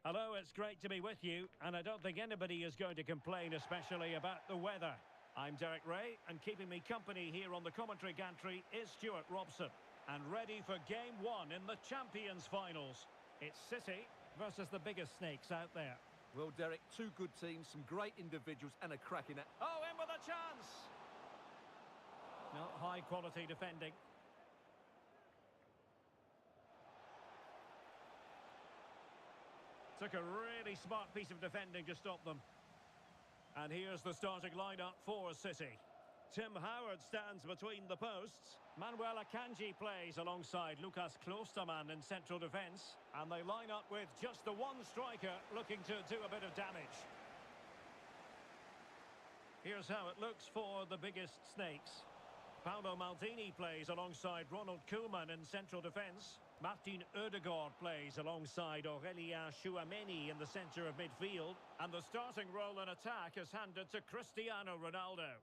Hello, it's great to be with you, and I don't think anybody is going to complain, especially about the weather. I'm Derek Ray, and keeping me company here on the commentary gantry is Stuart Robson. And ready for game one in the Champions Finals. It's City versus the biggest snakes out there. Well, Derek, two good teams, some great individuals, and a cracking... Oh, in with a chance! No, high-quality defending. Took a really smart piece of defending to stop them. And here's the starting lineup for City. Tim Howard stands between the posts. Manuel Akanji plays alongside Lucas Klostermann in central defence. And they line up with just the one striker looking to do a bit of damage. Here's how it looks for the biggest snakes. Paolo Maldini plays alongside Ronald Koeman in central defence. Martin Ødegaard plays alongside Aurélien Tchouameni in the centre of midfield. And the starting role in attack is handed to Cristiano Ronaldo.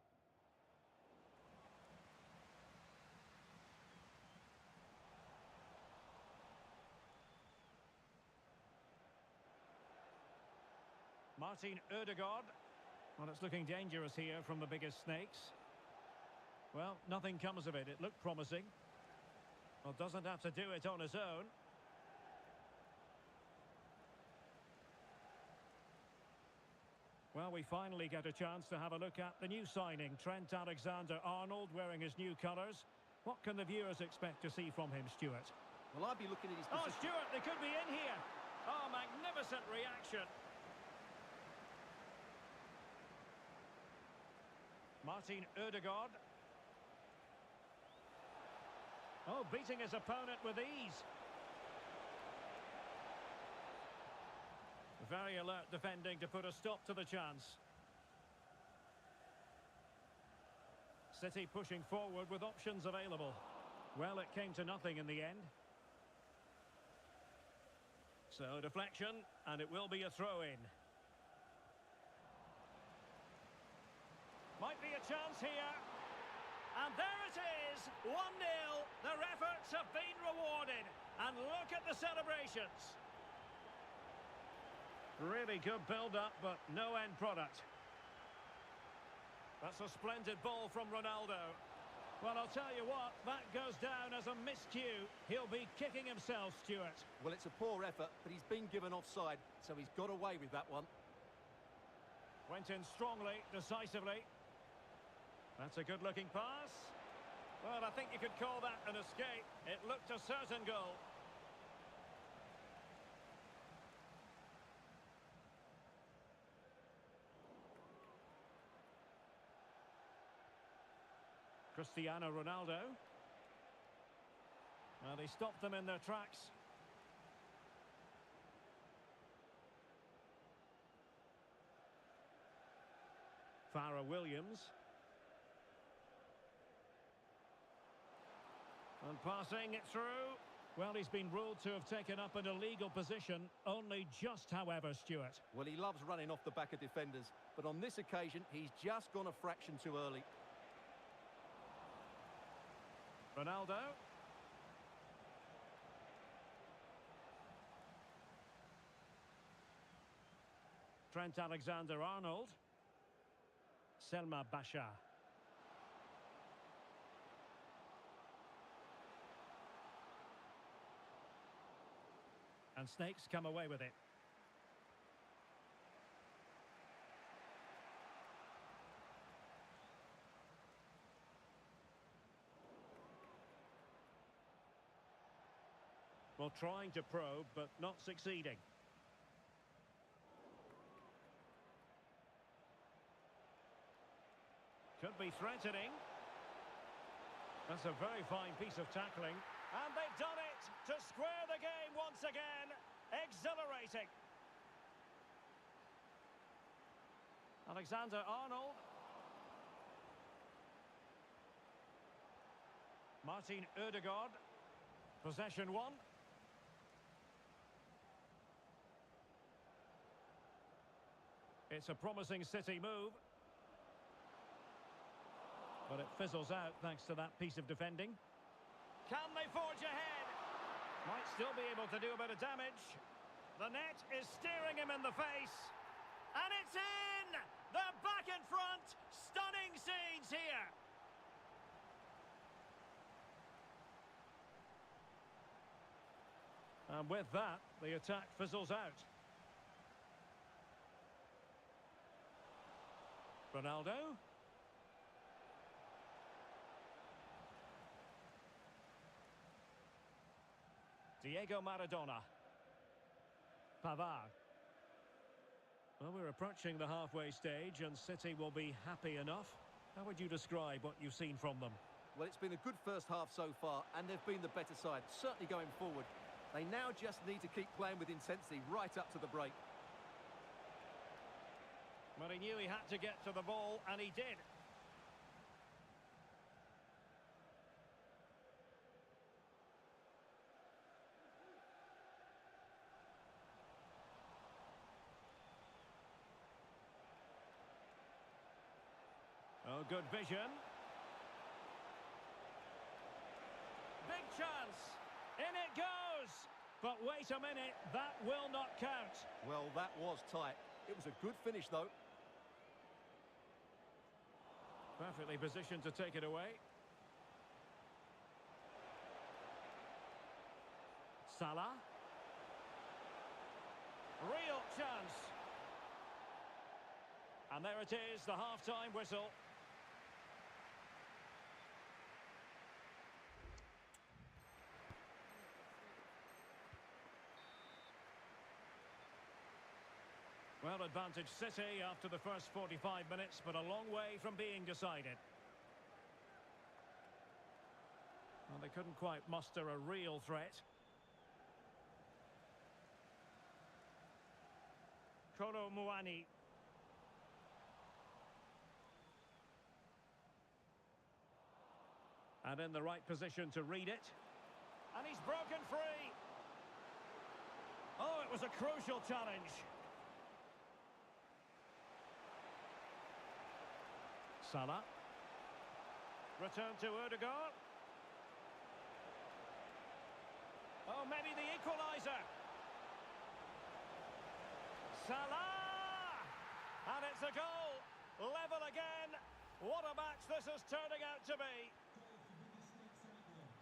Martin Ødegaard. Well, it's looking dangerous here from the biggest snakes. Well, nothing comes of it. It looked promising. Well, doesn't have to do it on his own. Well, we finally get a chance to have a look at the new signing, Trent Alexander-Arnold, wearing his new colours. What can the viewers expect to see from him, Stuart? Well, I'd be looking at his position... Oh, Stuart, they could be in here. Oh, magnificent reaction. Martin Ødegaard. Oh, beating his opponent with ease. Very alert defending to put a stop to the chance. City pushing forward with options available. Well, it came to nothing in the end. So, deflection, and it will be a throw-in. Might be a chance here. And there it is, 1-0. Their efforts have been rewarded. And look at the celebrations. Really good build-up, but no end product. That's a splendid ball from Ronaldo. Well, I'll tell you what, that goes down as a miscue. He'll be kicking himself, Stuart. Well, it's a poor effort, but he's been given offside, so he's got away with that one. Went in strongly, decisively. That's a good-looking pass. Well, I think you could call that an escape. It looked a certain goal. Cristiano Ronaldo. Well, they stopped them in their tracks. Farah Williams. And passing it through. Well, he's been ruled to have taken up an illegal position. Only just, however, Stuart. Well, he loves running off the back of defenders. But on this occasion, he's just gone a fraction too early. Ronaldo. Trent Alexander-Arnold. Selma Bashar. And Snakes come away with it. Well, trying to probe, but not succeeding. Could be threatening. That's a very fine piece of tackling. And they've done it to square the game once again. Exhilarating. Alexander-Arnold. Martin Ødegaard. Possession one. It's a promising City move. But it fizzles out thanks to that piece of defending. Can they forge ahead? Might still be able to do a bit of damage. The net is staring him in the face. And it's in! They're back in front! Stunning scenes here! And with that, the attack fizzles out. Ronaldo. Diego Maradona. Pavard. Well, we're approaching the halfway stage and City will be happy enough. How would you describe what you've seen from them? Well, it's been a good first half so far, and they've been the better side, certainly going forward. They now just need to keep playing with intensity right up to the break. Well, he knew he had to get to the ball, and he did. Oh, good vision. Big chance. In it goes. But wait a minute, that will not count. Well, that was tight. It was a good finish, though. Perfectly positioned to take it away. Salah. Real chance. And there it is, the half-time whistle. Well, advantage City after the first 45 minutes, but a long way from being decided. Well, they couldn't quite muster a real threat. Kolo Muani. And in the right position to read it. And he's broken free. Oh, it was a crucial challenge. Salah. Return to Ødegaard. Oh, maybe the equaliser. Salah! And it's a goal. Level again. What a match this is turning out to be.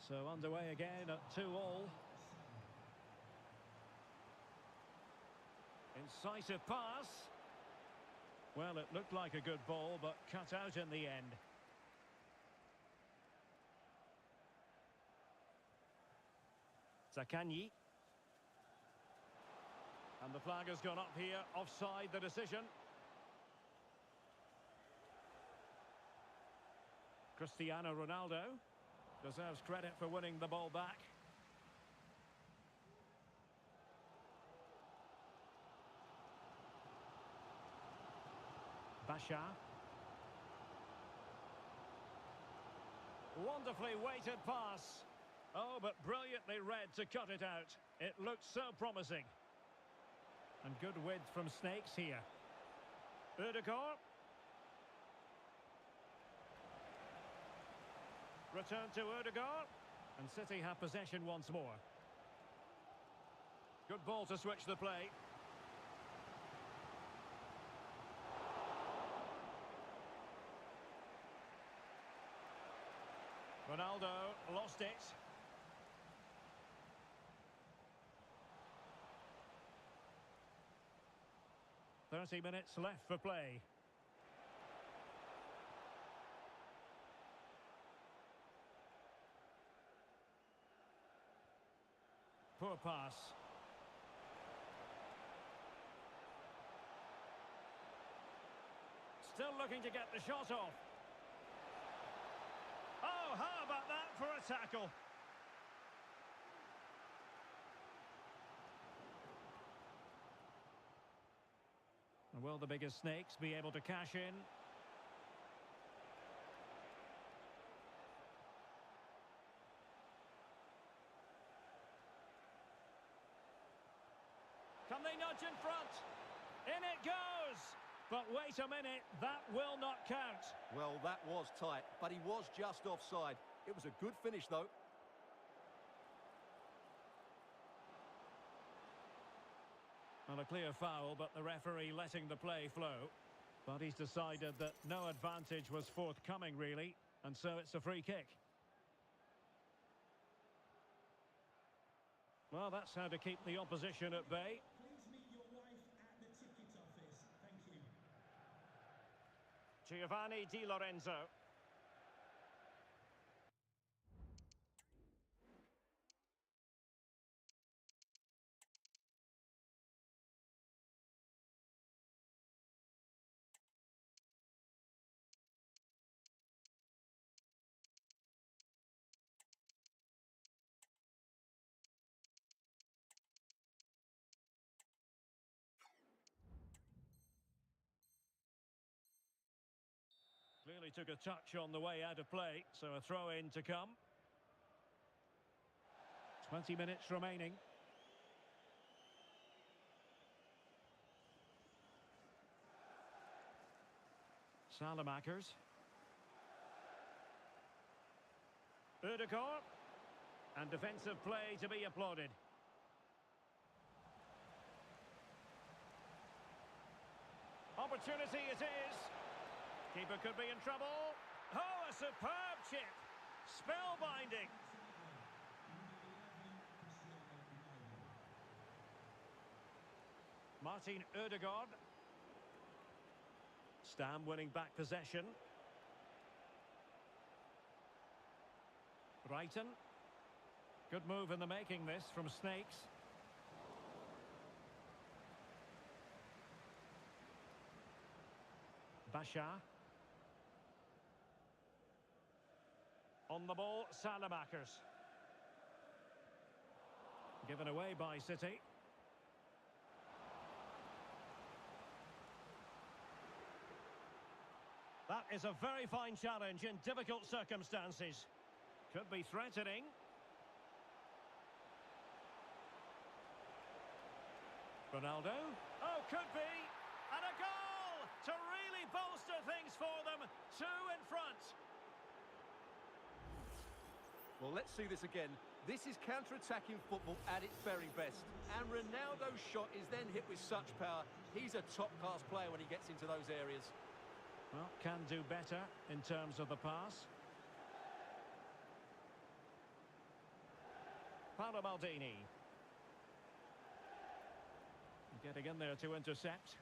So underway again at 2-2. Incisive pass. Well, it looked like a good ball, but cut out in the end. Zakanyi. And the flag has gone up here, offside the decision. Cristiano Ronaldo deserves credit for winning the ball back. Basha. Wonderfully weighted pass. Oh, but brilliantly read to cut it out. It looked so promising. And good width from Snakes here. Ødegaard. Return to Ødegaard. And City have possession once more. Good ball to switch the play. Ronaldo lost it. "30 minutes left for play. Poor pass. Still looking to get the shot off. Oh, how about that for a tackle? Will the biggest Snakes be able to cash in? Can they nudge in front? In it goes! But wait a minute, that will not count. Well, that was tight, but he was just offside. It was a good finish, though. Well, a clear foul, but the referee letting the play flow. But he's decided that no advantage was forthcoming, really, and so it's a free kick. Well, that's how to keep the opposition at bay. Please meet your wife at the ticket office. Thank you. Giovanni Di Lorenzo. Clearly took a touch on the way out of play, so a throw-in to come. 20 minutes remaining. Salamakers. Ødegaard. And defensive play to be applauded. Opportunity it is. Keeper could be in trouble. Oh, a superb chip. Spellbinding. Martin Ødegaard. Stam winning back possession. Brighton. Good move in the making this from Snakes. Bashar. On the ball, Salamakers. Given away by City. That is a very fine challenge in difficult circumstances. Could be threatening. Ronaldo. Oh, could be. And a goal to really bolster things for them. 2 in front. Well, let's see this again. This is counter-attacking football at its very best. And Ronaldo's shot is then hit with such power. He's a top-class player when he gets into those areas. Well, can do better in terms of the pass. Paolo Maldini. Getting in there to intercept.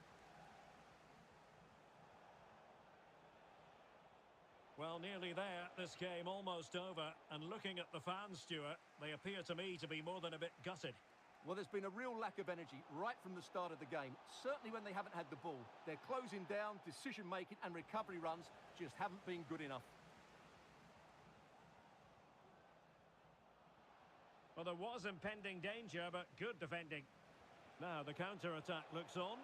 Well, nearly there. This game almost over. And looking at the fans, Stuart, they appear to me to be more than a bit gutted. Well, there's been a real lack of energy right from the start of the game. Certainly when they haven't had the ball. They're closing down, decision-making and recovery runs just haven't been good enough. Well, there was impending danger, but good defending. Now the counter-attack looks on.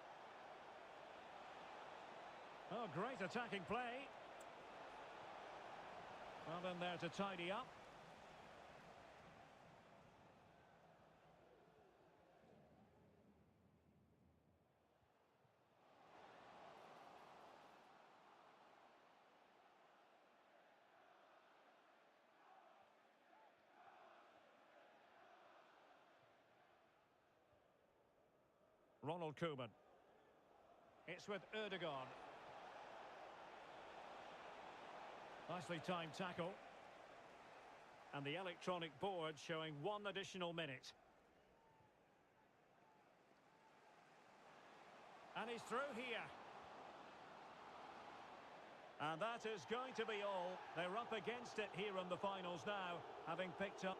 Oh, great attacking play. Well, in there to tidy up. Ronald Koeman. It's with Ødegaard. Nicely timed tackle. And the electronic board showing 1 additional minute. And he's through here. And that is going to be all. They're up against it here in the finals now, having picked up.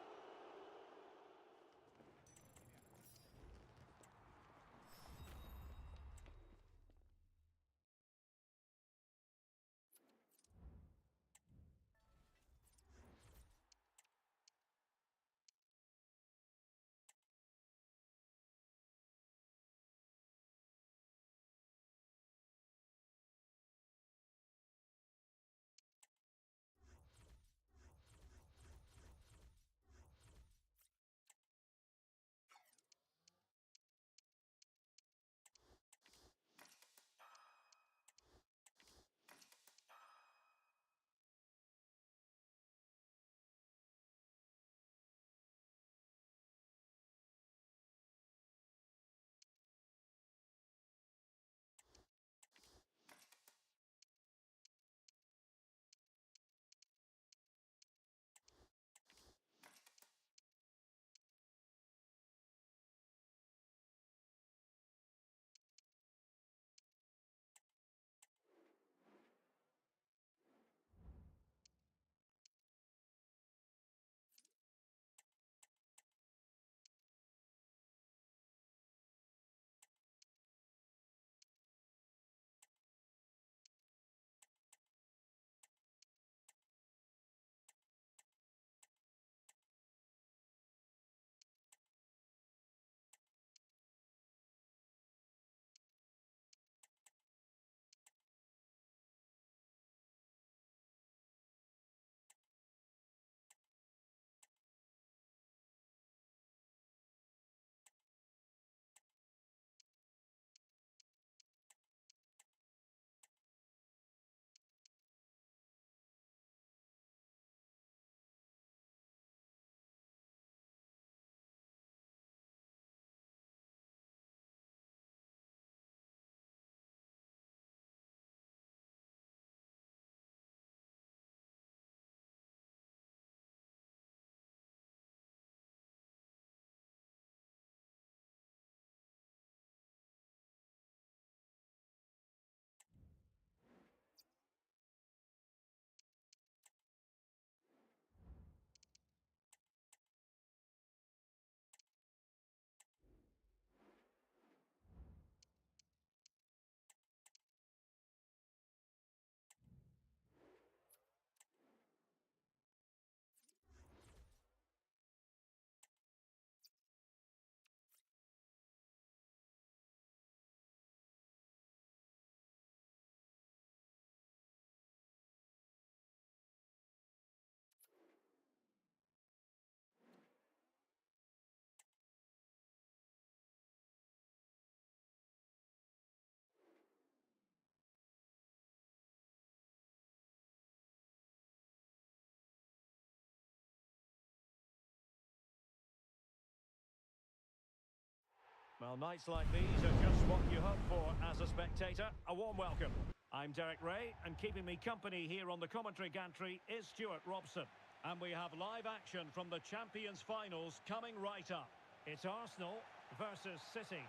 Well, nights like these are just what you hope for as a spectator. A warm welcome. I'm Derek Ray, and keeping me company here on the commentary gantry is Stuart Robson. And we have live action from the Champions Finals coming right up. It's Arsenal versus City.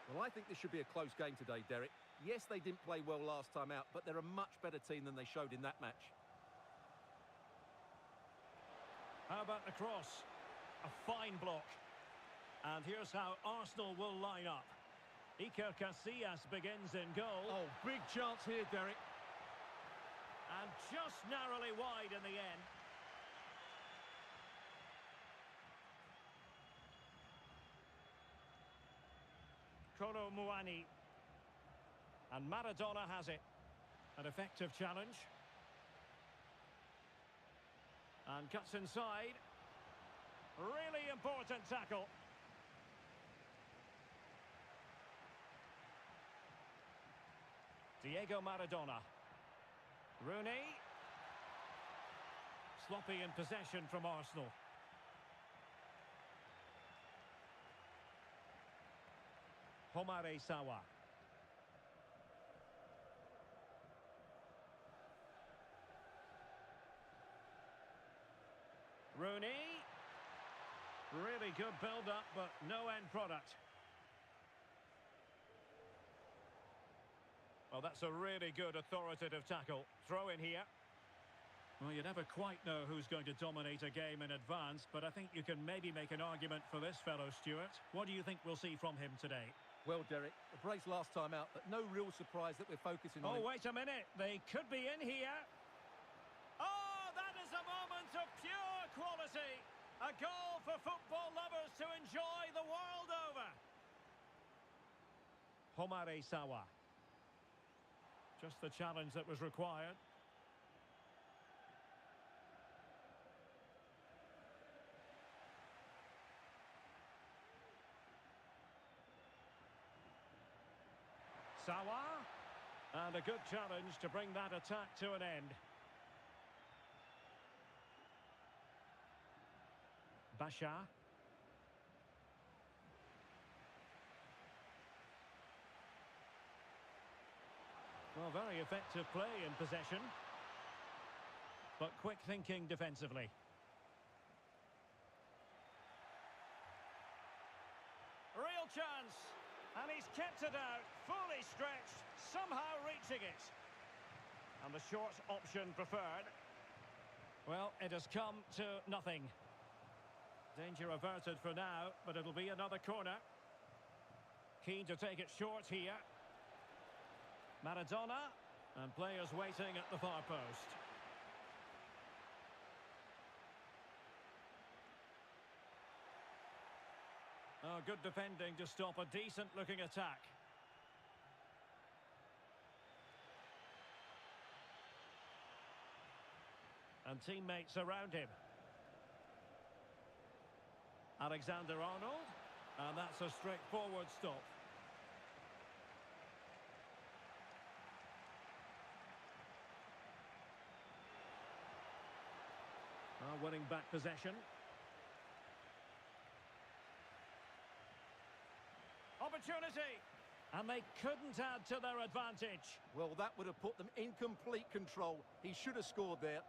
Well, I think this should be a close game today, Derek. Yes, they didn't play well last time out, but they're a much better team than they showed in that match. How about the cross? A fine block. And here's how Arsenal will line up. Iker Casillas begins in goal. Oh, big chance here, Derek. And just narrowly wide in the end. Kolo Muani. And Maradona has it. An effective challenge. And cuts inside. Really important tackle. Diego Maradona. Rooney. Sloppy in possession from Arsenal. Homare Sawa. Rooney. Really good build-up, but no end product. Well, that's a really good authoritative tackle. Throw in here. Well, you never quite know who's going to dominate a game in advance, but I think you can maybe make an argument for this fellow, Stuart. What do you think we'll see from him today? Well, Derek, a brace last time out, but no real surprise that we're focusing on him. Oh, wait a minute. They could be in here. Oh, that is a moment of pure quality. A goal for football lovers to enjoy the world over. Homare Sawa. Just the challenge that was required. Sawa. And a good challenge to bring that attack to an end. Basha. Well, very effective play in possession. But quick thinking defensively. Real chance. And he's kept it out. Fully stretched. Somehow reaching it. And the short option preferred. Well, it has come to nothing. Danger averted for now, but it'll be another corner. Keen to take it short here. Maradona, and players waiting at the far post. Oh, good defending to stop a decent-looking attack. And teammates around him. Alexander-Arnold, and that's a straightforward stop. Winning back possession. Opportunity, and they couldn't add to their advantage. Well, that would have put them in complete control. He should have scored there.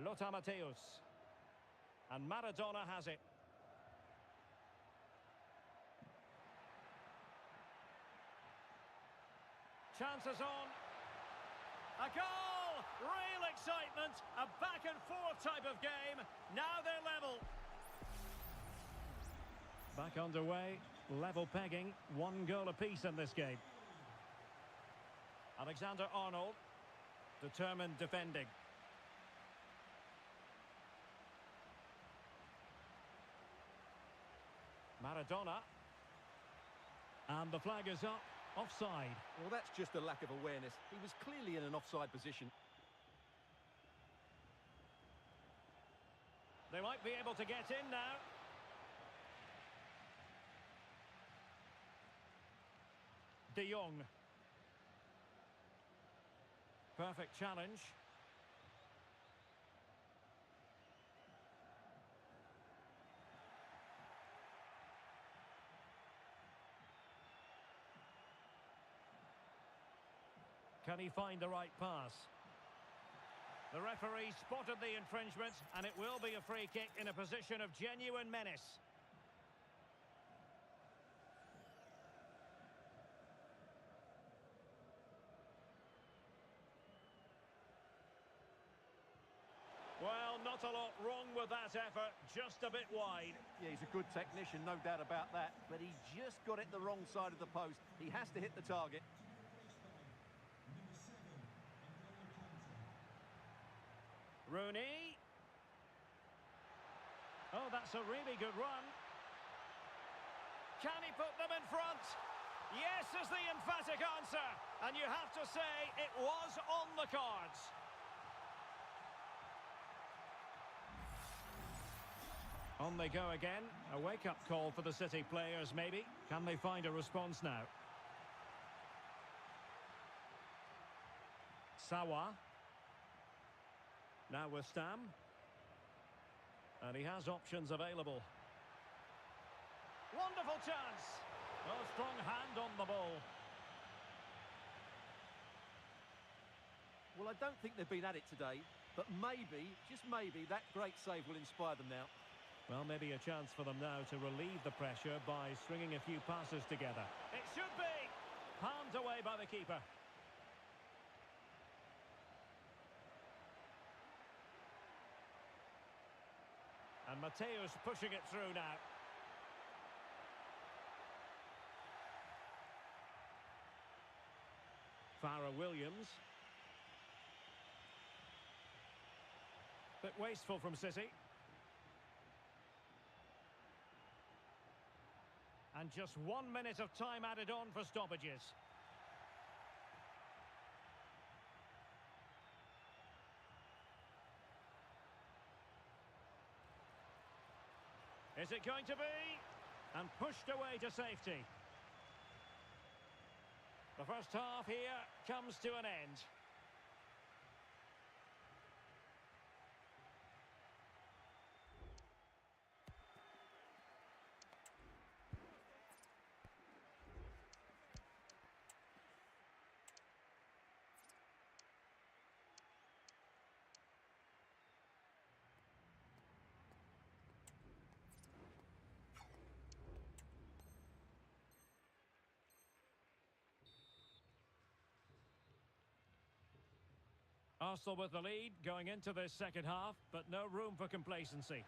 Lothar Matthäus. And Maradona has it. Chances on. A goal! Real excitement. A back-and-forth type of game. Now they're level. Back underway. Level pegging. 1 goal apiece in this game. Alexander-Arnold. Determined defending. Maradona. And the flag is up. Offside. Well, that's just a lack of awareness. He was clearly in an offside position. They might be able to get in now. De Jong. Perfect challenge. Can he find the right pass? The referee spotted the infringement, and it will be a free kick in a position of genuine menace. Well, not a lot wrong with that effort, just a bit wide. Yeah, he's a good technician, no doubt about that, but he just got it the wrong side of the post. He has to hit the target. Rooney. Oh, that's a really good run. Can he put them in front? Yes is the emphatic answer. And you have to say it was on the cards. On they go again. A wake-up call for the City players, maybe. Can they find a response now? Sawa. Now with Stam. And he has options available. Wonderful chance. A strong hand on the ball. Well, I don't think they've been at it today, but maybe, just maybe, that great save will inspire them now. Well, maybe a chance for them now to relieve the pressure by stringing a few passes together. It should be! Palmed away by the keeper. And Mateus pushing it through now. Farah Williams. Bit wasteful from City. And just 1 minute of time added on for stoppages. Is it going to be? And pushed away to safety. The first half here comes to an end. Arsenal with the lead going into this second half, but no room for complacency.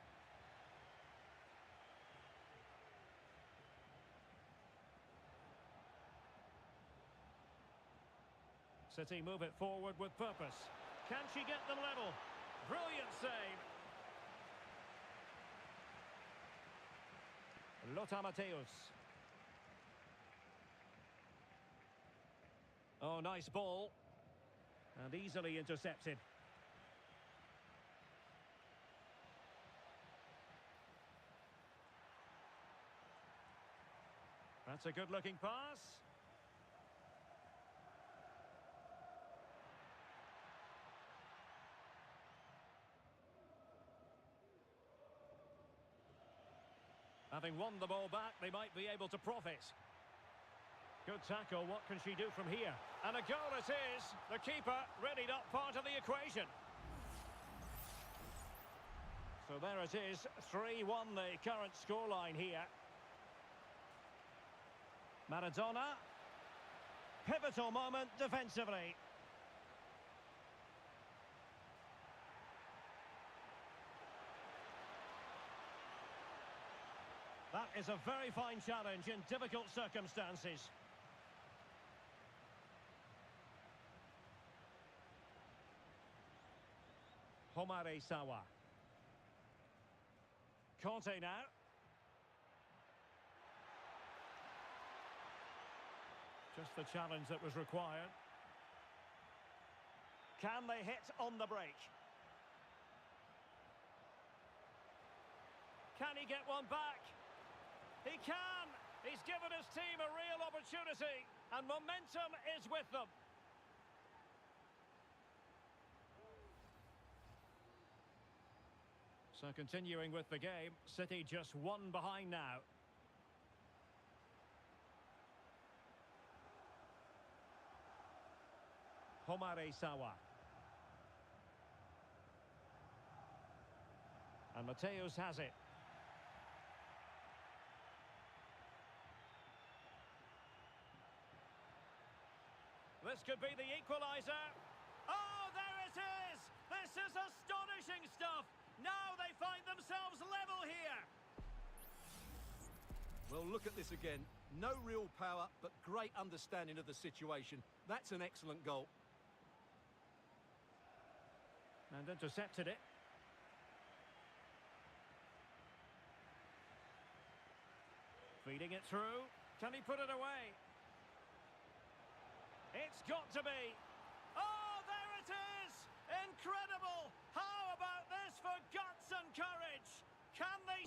City move it forward with purpose. Can she get them level? Brilliant save. Lothar Matthäus. Oh, nice ball. And easily intercepted. That's a good-looking pass. Having won the ball back, they might be able to profit. Good tackle, what can she do from here? And a goal it is. The keeper readied up part of the equation. So there it is, 3-1 the current scoreline here. Maradona. Pivotal moment defensively. That is a very fine challenge in difficult circumstances. Homare Sawa. Conte now. Just the challenge that was required. Can they hit on the break? Can he get one back? He can! He's given his team a real opportunity, and momentum is with them. So continuing with the game, City just one behind now. Homare Sawa. And Mateus has it. This could be the equaliser. Oh, there it is! This is astonishing stuff! Now they find themselves level here! Well, look at this again. No real power, but great understanding of the situation. That's an excellent goal. And intercepted it. Feeding it through. Can he put it away? It's got to be. Oh, there it is! Incredible! How about this for guts and courage? Can they...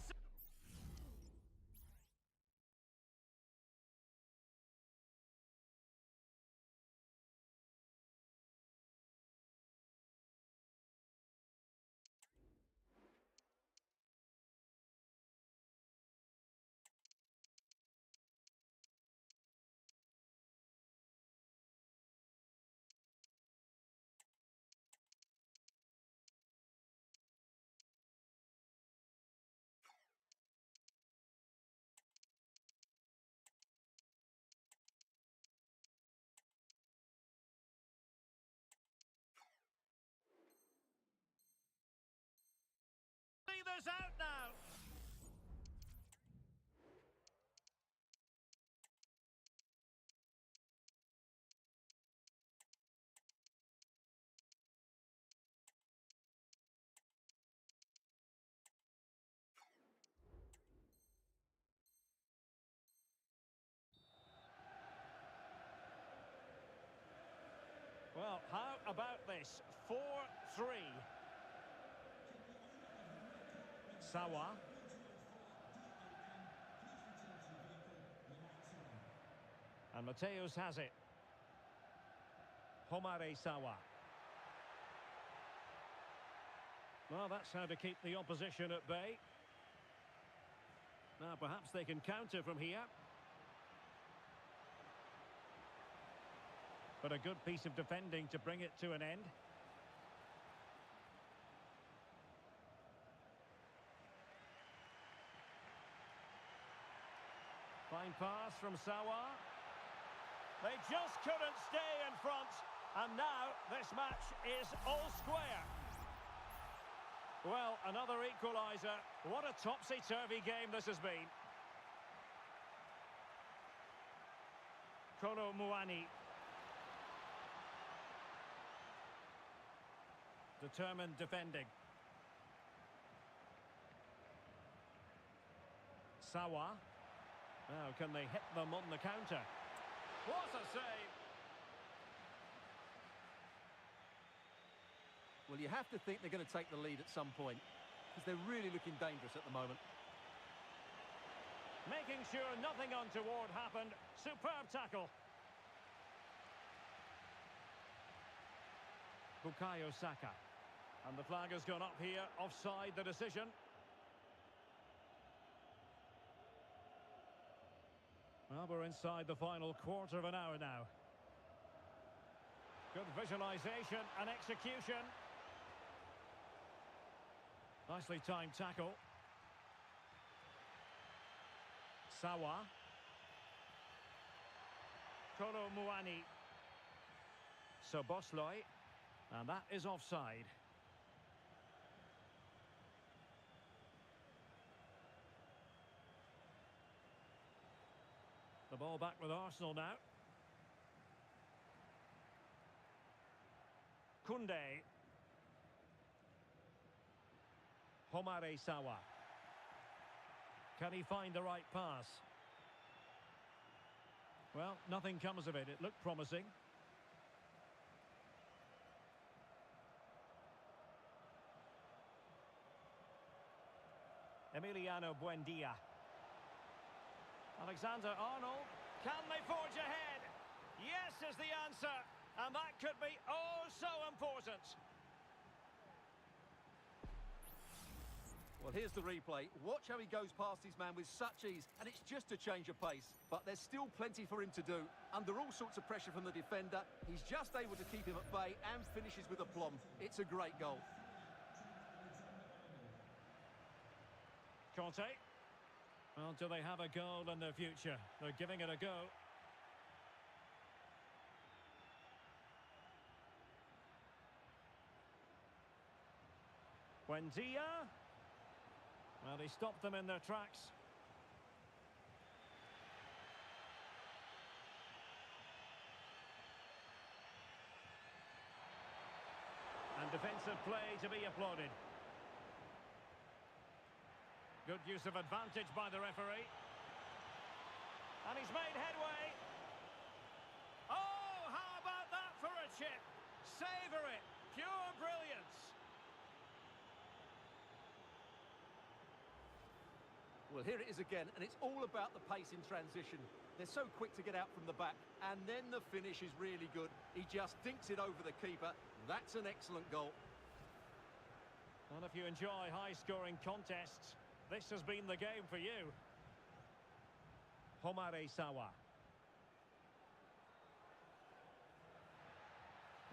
See this out now! Well, how about this? 4-3. Sawa. And Mateus has it. Homare Sawa. Well, that's how to keep the opposition at bay. Now, perhaps they can counter from here. But a good piece of defending to bring it to an end. Fine pass from Sawa. They just couldn't stay in front. And now this match is all square. Well, another equaliser. What a topsy-turvy game this has been. Kolo Muani. Determined defending. Sawa. Now, can they hit them on the counter? What a save! Well, you have to think they're going to take the lead at some point, because they're really looking dangerous at the moment. Making sure nothing untoward happened. Superb tackle. Bukayo Saka. And the flag has gone up here, offside the decision. Well, we're inside the final quarter of an hour now. Good visualisation and execution. Nicely timed tackle. Sawa. Kolo Muani. Soboslai. And that is offside. The ball back with Arsenal now. Kunde. Homare Sawa. Can he find the right pass? Well, nothing comes of it. It looked promising. Emiliano Buendia. Alexander-Arnold. Can they forge ahead? Yes is the answer. And that could be oh so important. Well, here's the replay. Watch how he goes past his man with such ease, and it's just a change of pace. But there's still plenty for him to do. Under all sorts of pressure from the defender, he's just able to keep him at bay and finishes with aplomb. It's a great goal. Conte. Well, do they have a goal in the future? They're giving it a go. Buendia. Well, he stopped them in their tracks. And defensive play to be applauded. Good use of advantage by the referee. And he's made headway. Oh, how about that for a chip? Savour it. Pure brilliance. Well, here it is again, and it's all about the pace in transition. They're so quick to get out from the back, and then the finish is really good. He just dinks it over the keeper. That's an excellent goal. And if you enjoy high-scoring contests, this has been the game for you. Homare Sawa.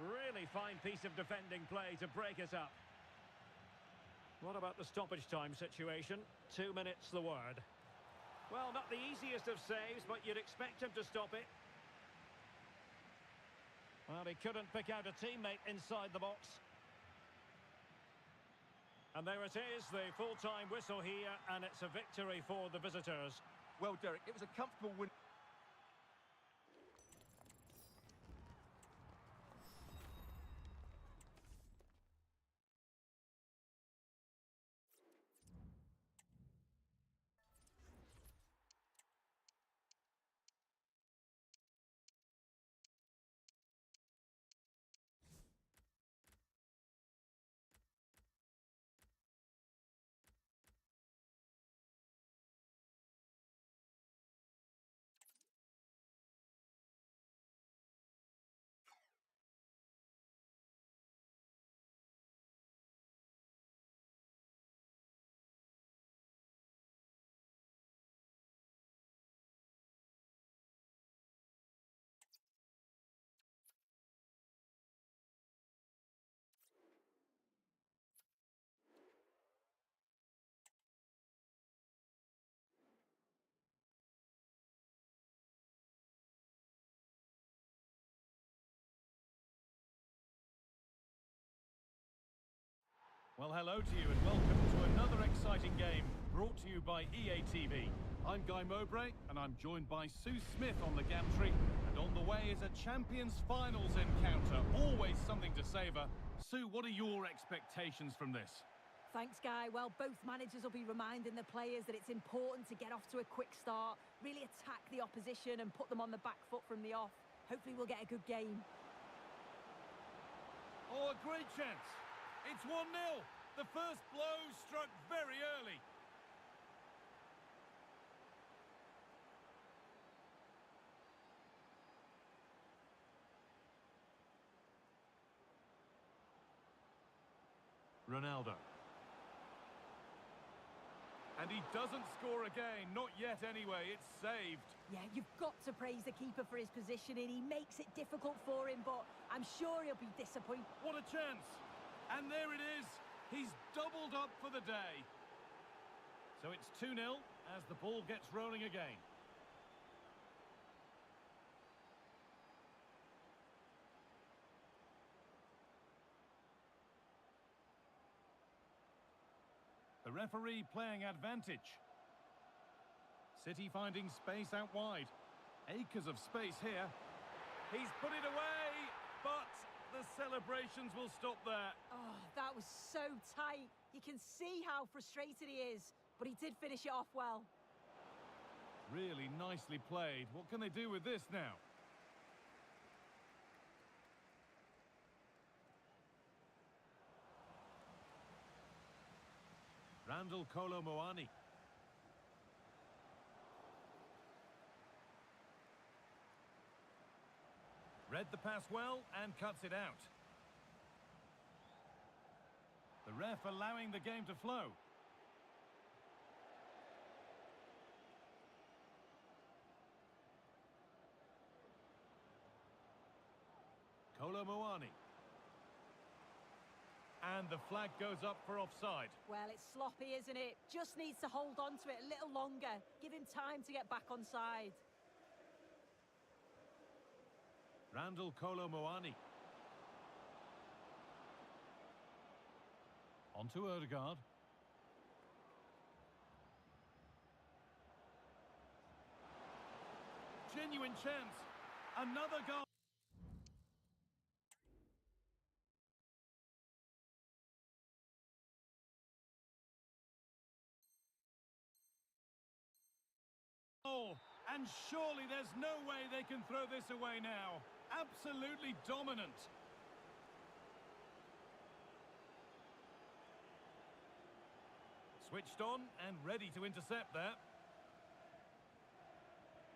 Really fine piece of defending play to break it up. What about the stoppage time situation? 2 minutes the word. Well, not the easiest of saves, but you'd expect him to stop it. Well, he couldn't pick out a teammate inside the box. And there it is, the full-time whistle here, and it's a victory for the visitors. Well, Derek, it was a comfortable win. Well, hello to you and welcome to another exciting game brought to you by EA TV. I'm Guy Mowbray and I'm joined by Sue Smith on the gantry, and on the way is a Champions Finals encounter, always something to savour. Sue, what are your expectations from this? Thanks, Guy. Well, both managers will be reminding the players that it's important to get off to a quick start, really attack the opposition and put them on the back foot from the off. Hopefully we'll get a good game. Oh, a great chance. It's 1-0. The first blow struck very early. Ronaldo. And he doesn't score again. Not yet anyway. It's saved. Yeah, you've got to praise the keeper for his positioning. He makes it difficult for him, but I'm sure he'll be disappointed. What a chance. And there it is. He's doubled up for the day. So it's 2-0 as the ball gets rolling again. The referee playing advantage. City finding space out wide. Acres of space here. He's put it away, but the celebrations will stop there. Oh, that was so tight. You can see how frustrated he is, but he did finish it off well. Really nicely played. What can they do with this now? Randall Kolo Muani. Read the pass well and cuts it out. The ref allowing the game to flow. Kolomoani. And the flag goes up for offside. Well, it's sloppy, isn't it? Just needs to hold on to it a little longer. Give him time to get back on side. Randall Kolomoani. On to Odegaard. Genuine chance. Another goal. Oh, and surely there's no way they can throw this away now. Absolutely dominant. Switched on and ready to intercept there.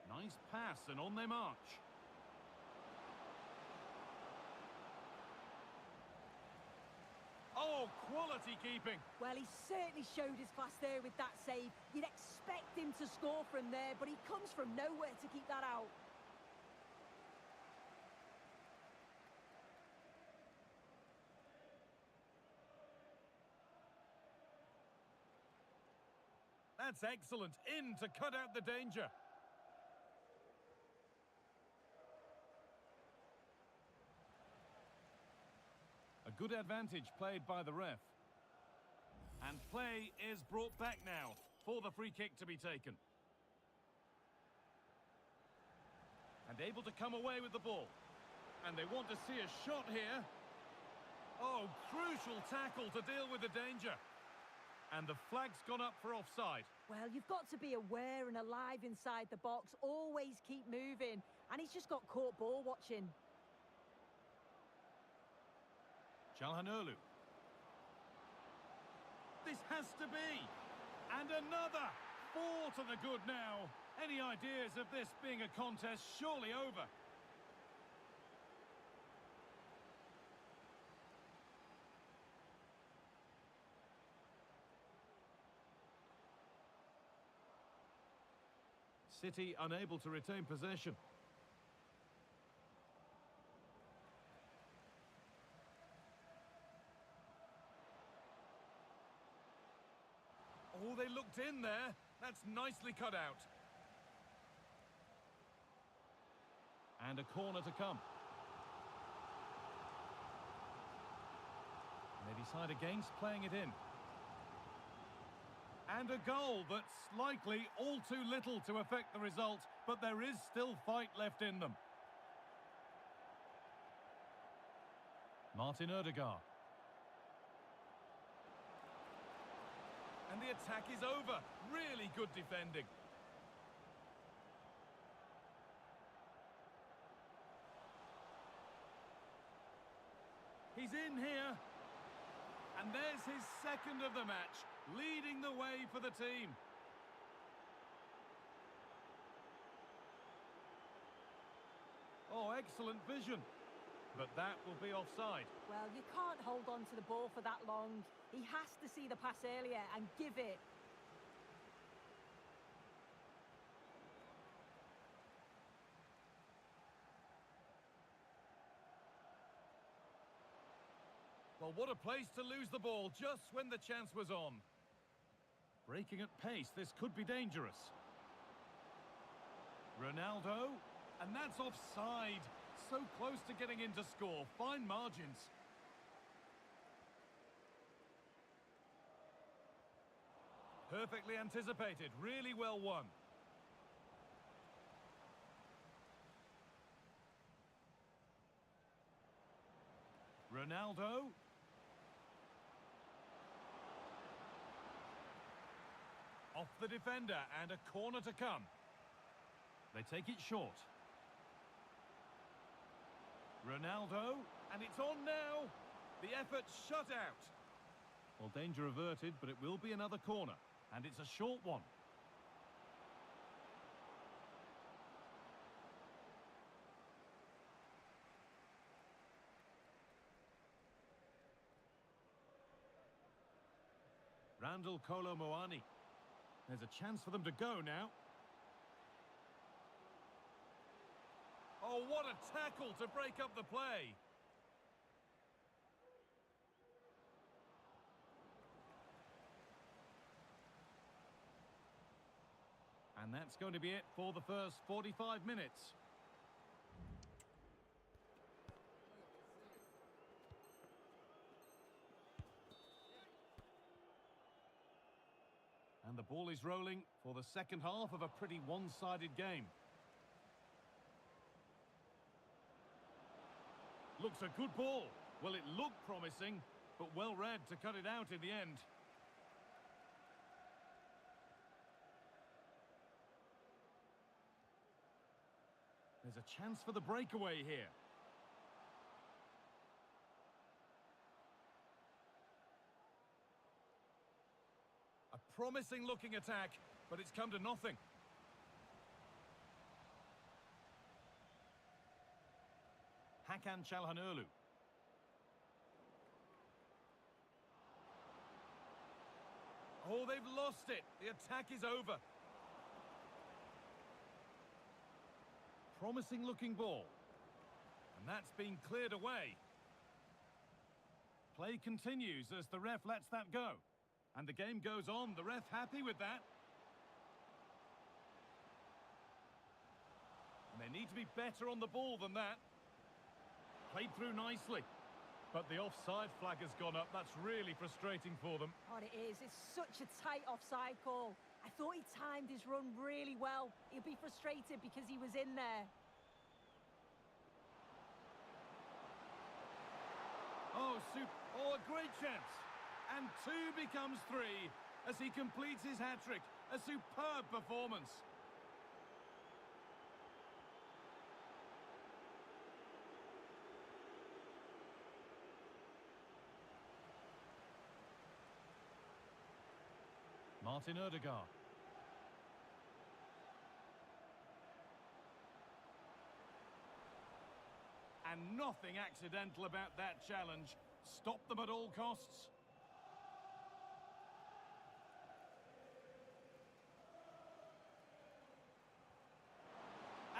Nice pass and on they march. Oh, quality keeping. Well, he certainly showed his class there with that save. You'd expect him to score from there, but he comes from nowhere to keep that out. That's excellent. In to cut out the danger. A good advantage played by the ref. And play is brought back now for the free kick to be taken. And able to come away with the ball. And they want to see a shot here. Oh, crucial tackle to deal with the danger. And the flag's gone up for offside. Well, you've got to be aware and alive inside the box. Always keep moving. And he's just got caught ball watching. Çalhanoğlu. This has to be. And another. 4 to the good now. Any ideas of this being a contest surely over? City unable to retain possession. Oh, they looked in there. That's nicely cut out. And a corner to come. They decide against playing it in. And a goal that's likely all too little to affect the result, but there is still fight left in them. Martin Odegaard. And the attack is over. Really good defending. He's in here. And there's his second of the match, leading the way for the team. Oh, excellent vision. But that will be offside. Well, you can't hold on to the ball for that long. He has to see the pass earlier and give it. Well, what a place to lose the ball just when the chance was on. Breaking at pace, this could be dangerous. Ronaldo, and that's offside. So close to getting in to score. Fine margins. Perfectly anticipated. Really well won. Ronaldo. Off the defender and a corner to come. They take it short. Ronaldo, and it's on now. The effort shut out. Well, danger averted, but it will be another corner, and it's a short one. Randall Kolomoani. There's a chance for them to go now. Oh, what a tackle to break up the play. And that's going to be it for the first 45 minutes. And the ball is rolling for the second half of a pretty one-sided game. Looks a good ball. Well, it looked promising, but well read to cut it out in the end. There's a chance for the breakaway here. A promising looking attack, but it's come to nothing. Hakan Çalhanoğlu. Oh, they've lost it. The attack is over. Promising looking ball. And that's been cleared away. Play continues as the ref lets that go. And the game goes on. The ref happy with that. And they need to be better on the ball than that. Played through nicely. But the offside flag has gone up. That's really frustrating for them. God, it is. It's such a tight offside call. I thought he timed his run really well. He'll be frustrated because he was in there. Oh, a great chance. And 2 becomes 3 as he completes his hat-trick. A superb performance. Martin Ødegaard. And nothing accidental about that challenge. Stop them at all costs.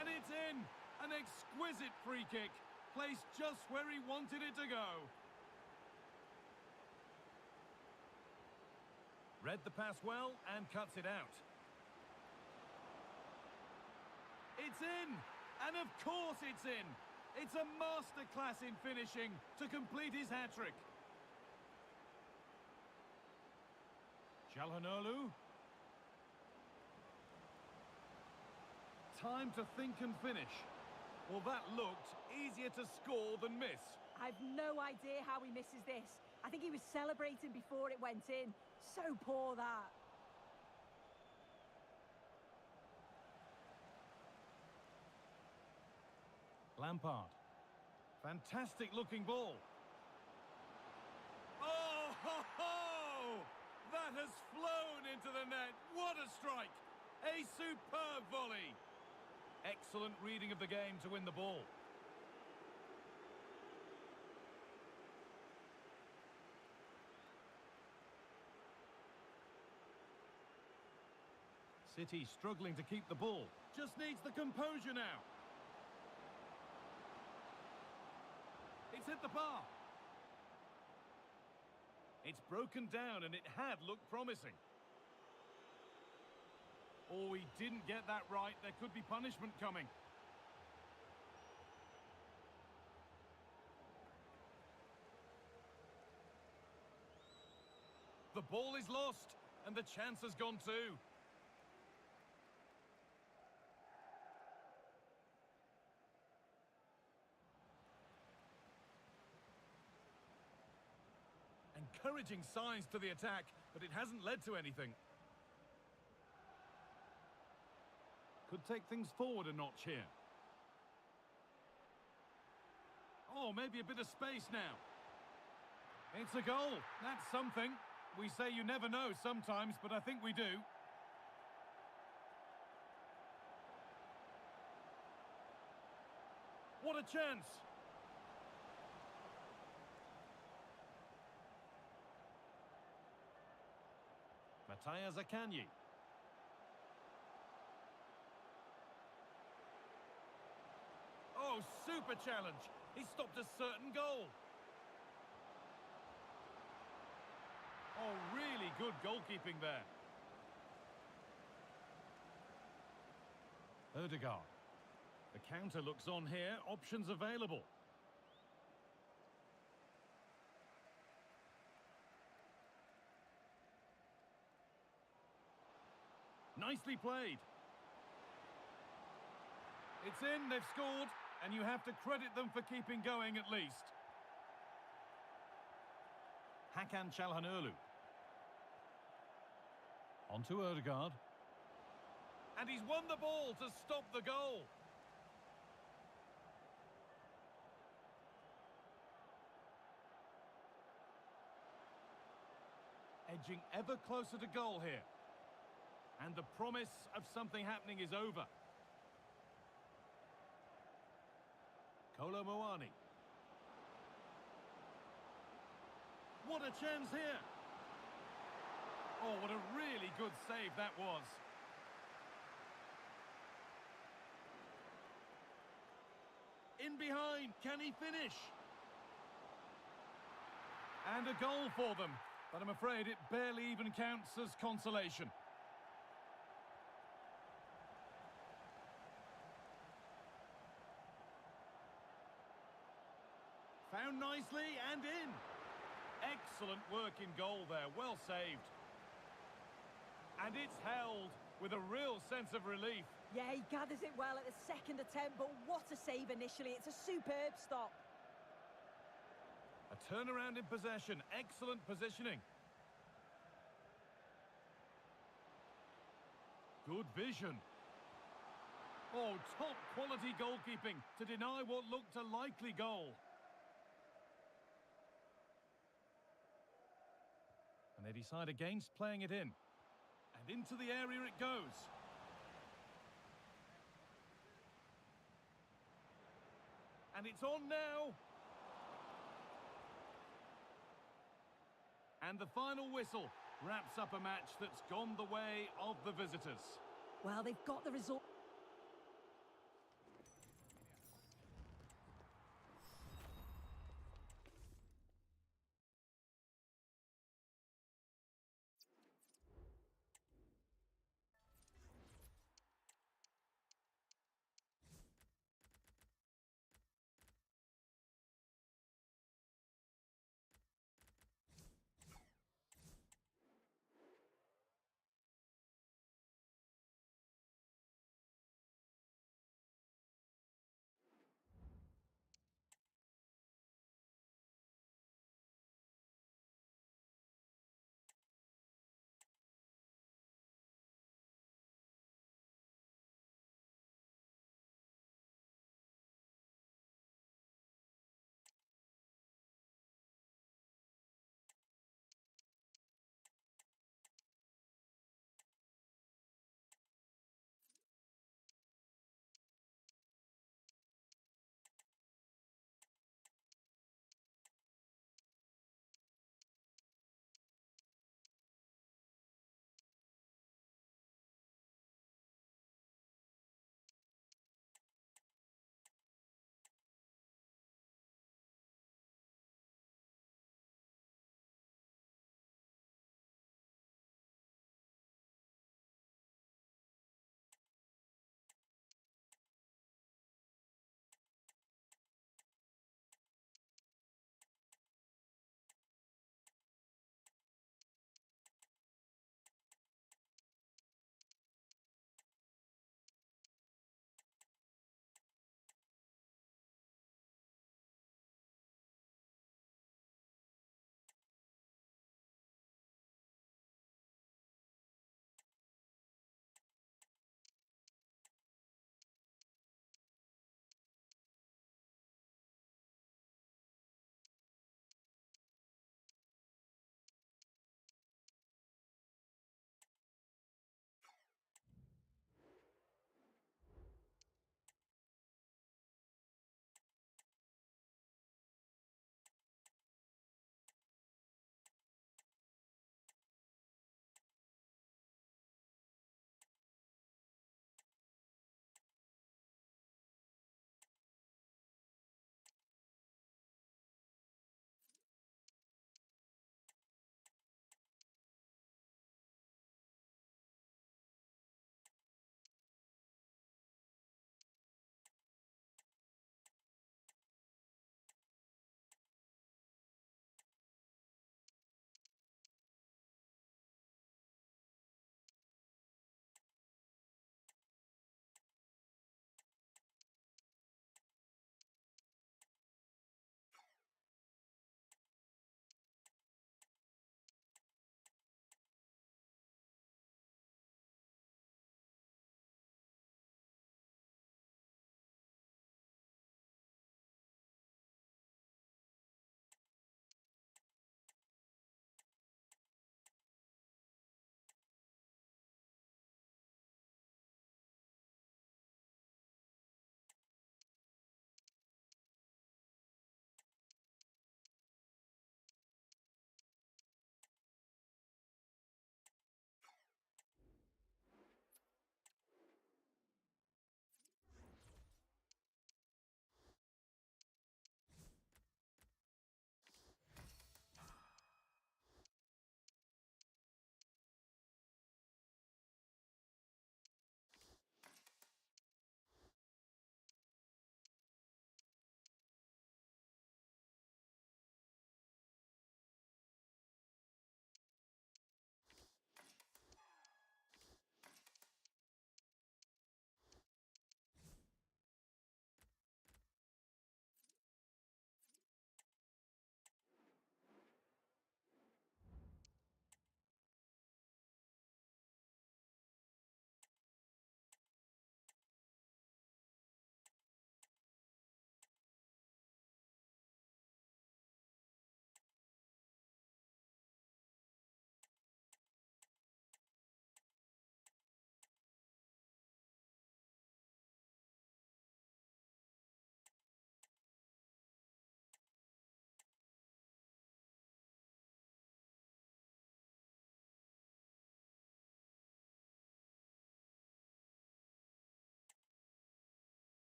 And it's in! An exquisite free kick, placed just where he wanted it to go. Read the pass well and cuts it out. It's in! And of course it's in! It's a masterclass in finishing to complete his hat-trick. Çalhanoğlu. Time to think and finish. Well, that looked easier to score than miss. I've no idea how he misses this. I think he was celebrating before it went in. So poor, that. Lampard. Fantastic looking ball. Oh, ho, ho! That has flown into the net. What a strike! A superb volley. Excellent reading of the game to win the ball. City struggling to keep the ball. Just needs the composure now. It's hit the bar. It's broken down and it had looked promising. Oh, he didn't get that right. There could be punishment coming. The ball is lost and the chance has gone too. Encouraging signs to the attack, but it hasn't led to anything. Could take things forward a notch here. Oh, maybe a bit of space now. It's a goal. That's something. We say you never know sometimes, but I think we do. What a chance! Mathias Akanji. Oh, super challenge. He stopped a certain goal. Oh, really good goalkeeping there. Ødegaard. The counter looks on here, options available. Nicely played. It's in, they've scored, and you have to credit them for keeping going at least. Hakan Çalhanoğlu. On to Ødegaard. And he's won the ball to stop the goal. Edging ever closer to goal here. And the promise of something happening is over. Kolo Muani. What a chance here. Oh, what a really good save that was. In behind, can he finish? And a goal for them, but I'm afraid it barely even counts as consolation. Found nicely and in. Excellent work in goal there, well saved. And it's held with a real sense of relief. Yeah, he gathers it well at the second attempt, but what a save initially. It's a superb stop. A turnaround in possession, excellent positioning. Good vision. Oh, top quality goalkeeping to deny what looked a likely goal. And they decide against playing it in. And into the area it goes. And it's on now. And the final whistle wraps up a match that's gone the way of the visitors. Well, they've got the result.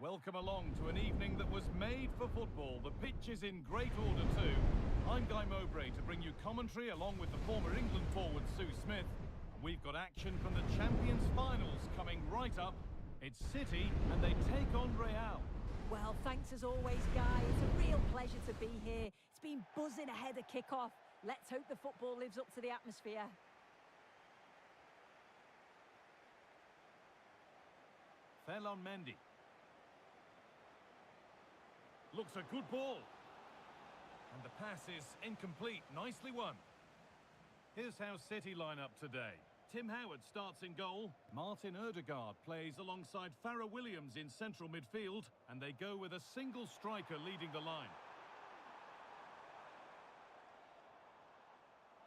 Welcome along to an evening that was made for football. The pitch is in great order too. I'm Guy Mowbray to bring you commentary along with the former England forward Sue Smith. And we've got action from the Champions finals coming right up. It's City and they take on Real. Well, thanks as always, Guy. It's a real pleasure to be here. It's been buzzing ahead of kick-off. Let's hope the football lives up to the atmosphere. Ferland Mendy. Looks a good ball. And the pass is incomplete. Nicely won. Here's how City line up today. Tim Howard starts in goal. Martin Ødegaard plays alongside Farrah Williams in central midfield. And they go with a single striker leading the line.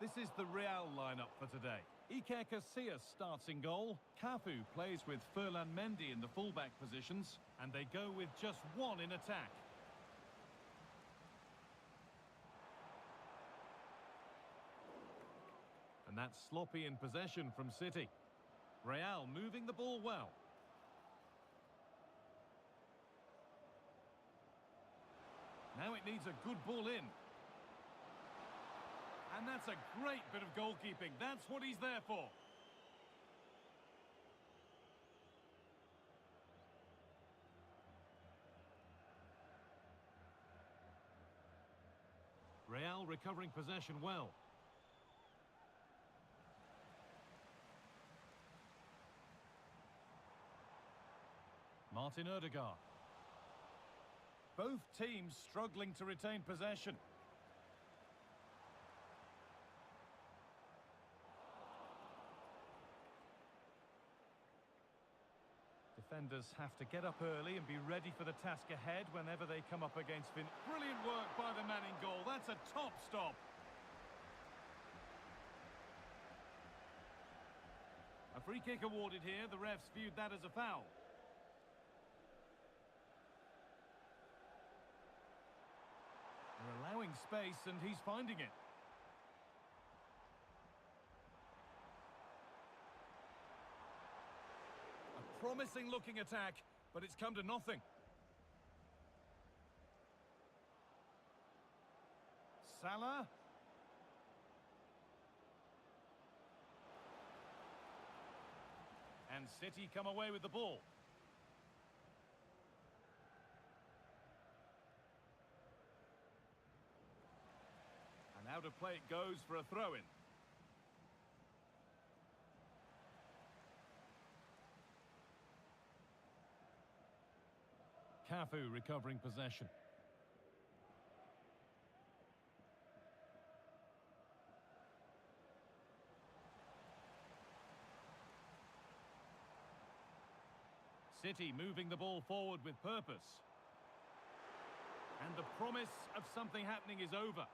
This is the Real lineup for today. Iker Casillas starts in goal. Cafu plays with Ferland Mendy in the fullback positions. And they go with just one in attack. And that's sloppy in possession from City. Real moving the ball well. Now it needs a good ball in. And that's a great bit of goalkeeping. That's what he's there for. Real recovering possession well. Martin Ødegaard. Both teams struggling to retain possession. Defenders have to get up early and be ready for the task ahead whenever they come up against Finn. Brilliant work by the man in goal. That's a top stop. A free kick awarded here. The refs viewed that as a foul. They're allowing space and he's finding it. A promising looking attack, but it's come to nothing. Salah. And City come away with the ball. And out of play it goes for a throw-in. Cafu recovering possession. City moving the ball forward with purpose. And the promise of something happening is over.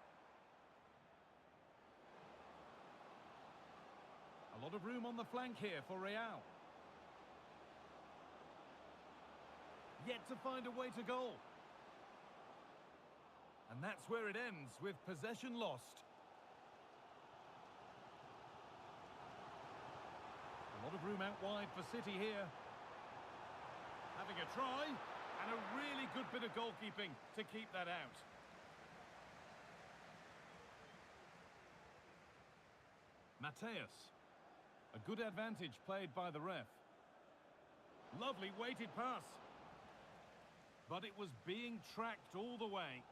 A lot of room on the flank here for Real. Yet to find a way to goal. And that's where it ends, with possession lost. A lot of room out wide for City here. Having a try, and a really good bit of goalkeeping to keep that out. Mateus. A good advantage played by the ref. Lovely weighted pass. But it was being tracked all the way.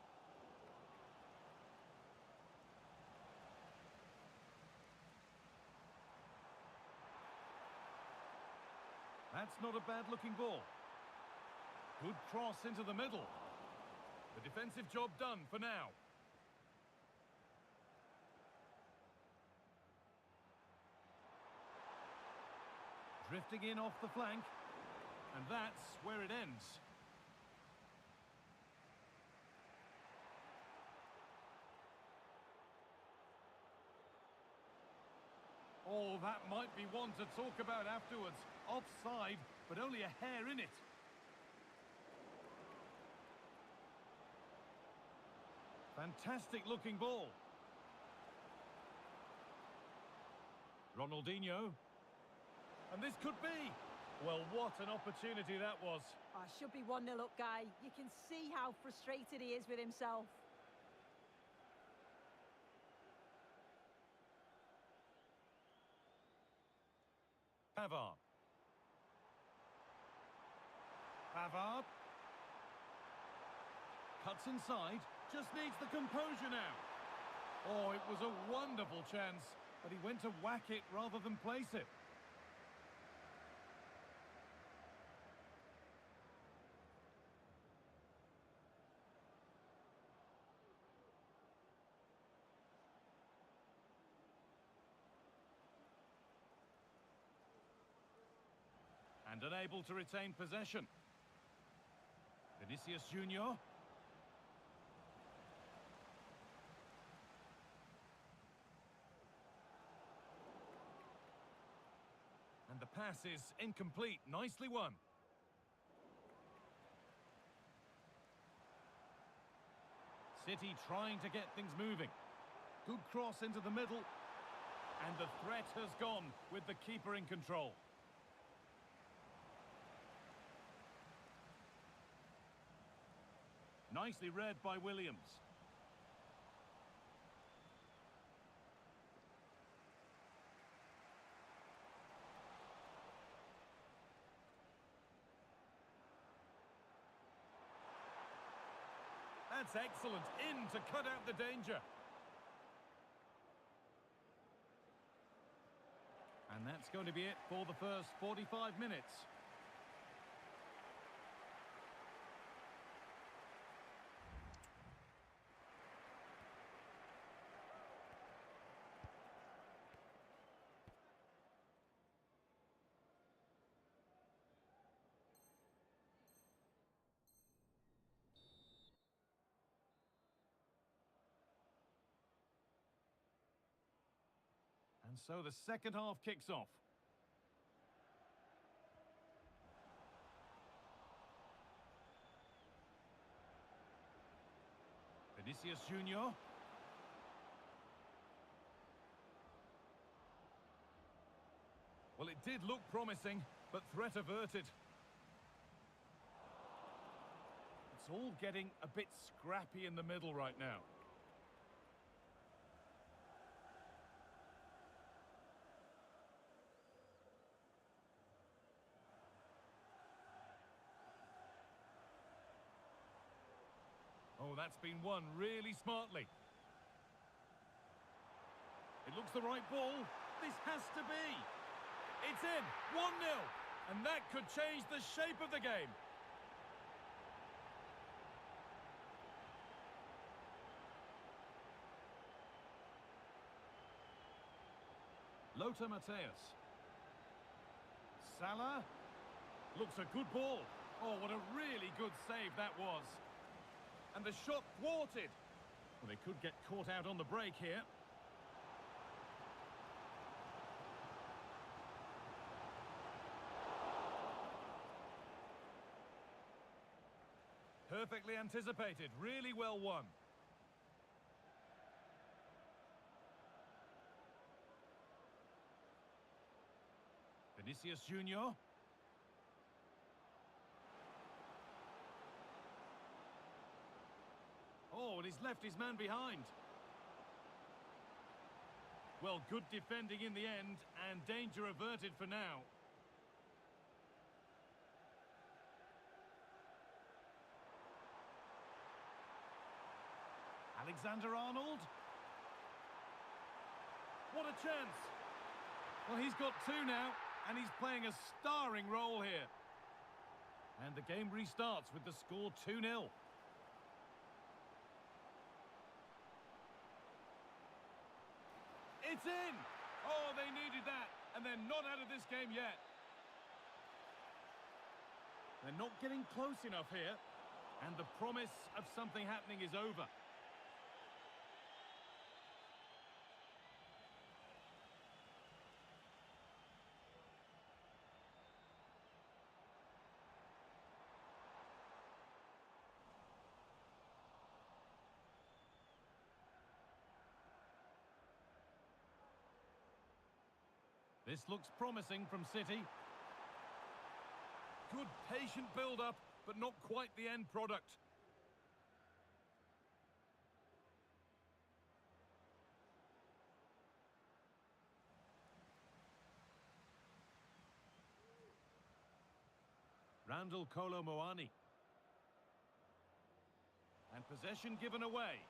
That's not a bad-looking ball. Good cross into the middle. The defensive job done for now. Drifting in off the flank. And that's where it ends. Oh, that might be one to talk about afterwards. Offside, but only a hair in it. Fantastic looking ball. Ronaldinho. And this could be. Well, what an opportunity that was. Should be 1-0 up, Guy. You can see how frustrated he is with himself. Pavard. Pavard. Cuts inside. Just needs the composure now. Oh, it was a wonderful chance, but he went to whack it rather than place it. And unable to retain possession. Vinicius Junior. And the pass is incomplete. Nicely won. City trying to get things moving. Good cross into the middle. And the threat has gone with the keeper in control. Nicely read by Williams. That's excellent. In to cut out the danger. And that's going to be it for the first 45 minutes. And so the second half kicks off. Vinicius Junior. Well, it did look promising, but threat averted. It's all getting a bit scrappy in the middle right now. Oh, that's been won really smartly. It looks the right ball. This has to be. It's in. 1-0. And that could change the shape of the game. Lothar Matthäus. Salah. Looks a good ball. Oh, what a really good save that was. And the shot thwarted. Well, they could get caught out on the break here. Perfectly anticipated. Really well won. Vinicius Junior. Oh, and he's left his man behind. Well, good defending in the end, and danger averted for now. Alexander-Arnold. What a chance. Well, he's got two now, and he's playing a starring role here. And the game restarts with the score 2-0. It's in! Oh, they needed that, and they're not out of this game yet. They're not getting close enough here, and the promise of something happening is over. This looks promising from City. Good patient build-up, but not quite the end product. Randall Kolo Muani. And possession given away.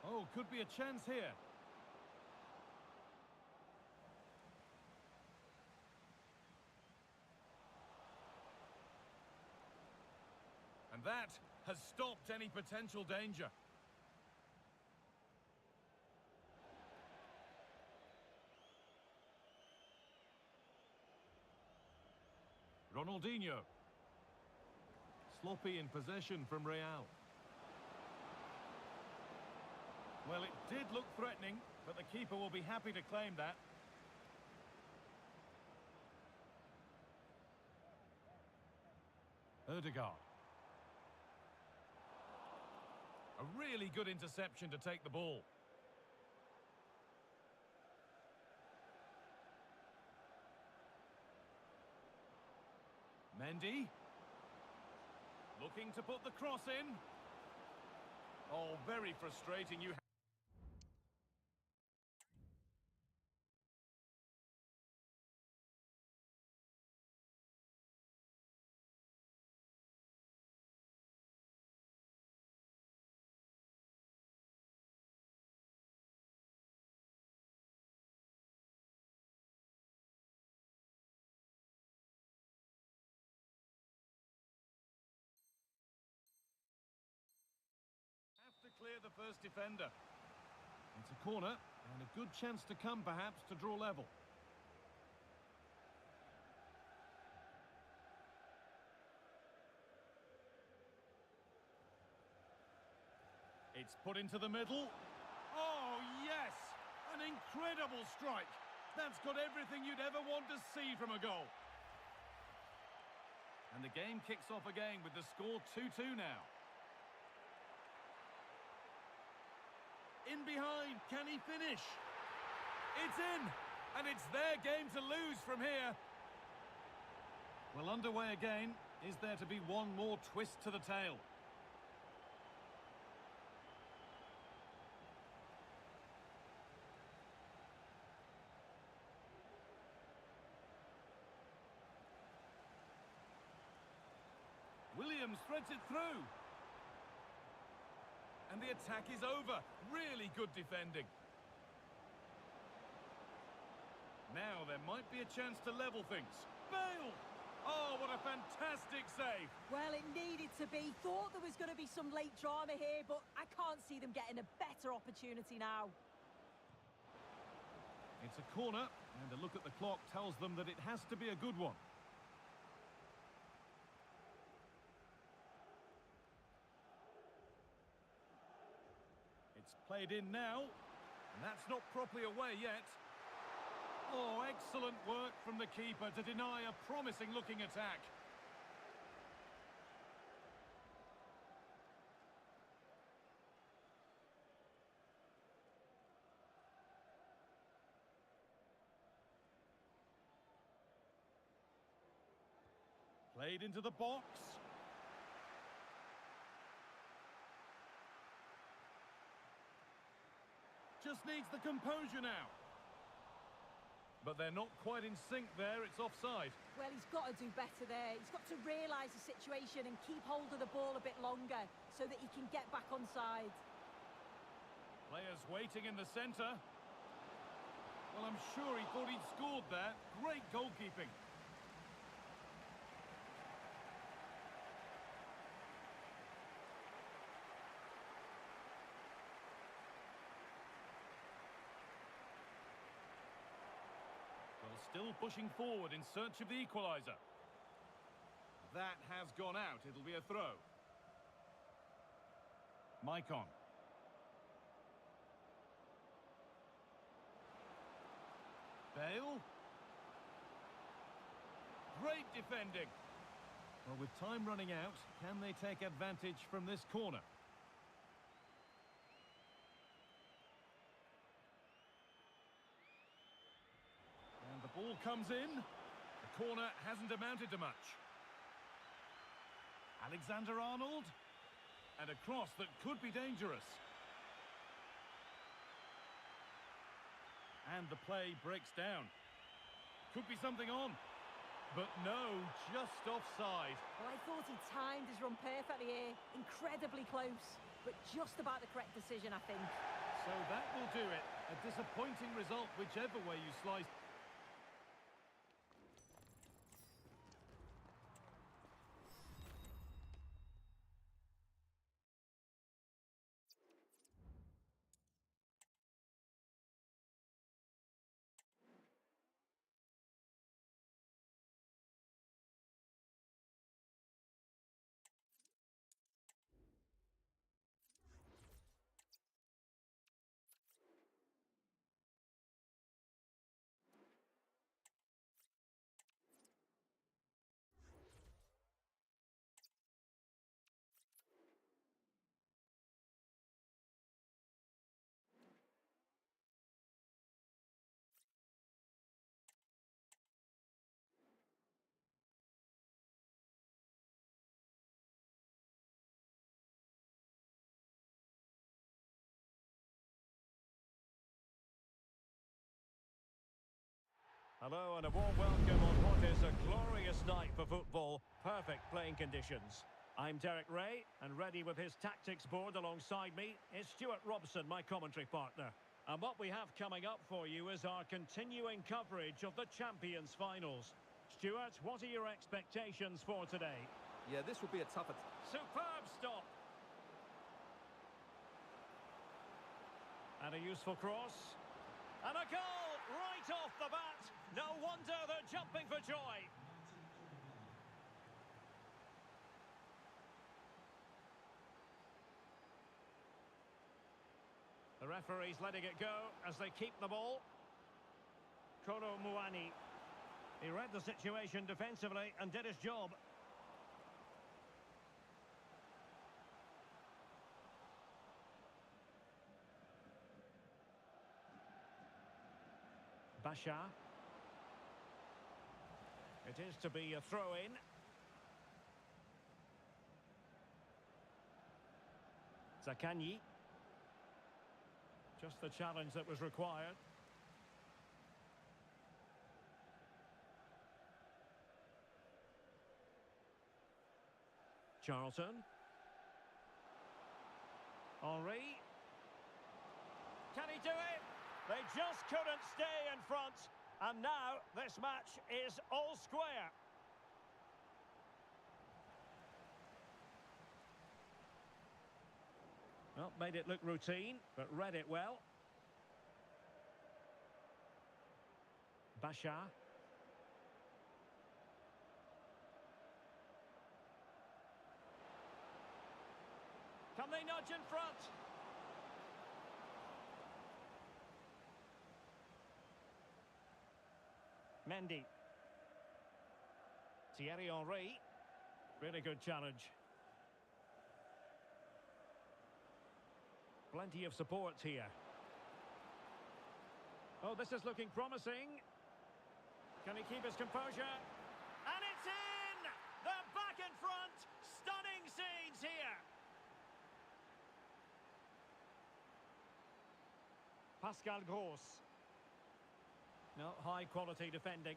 Oh, could be a chance here. And that has stopped any potential danger. Ronaldinho. Sloppy in possession from Real. Well, it did look threatening, but the keeper will be happy to claim that. Ødegaard. A really good interception to take the ball. Mendy. Looking to put the cross in. Oh, very frustrating. You clear the first defender. It's a corner and a good chance to come perhaps to draw level. It's put into the middle. Oh yes, an incredible strike. That's got everything you'd ever want to see from a goal. And the game kicks off again with the score 2-2 now. In behind, can he finish? It's in, and it's their game to lose from here. Well, underway again. Is there to be one more twist to the tail? Williams threads it through. And the attack is over. Really good defending. Now there might be a chance to level things. Bale! Oh, what a fantastic save. Well, it needed to be. Thought there was going to be some late drama here, but I can't see them getting a better opportunity now. It's a corner, and a look at the clock tells them that it has to be a good one. Played in now, and that's not properly away yet. Oh, excellent work from the keeper to deny a promising-looking attack. Played into the box. Just needs the composure now. But they're not quite in sync there, it's offside. Well, he's got to do better there. He's got to realise the situation and keep hold of the ball a bit longer so that he can get back on side. Players waiting in the centre. Well, I'm sure he thought he'd scored there. Great goalkeeping. Still pushing forward in search of the equaliser. That has gone out. It'll be a throw. Maicon. Bale. Great defending. Well, with time running out, can they take advantage from this corner? Ball comes in. The corner hasn't amounted to much. Alexander-Arnold. And a cross that could be dangerous. And the play breaks down. Could be something on. But no, just offside. Well, I thought he timed his run perfectly here. Incredibly close, but just about the correct decision, I think. So that will do it. A disappointing result, whichever way you slice. Hello and a warm welcome on what is a glorious night for football. Perfect playing conditions. I'm Derek Ray, and ready with his tactics board alongside me is Stuart Robson, my commentary partner. And what we have coming up for you is our continuing coverage of the Champions Finals. Stuart, what are your expectations for today? Yeah, this will be a tougher... Superb stop. And a useful cross. And a goal right off the bat. No wonder they're jumping for joy. The referee's letting it go as they keep the ball. Kolo Muani. He read the situation defensively and did his job. Bashar. It is to be a throw-in. Zakanyi. Just the challenge that was required. Charlton. Henry. Can he do it? They just couldn't stay in front. And now this match is all square. Well, made it look routine, but read it well. Bashar. Can they nudge in front? Mendy. Thierry Henry. Really good challenge. Plenty of support here. Oh, this is looking promising. Can he keep his composure? And it's in! They're back in front! Stunning scenes here! Pascal Gross. No, high-quality defending.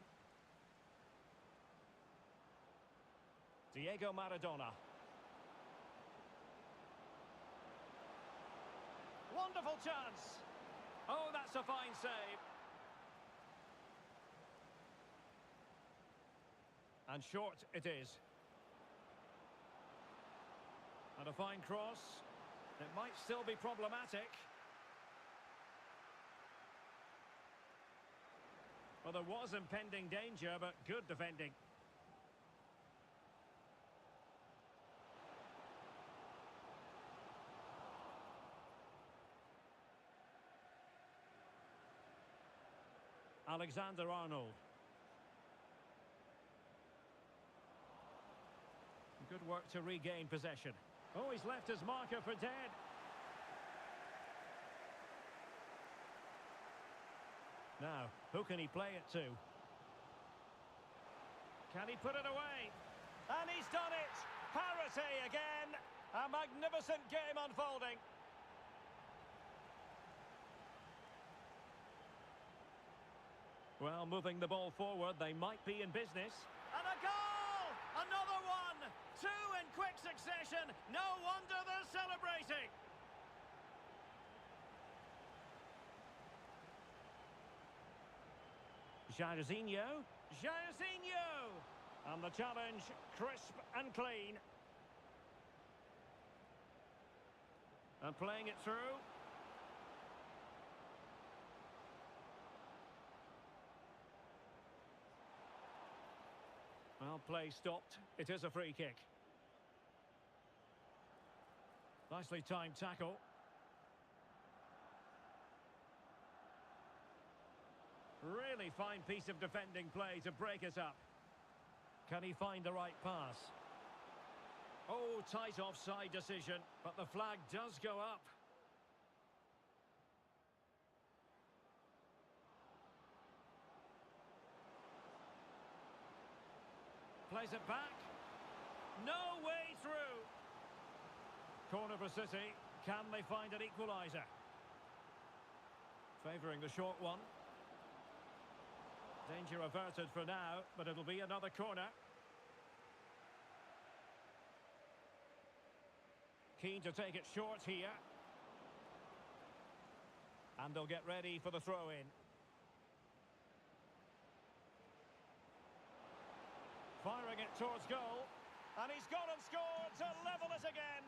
Diego Maradona. Wonderful chance. Oh, that's a fine save. And short it is. And a fine cross. It might still be problematic. Well, there was impending danger, but good defending. Alexander-Arnold. Good work to regain possession. Oh, he's left his marker for dead. Now, who can he play it to? Can he put it away? And he's done it! Parity again! A magnificent game unfolding. Well, moving the ball forward, they might be in business. And a goal! Another one! Two in quick succession. No wonder they're celebrating. Jairzinho. Jairzinho! And the challenge, crisp and clean. And playing it through. Well, play stopped. It is a free kick. Nicely timed tackle. Really fine piece of defending play to break it up. Can he find the right pass? Oh, tight offside decision, but the flag does go up. Plays it back. No way through. Corner for City. Can they find an equaliser? Favouring the short one. Danger averted for now, but it'll be another corner. Keen to take it short here. And they'll get ready for the throw-in. Firing it towards goal. And he's gone and scored to level it again.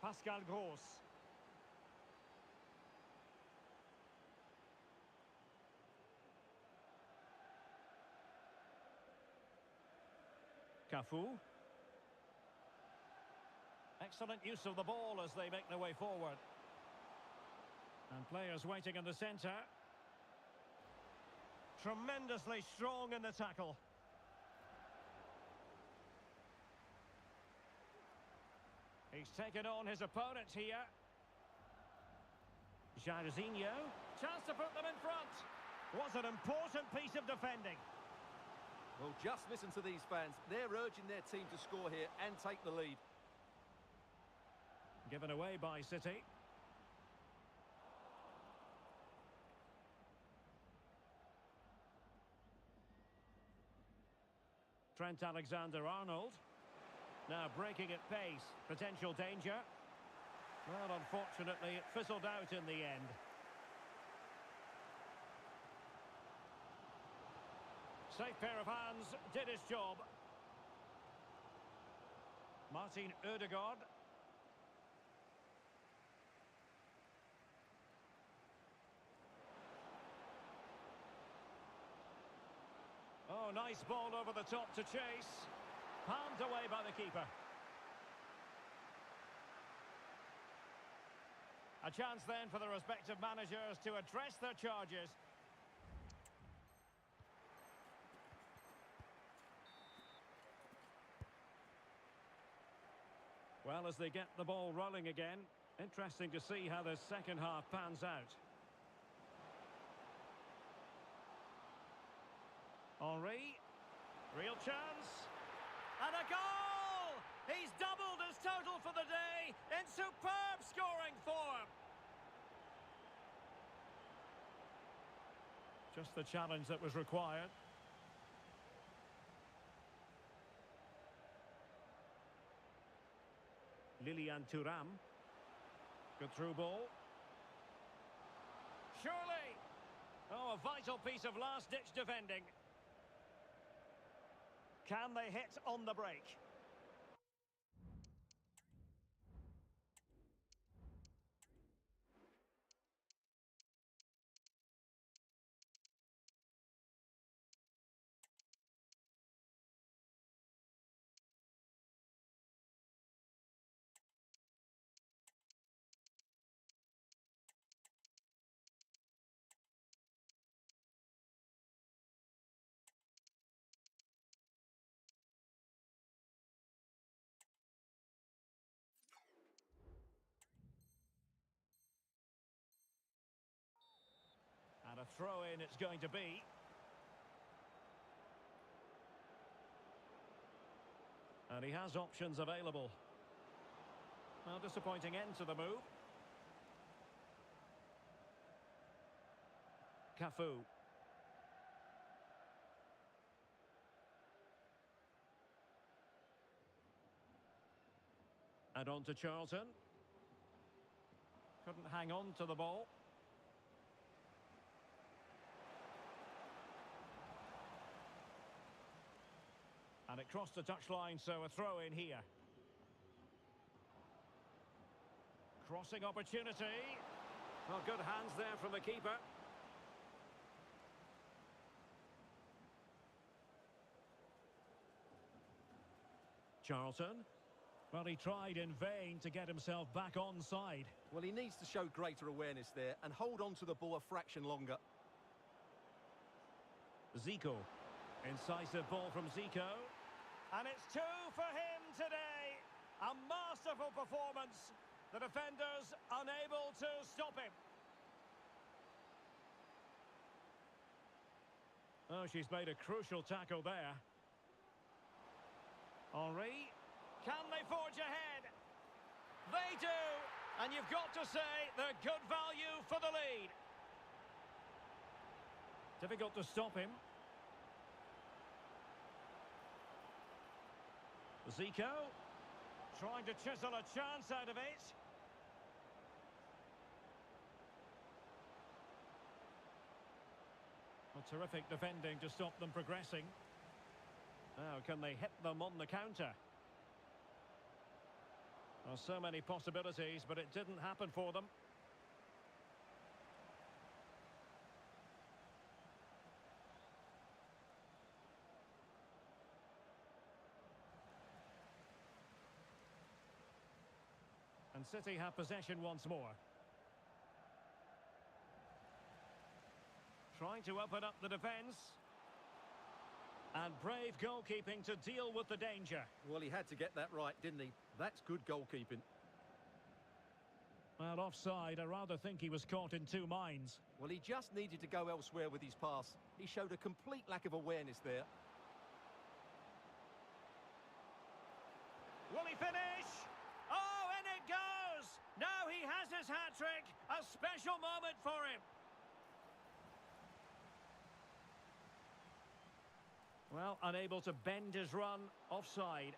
Pascal Gross. Cafu. Excellent use of the ball as they make their way forward. And players waiting in the centre. Tremendously strong in the tackle. He's taken on his opponent here. Jairzinho. Chance to put them in front. Was an important piece of defending. Well, just listen to these fans. They're urging their team to score here and take the lead. Given away by City. Trent Alexander-Arnold. Now breaking at pace. Potential danger. Well, unfortunately, it fizzled out in the end. Safe pair of hands, did his job. Martin Ødegaard. Oh, nice ball over the top to chase. Palmed away by the keeper. A chance then for the respective managers to address their charges. Well, as they get the ball rolling again, interesting to see how the second half pans out. Henry, real chance, and a goal! He's doubled his total for the day in superb scoring form. Just the challenge that was required. Lilian Thuram. Good through ball. Surely! Oh, a vital piece of last-ditch defending. Can they hit on the break? throw-in it's going to be. And he has options available. Well, disappointing end to the move. Cafu. And on to Charlton. Couldn't hang on to the ball. And it crossed the touchline, so a throw in here. Crossing opportunity. Well, good hands there from the keeper. Charlton. Well, he tried in vain to get himself back onside. Well, he needs to show greater awareness there and hold on to the ball a fraction longer. Zico. Incisive ball from Zico. And it's two for him today. A masterful performance. The defenders unable to stop him. Oh, she's made a crucial tackle there. Henri. Can they forge ahead? They do. And you've got to say they're good value for the lead. Difficult to stop him. Zico. Trying to chisel a chance out of it. Well, terrific defending to stop them progressing. Now, can they hit them on the counter? Well, so many possibilities, but it didn't happen for them. And City have possession once more. Trying to open up the defence. And brave goalkeeping to deal with the danger. Well, he had to get that right, didn't he? That's good goalkeeping. Well, offside, I rather think he was caught in two minds. Well, he just needed to go elsewhere with his pass. He showed a complete lack of awareness there. Will he finish? Oh, and it goes! Now he has his hat-trick. A special moment for him. Well, unable to bend his run, offside.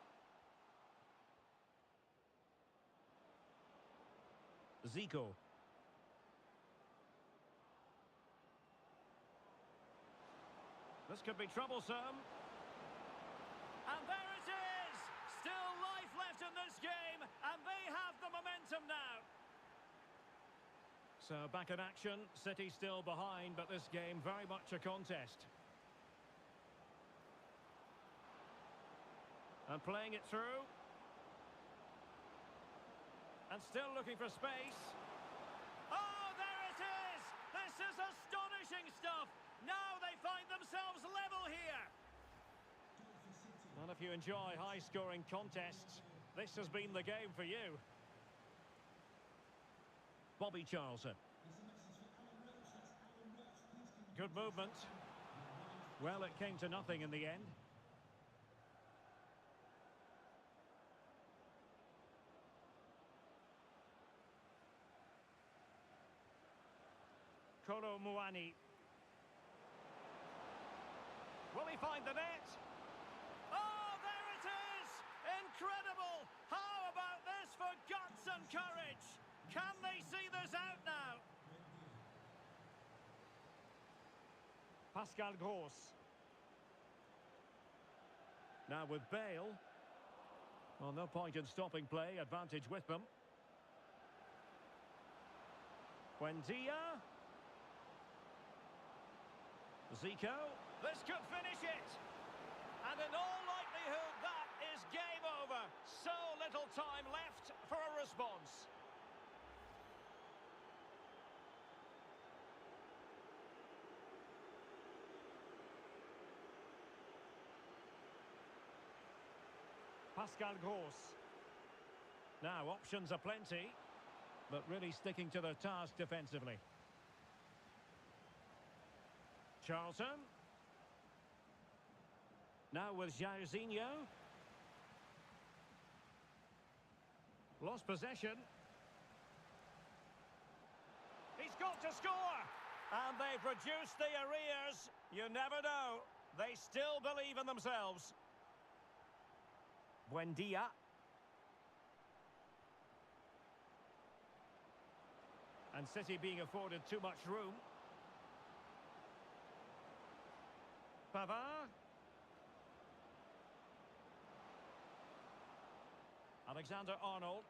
Zico. This could be troublesome. And there it is! Still life left in this game, and they have the momentum now. So back in action, City still behind, but this game very much a contest. And playing it through. And still looking for space. Oh, there it is! This is astonishing stuff! Now they find themselves level here! Well, if you enjoy high-scoring contests, this has been the game for you. Bobby Charlton. Good movement. Well, it came to nothing in the end. Kolo Muani. Will he find the net? Oh, there it is! Incredible! How about this for guts and courage? Can they see this out now? Pascal Gross. Now with Bale. Well, no point in stopping play. Advantage with them. Buendia. Zico, this could finish it. And in all likelihood, that is game over. So little time left for a response. Pascal Gross. Now, options are plenty, but really sticking to their task defensively. Charlton. Now with Jairzinho. Lost possession. He's got to score! And they've reduced the arrears. You never know. They still believe in themselves. Buendia. And City being afforded too much room. Pavard. Alexander-Arnold.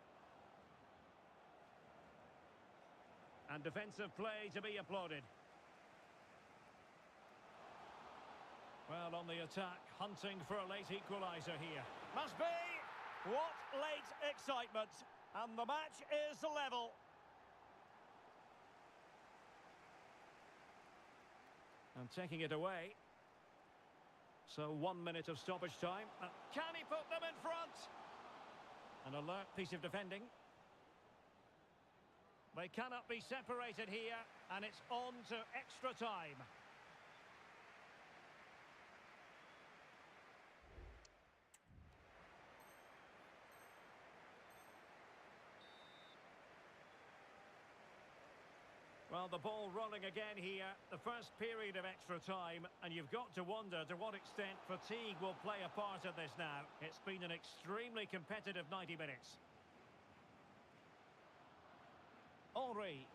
And defensive play to be applauded. Well, on the attack, hunting for a late equaliser here. Must be! What late excitement! And the match is level. And taking it away. So 1 minute of stoppage time. Can he put them in front? An alert piece of defending. They cannot be separated here, and it's on to extra time. Well, the ball rolling again here, the first period of extra time, and you've got to wonder to what extent fatigue will play a part in this now. It's been an extremely competitive 90 minutes. Henry.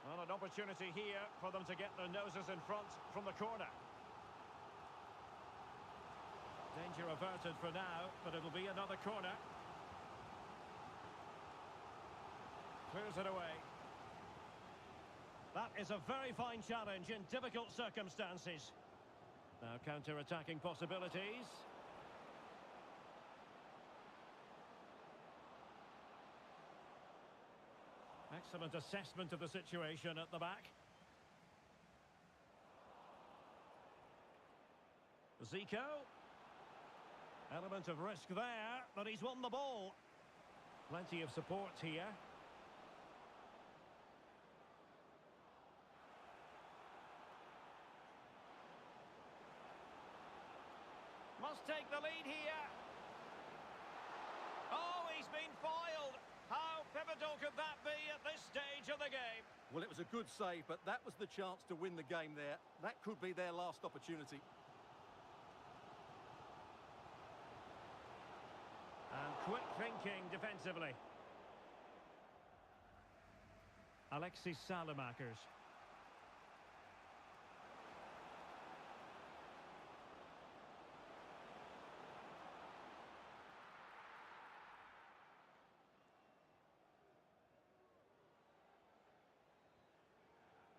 Well, an opportunity here for them to get their noses in front from the corner. Danger averted for now, but it'll be another corner. Clears it away. That is a very fine challenge in difficult circumstances. Now counter-attacking possibilities. Excellent assessment of the situation at the back. Zico. Element of risk there, but he's won the ball. Plenty of support here. Must take the lead here. Oh, he's been foiled. How pivotal could that be at this stage of the game? Well, it was a good save, but that was the chance to win the game there. That could be their last opportunity. And quick thinking defensively. Alexis Salamakers.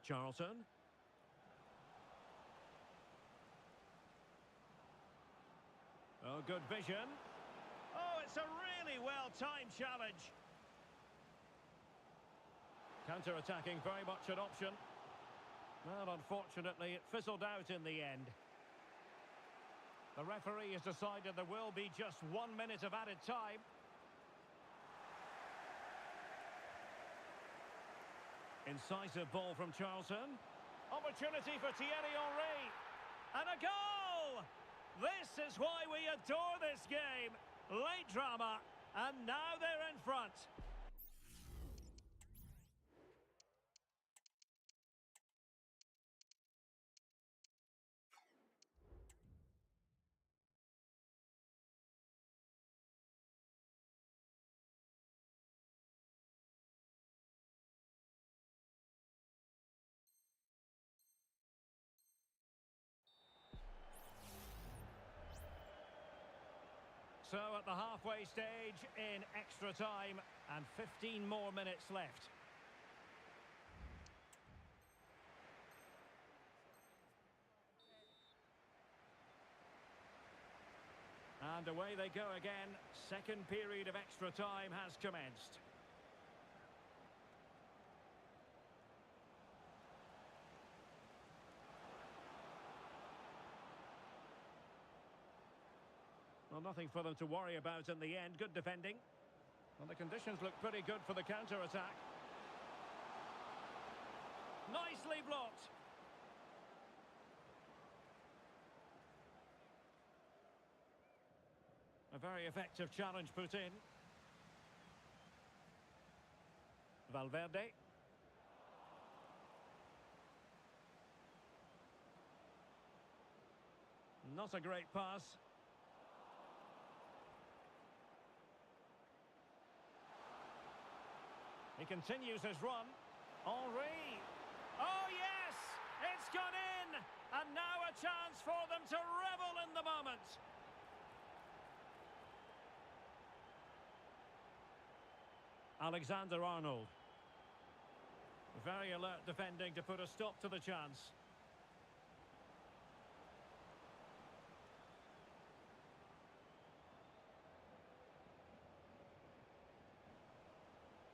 Charlton. Oh, good vision. Oh, it's a really well-timed challenge. Counter-attacking, very much an option. Well, unfortunately, it fizzled out in the end. The referee has decided there will be just 1 minute of added time. Incisive ball from Charlton. Opportunity for Thierry Henry. And a goal! This is why we adore this game. Late drama, and now they're in front. So at the halfway stage in extra time and 15 more minutes left. And away they go again. Second period of extra time has commenced. Well, nothing for them to worry about in the end. Good defending. Well, the conditions look pretty good for the counter-attack. Nicely blocked. A very effective challenge put in. Valverde. Not a great pass. He continues his run. Henry. Oh, yes! It's gone in! And now a chance for them to revel in the moment. Alexander-Arnold. Very alert defending to put a stop to the chance.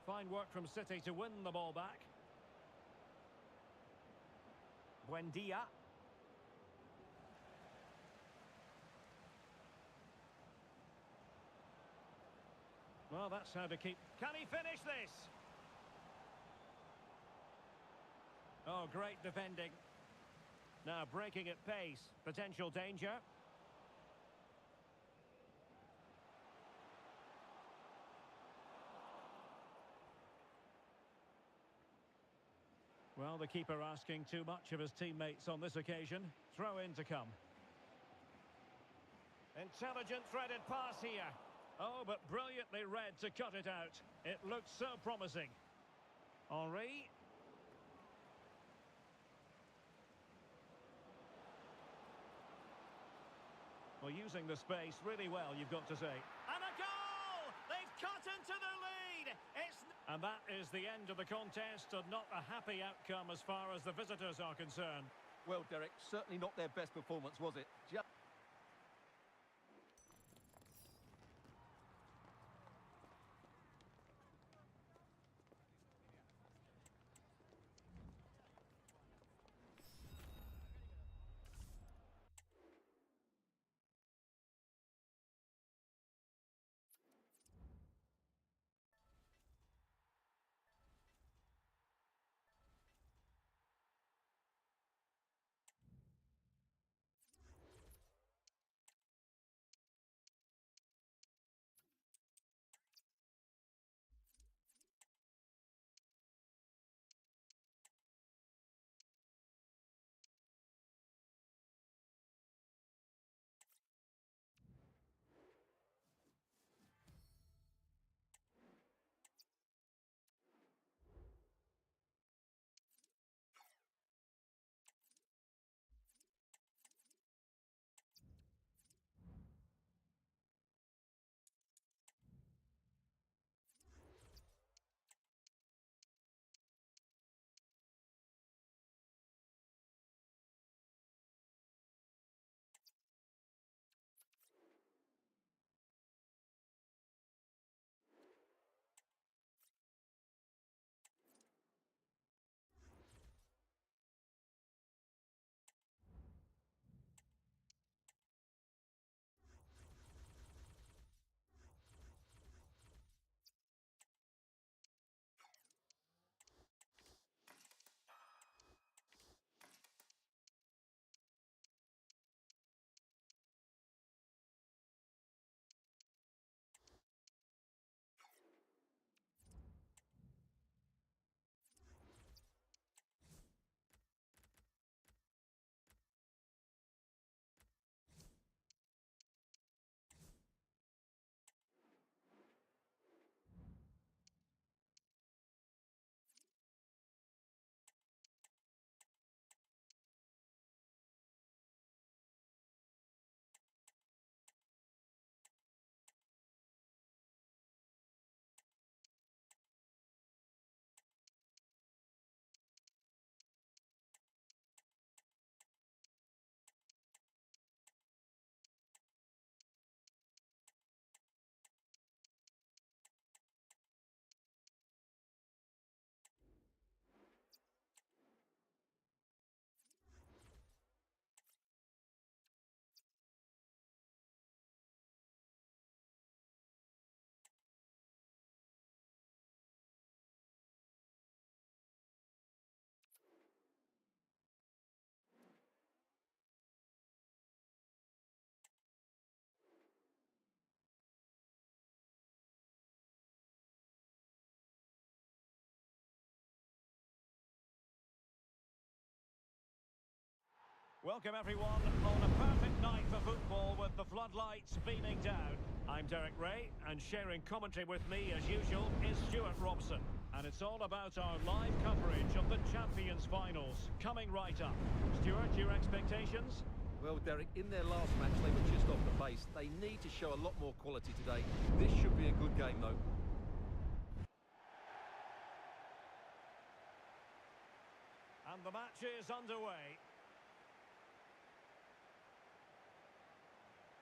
Fine work from City to win the ball back. Buendia. Well, that's how to keep... Can he finish this? Oh, great defending. Now breaking at pace. Potential danger. Well, the keeper asking too much of his teammates on this occasion. Throw in to come. Intelligent threaded pass here. Oh, but brilliantly read to cut it out. It looks so promising. Henry. Well, using the space really well, you've got to say. And a goal! They've cut into the lead! And that is the end of the contest, and not a happy outcome as far as the visitors are concerned. Well, Derek, certainly not their best performance, was it? Welcome everyone on a perfect night for football with the floodlights beaming down. I'm Derek Ray, and sharing commentary with me as usual is Stuart Robson. And it's all about our live coverage of the Champions Finals coming right up. Stuart, your expectations? Well, Derek, in their last match they were just off the pace. They need to show a lot more quality today. This should be a good game though. And the match is underway.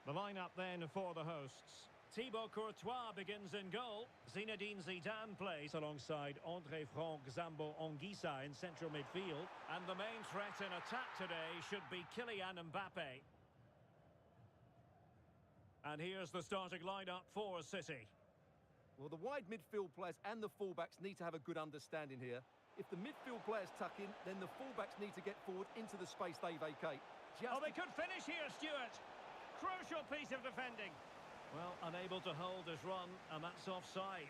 The lineup then for the hosts. Thibaut Courtois begins in goal. Zinedine Zidane plays alongside André Franck, Zambo Anguissa in central midfield. And the main threat in attack today should be Kylian Mbappe. And here's the starting lineup for City. Well, the wide midfield players and the fullbacks need to have a good understanding here. If the midfield players tuck in, then the fullbacks need to get forward into the space they vacate. Oh, they could finish here, Stuart. Crucial piece of defending. Well, unable to hold his run, and that's offside.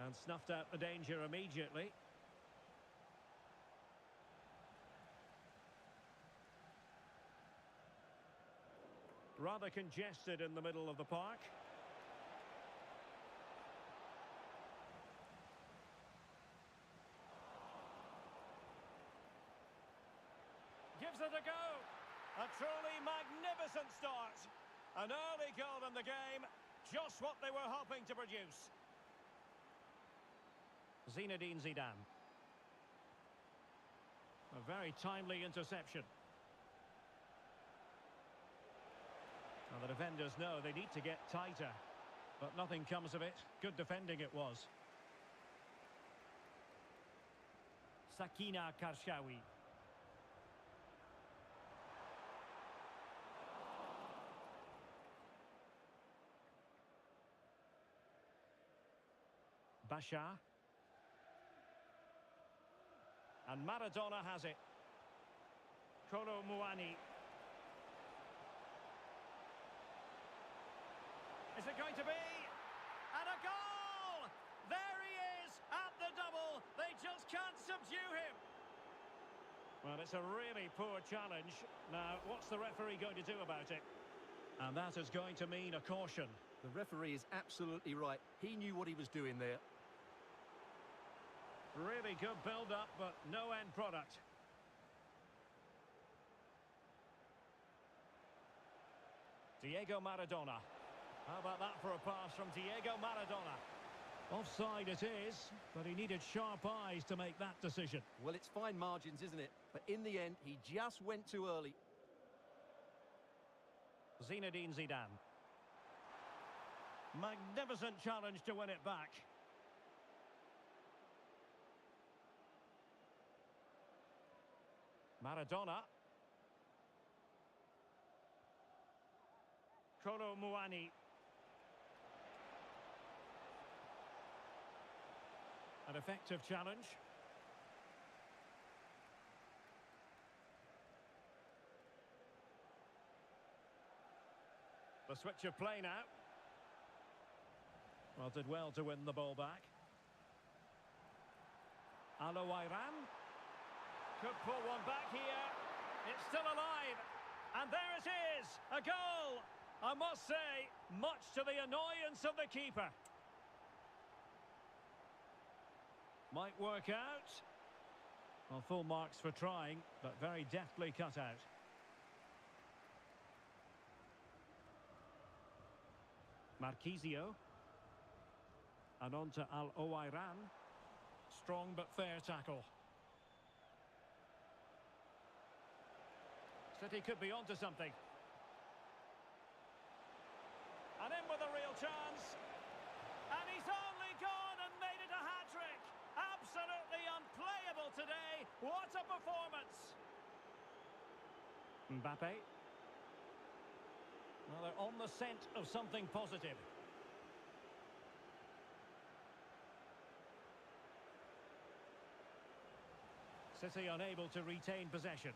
And snuffed out the danger immediately. Rather congested in the middle of the park. Gives it a go. A truly magnificent start. An early goal in the game. Just what they were hoping to produce. Zinedine Zidane. A very timely interception. Now the defenders know they need to get tighter. But nothing comes of it. Good defending it was. Sakina Karshawi. Bashar. And Maradona has it. Kolo Muani. Is it going to be? And a goal! There he is at the double. They just can't subdue him. Well, it's a really poor challenge. Now, what's the referee going to do about it? And that is going to mean a caution. The referee is absolutely right. He knew what he was doing there. Really good build-up, but no end product. Diego Maradona. How about that for a pass from Diego Maradona? Offside it is, but he needed sharp eyes to make that decision. Well, it's fine margins, isn't it? But in the end, he just went too early. Zinedine Zidane. Magnificent challenge to win it back. Maradona. Kolo Muani. An effective challenge. The switch of play now. Well, did well to win the ball back. Aloairan. Could pull one back here. It's still alive. And there it is. A goal. I must say, much to the annoyance of the keeper. Might work out. Well, full marks for trying, but very deftly cut out. Marquisio. And on to Aloairan. Strong but fair tackle. City could be onto something. And in with a real chance. And he's only gone and made it a hat-trick. Absolutely unplayable today. What a performance. Mbappe. Well, they're on the scent of something positive. City unable to retain possession.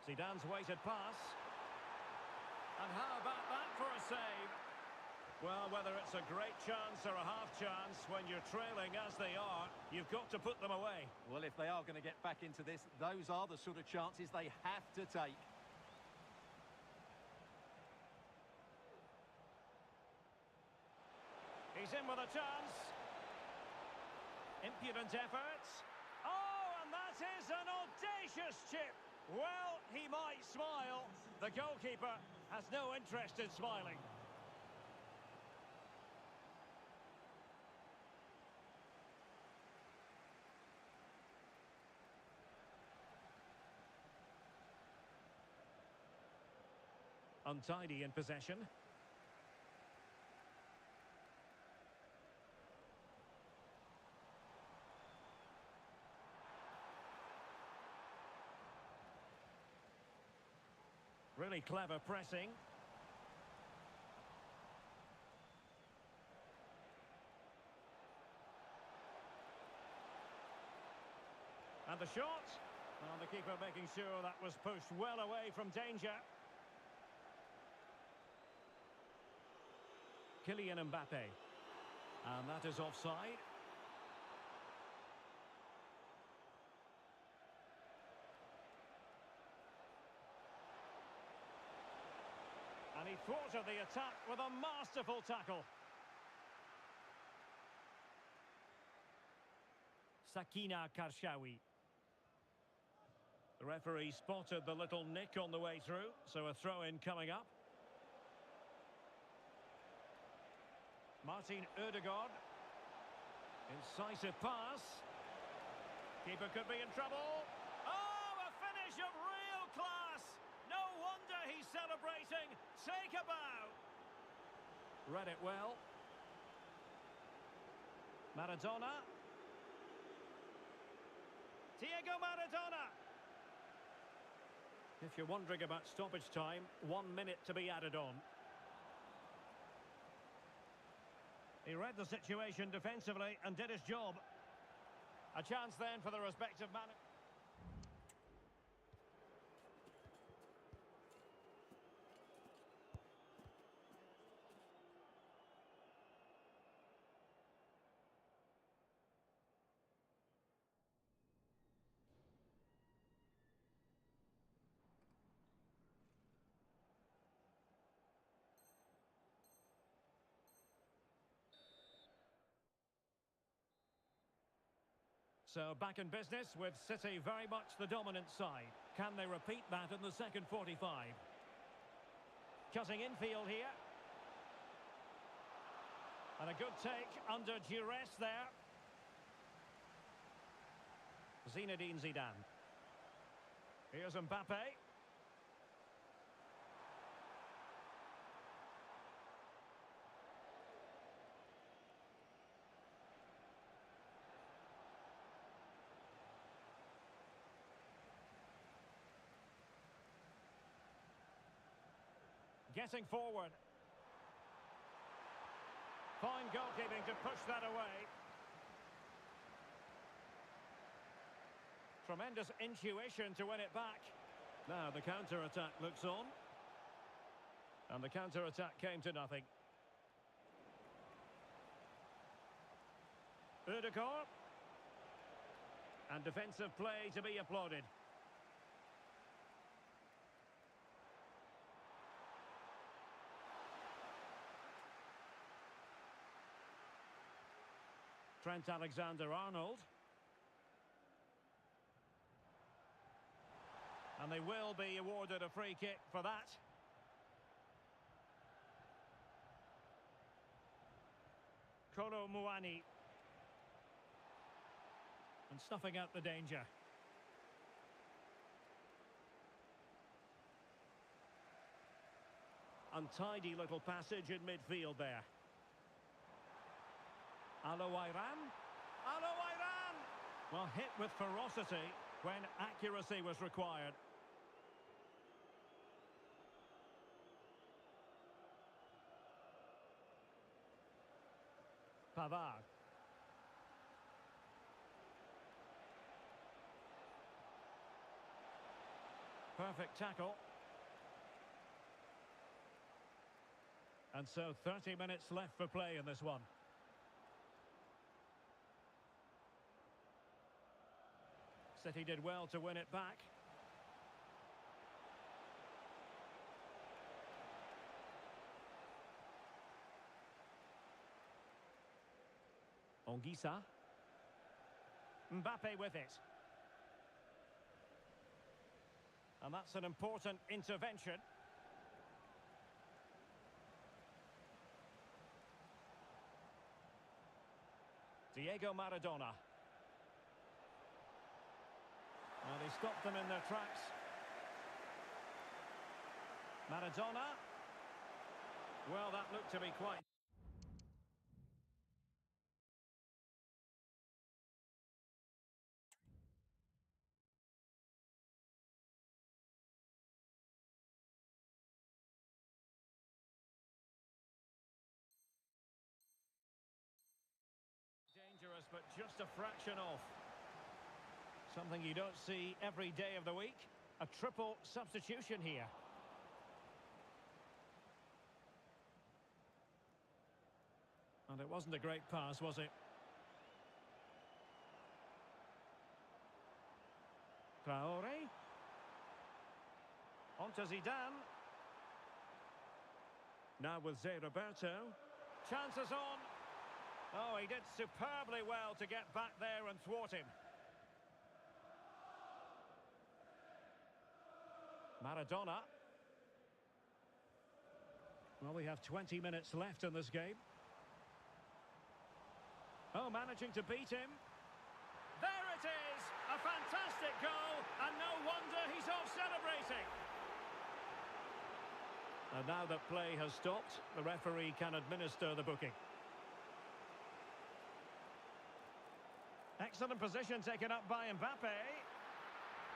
Zidane's weighted pass. And how about that for a save? Well, whether it's a great chance or a half chance, when you're trailing as they are, you've got to put them away. Well, if they are going to get back into this, those are the sort of chances they have to take. He's in with a chance. Impudent efforts. Oh, and that is an audacious chip. Well, he might smile. The goalkeeper has no interest in smiling. Untidy in possession. Really clever pressing. And the shot. Well, the keeper making sure that was pushed well away from danger. Kylian Mbappe. And that is offside. And he thwarted the attack with a masterful tackle. Sakina Karshawi. The referee spotted the little nick on the way through, so a throw-in coming up. Martin Ødegaard. Incisive pass. Keeper could be in trouble. Oh, a finish of real class! No wonder he's celebrating. Take a bow. Read it well. Maradona. Diego Maradona. If you're wondering about stoppage time, 1 minute to be added on. He read the situation defensively and did his job. A chance then for the respective man. So back in business with City very much the dominant side. Can they repeat that in the second 45? Cutting infield here. And a good take under duress there. Zinedine Zidane. Here's Mbappe. Getting forward. Fine goalkeeping to push that away. Tremendous intuition to win it back. Now the counter-attack looks on. And the counter-attack came to nothing. Ødegaard. And defensive play to be applauded. Trent Alexander-Arnold. And they will be awarded a free kick for that. Kolo Muani. And snuffing out the danger. Untidy little passage in midfield there. Aloairan. Aloairan! Well, hit with ferocity when accuracy was required. Pavard. Perfect tackle. And so 30 minutes left for play in this one. City did well to win it back. Ongisa. Mbappe with it. And that's an important intervention. Diego Maradona. And he stopped them in their tracks. Maradona. Well, that looked to be quite... dangerous, but just a fraction off. Something you don't see every day of the week. A triple substitution here. And it wasn't a great pass, was it? Traore. On to Zidane. Now with Zé Roberto. Chances on. Oh, he did superbly well to get back there and thwart him. Maradona. Well, we have 20 minutes left in this game. Oh, managing to beat him. There it is! A fantastic goal, and no wonder he's off celebrating. And now that play has stopped, the referee can administer the booking. Excellent position taken up by Mbappe.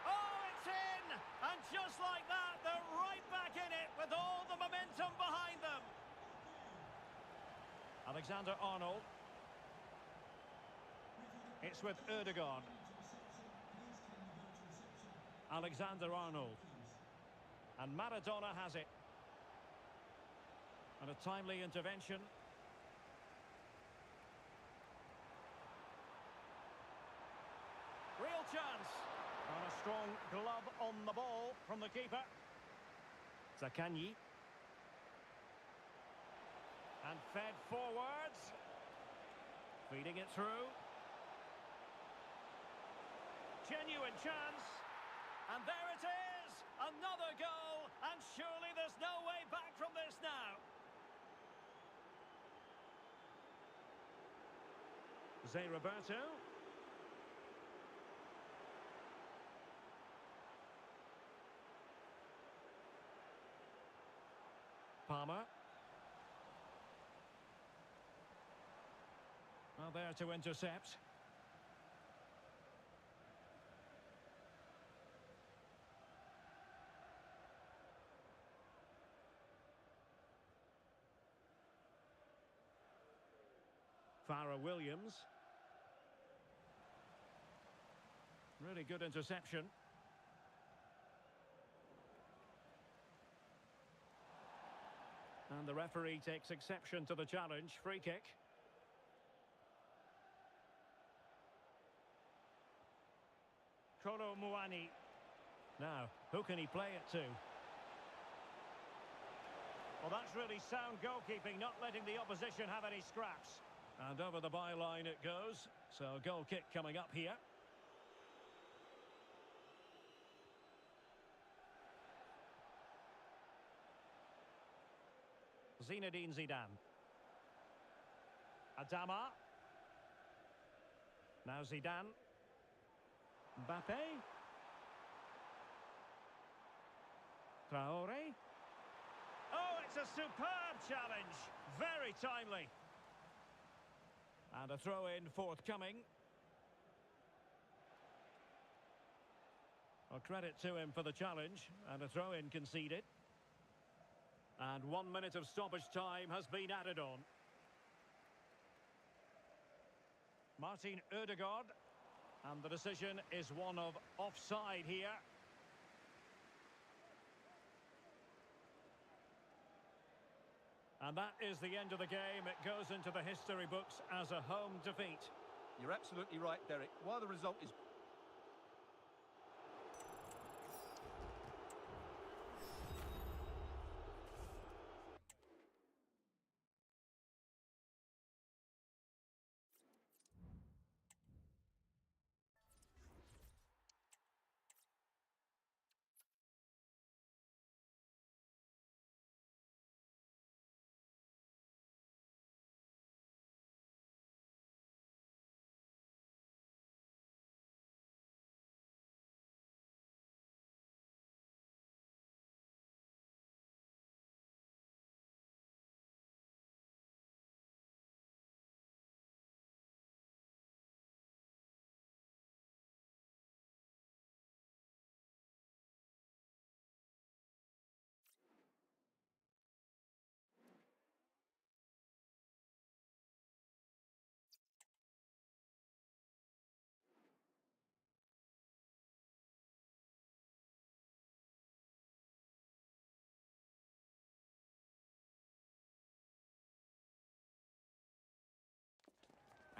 Oh, it's in! And just like that, they're right back in it with all the momentum behind them. Alexander-Arnold. It's with Ødegaard. Alexander-Arnold. And Maradona has it. And a timely intervention. Real chance. And a strong glove on the ball from the keeper. Zakanyi. And fed forwards. Feeding it through. Genuine chance. And there it is. Another goal. And surely there's no way back from this now. Zé Roberto. Palmer. Well, there to intercept. Farah Williams. Really good interception. And the referee takes exception to the challenge. Free kick. Kolo Muani. Now, who can he play it to? Well, that's really sound goalkeeping, not letting the opposition have any scraps. And over the byline it goes. So a goal kick coming up here. Zinedine Zidane. Adama. Now Zidane. Mbappe. Traore. Oh, it's a superb challenge. Very timely. And a throw-in forthcoming. Well, credit to him for the challenge. And a throw-in conceded. And 1 minute of stoppage time has been added on. Martin Ødegaard. And the decision is one of offside here. And that is the end of the game. It goes into the history books as a home defeat. You're absolutely right, Derek. While the result is...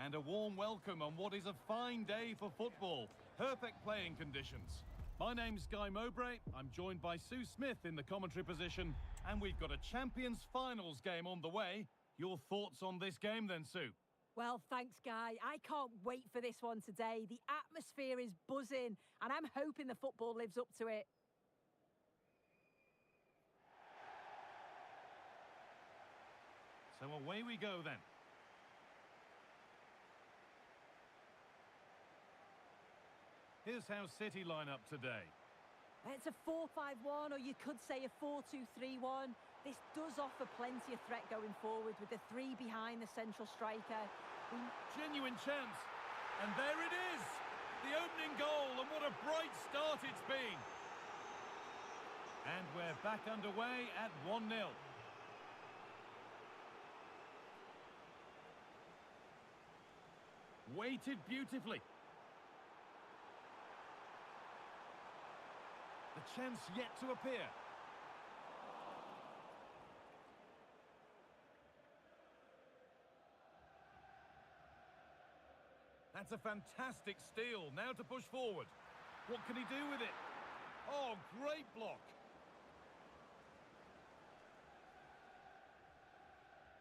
And a warm welcome on what is a fine day for football. Perfect playing conditions. My name's Guy Mowbray. I'm joined by Sue Smith in the commentary position. And we've got a Champions Finals game on the way. Your thoughts on this game then, Sue? Well, thanks, Guy. I can't wait for this one today. The atmosphere is buzzing, and I'm hoping the football lives up to it. So away we go then. Here's how City line up today. It's a 4-5-1, or you could say a 4-2-3-1. This does offer plenty of threat going forward with the three behind the central striker. Genuine chance. And there it is. The opening goal, and what a bright start it's been. And we're back underway at 1-0. Weighted beautifully. The chance yet to appear. That's a fantastic steal. Now to push forward. What can he do with it? Oh, great block.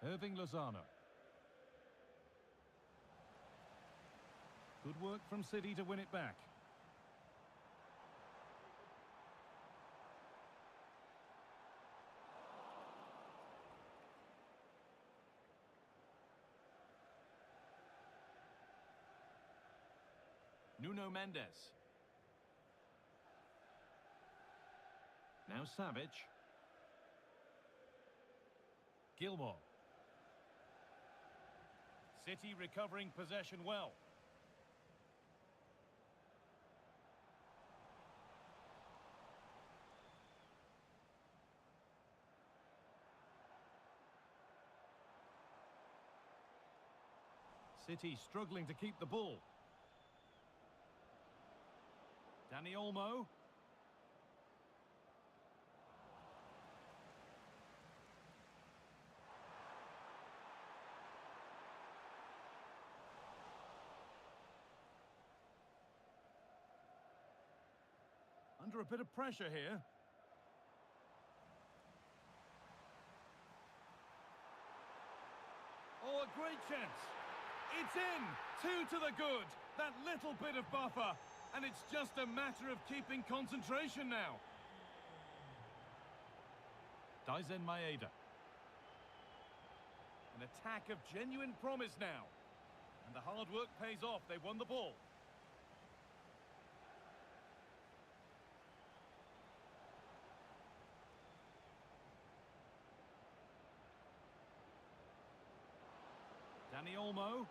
Irving Lozano. Good work from City to win it back. Nuno Mendes. Now Savic. Gilmore. City recovering possession well. City struggling to keep the ball. Dani Olmo. Under a bit of pressure here. Oh, a great chance. It's in. 2 to the good. That little bit of buffer. And it's just a matter of keeping concentration now. Daizen Maeda. An attack of genuine promise now. And the hard work pays off. They won the ball. Dani Olmo.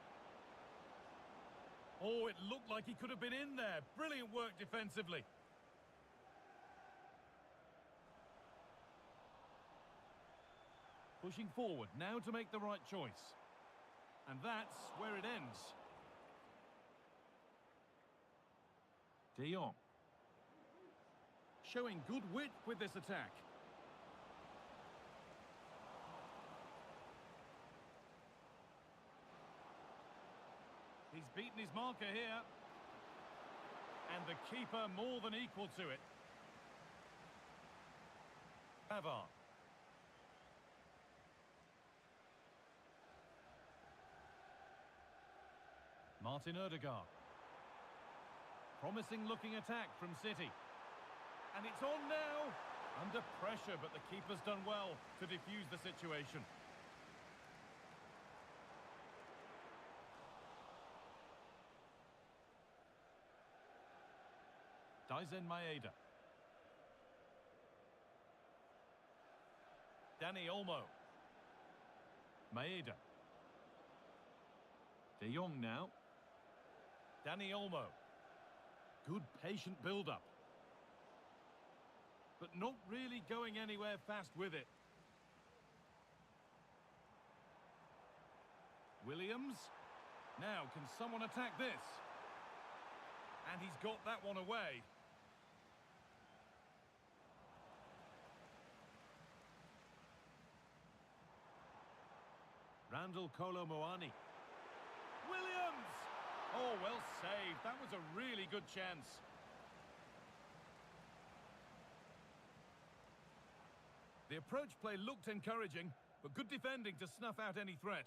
Oh, it looked like he could have been in there. Brilliant work defensively. Pushing forward now to make the right choice. And that's where it ends. De Jong. Showing good wit with this attack. beaten his marker here. And the keeper more than equal to it. Pavard. Martin Odegaard. Promising looking attack from City. And it's on now. Under pressure, but the keeper's done well to defuse the situation. Daisen Maeda. Dani Olmo. Maeda. De Jong now. Dani Olmo. Good patient build-up. But not really going anywhere fast with it. Williams. Now, can someone attack this? And he's got that one away. Randall Kolo Muani. Williams! Oh, well saved. That was a really good chance. The approach play looked encouraging, but good defending to snuff out any threat.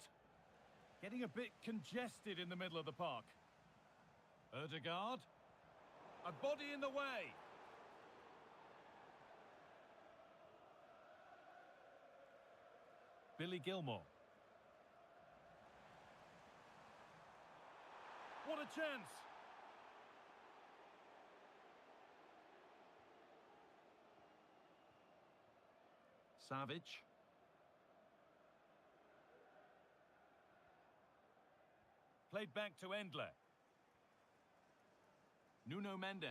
Getting a bit congested in the middle of the park. Odegaard. A body in the way. Billy Gilmore. What a chance! Savic. Played back to Endler. Nuno Mendes.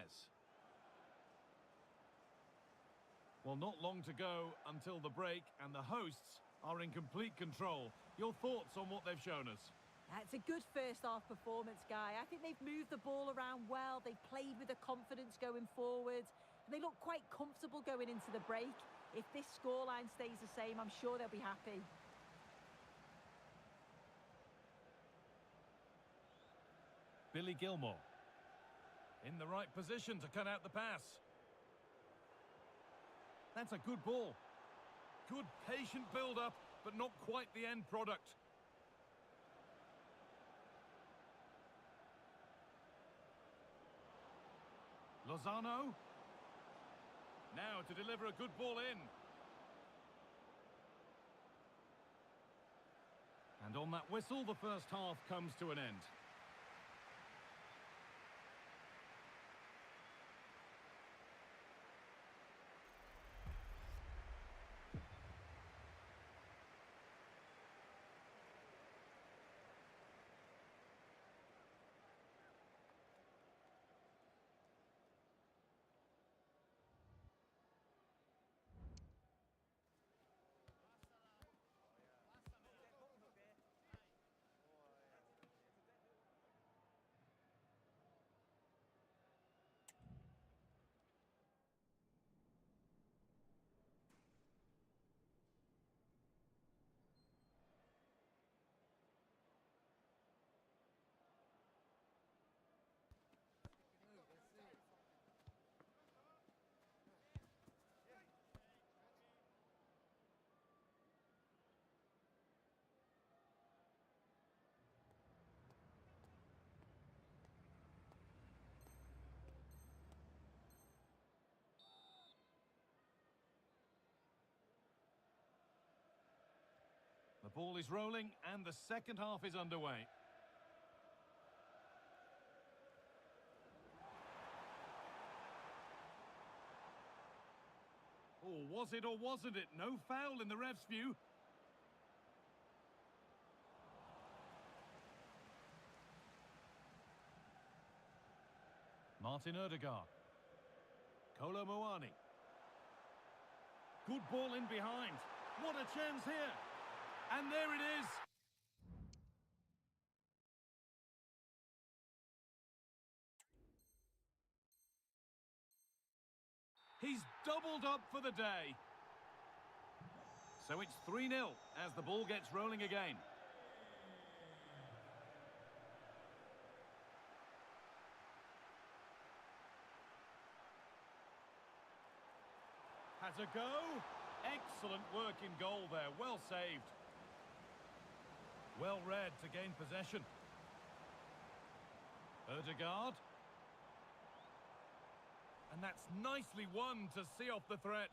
Well, not long to go until the break, and the hosts are in complete control. Your thoughts on what they've shown us? It's a good first-half performance, Guy. I think they've moved the ball around well. They've played with a confidence going forward. They look quite comfortable going into the break. If this scoreline stays the same, I'm sure they'll be happy. Billy Gilmore. In the right position to cut out the pass. That's a good ball. Good patient build-up, but not quite the end product. Lozano. Now to deliver a good ball in. And on that whistle, the first half comes to an end. The ball is rolling and the second half is underway. Oh, was it or wasn't it? No foul in the ref's view. Martin Odegaard. Kolo Muani. Good ball in behind. What a chance here. And there it is. He's doubled up for the day. So it's 3-0 as the ball gets rolling again. Has a go. Excellent work in goal there. Well saved. Well read to gain possession. Ødegaard. And that's nicely won to see off the threat.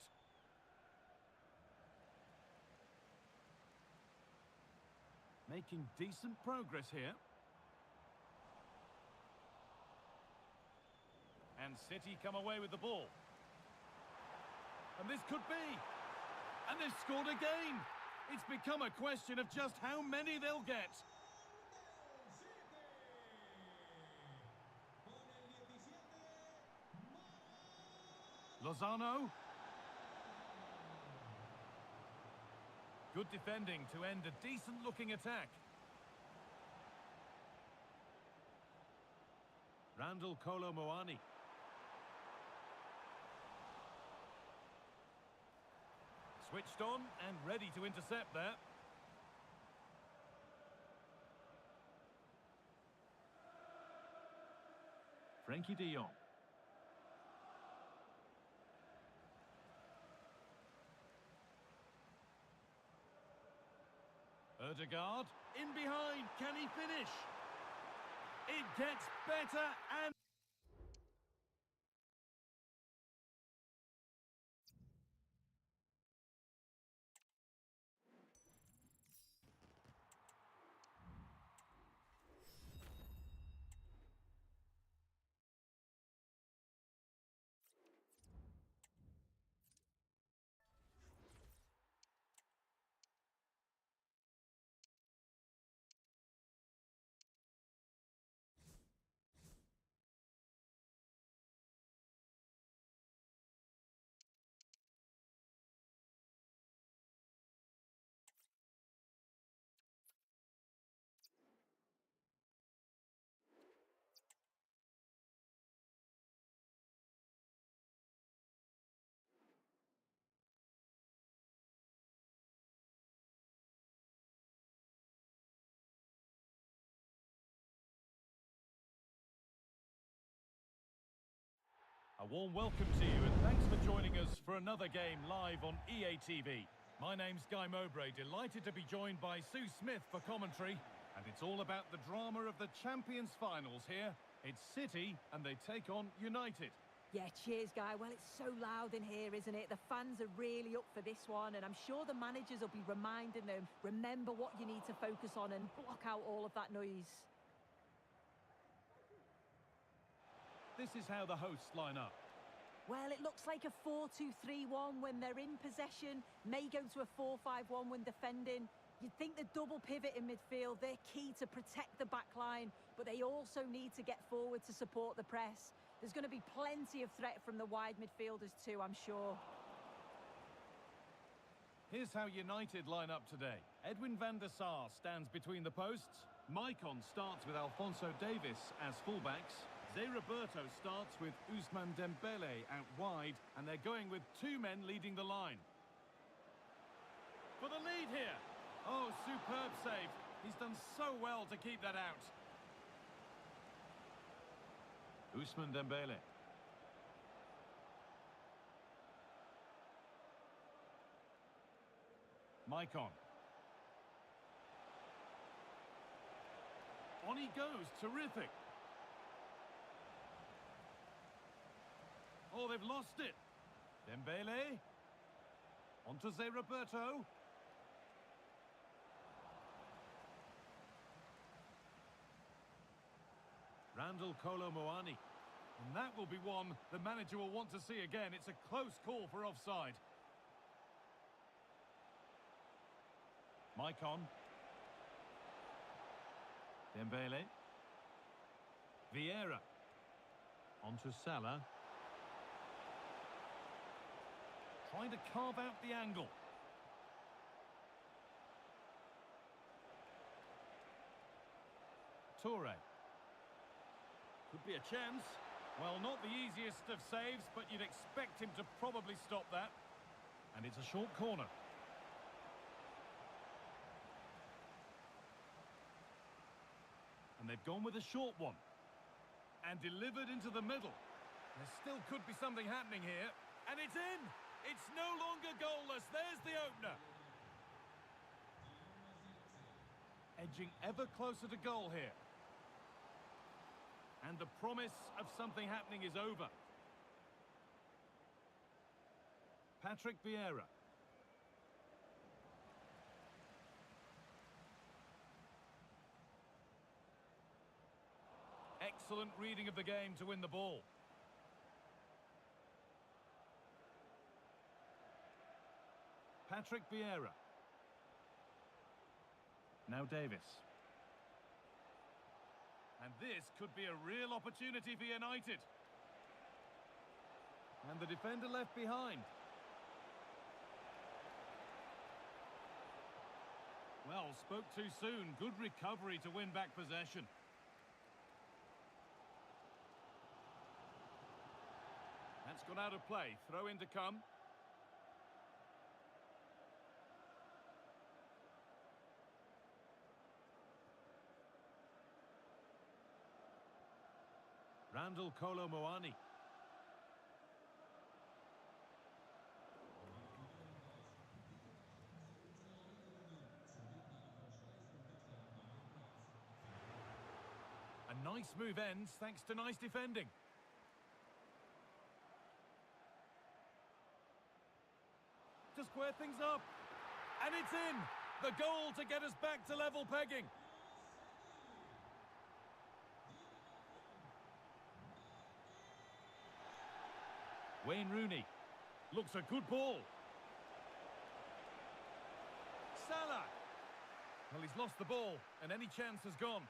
Making decent progress here. And City come away with the ball. And this could be. And they've scored again. It's become a question of just how many they'll get. Lozano. Good defending to end a decent-looking attack. Randall Kolo Muani. Switched on and ready to intercept there. Frankie de Jong. Ødegaard in behind. Can he finish? It gets better and... A warm welcome to you and thanks for joining us for another game live on EA TV. My name's Guy Mowbray, delighted to be joined by Sue Smith for commentary. And it's all about the drama of the Champions finals here. It's City and they take on United. Yeah, cheers, Guy. Well, it's so loud in here, isn't it? The fans are really up for this one, and I'm sure the managers will be reminding them, remember what you need to focus on and block out all of that noise. This is how the hosts line up. Well, it looks like a 4-2-3-1 when they're in possession, may go to a 4-5-1 when defending. You'd think the double pivot in midfield, they're key to protect the back line, but they also need to get forward to support the press. There's going to be plenty of threat from the wide midfielders too, I'm sure. Here's how United line up today. Edwin van der Sar stands between the posts. Maicon starts with Alphonso Davies as fullbacks. Zé Roberto starts with Ousmane Dembélé out wide, and they're going with two men leading the line. For the lead here. Oh, superb save. He's done so well to keep that out. Ousmane Dembélé. Maicon. On he goes, terrific. Oh, they've lost it. Dembélé. On to Zé Roberto. Randall Kolo Muani. And that will be one the manager will want to see again. It's a close call for offside. Maicon. Dembélé. Vieira. On to Salah. Trying to carve out the angle. Toure. Could be a chance. Well, not the easiest of saves, but you'd expect him to probably stop that. And it's a short corner. And they've gone with a short one. And delivered into the middle. There still could be something happening here. And it's in! It's no are goalless. There's the opener. Edging ever closer to goal here. And the promise of something happening is over. Patrick Vieira. Excellent reading of the game to win the ball. Patrick Vieira. Now Davis. And this could be a real opportunity for United. And the defender left behind. Well, spoke too soon. Good recovery to win back possession. That's gone out of play. Throw in to come. Randall Kolo Muani. A nice move ends thanks to nice defending. To square things up. And it's in! The goal to get us back to level pegging. Wayne Rooney. Looks a good ball. Salah. Well, he's lost the ball, and any chance has gone.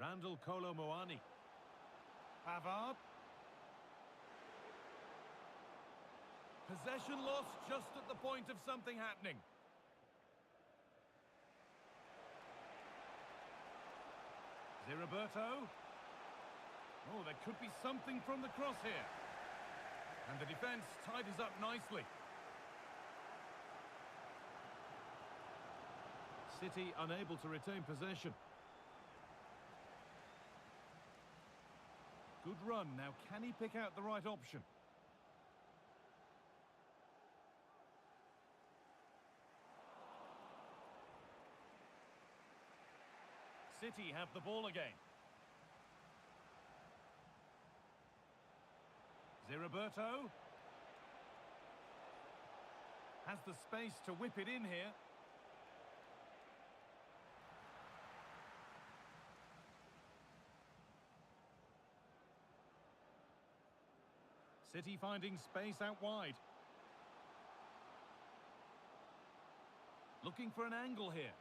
Randall Kolo Muani. Pavard. Possession lost just at the point of something happening. Ziriberto. Oh, there could be something from the cross here. And the defence tidies up nicely. City unable to retain possession. Good run. Now, can he pick out the right option? City have the ball again. Ziriberto has the space to whip it in here. City finding space out wide. Looking for an angle here.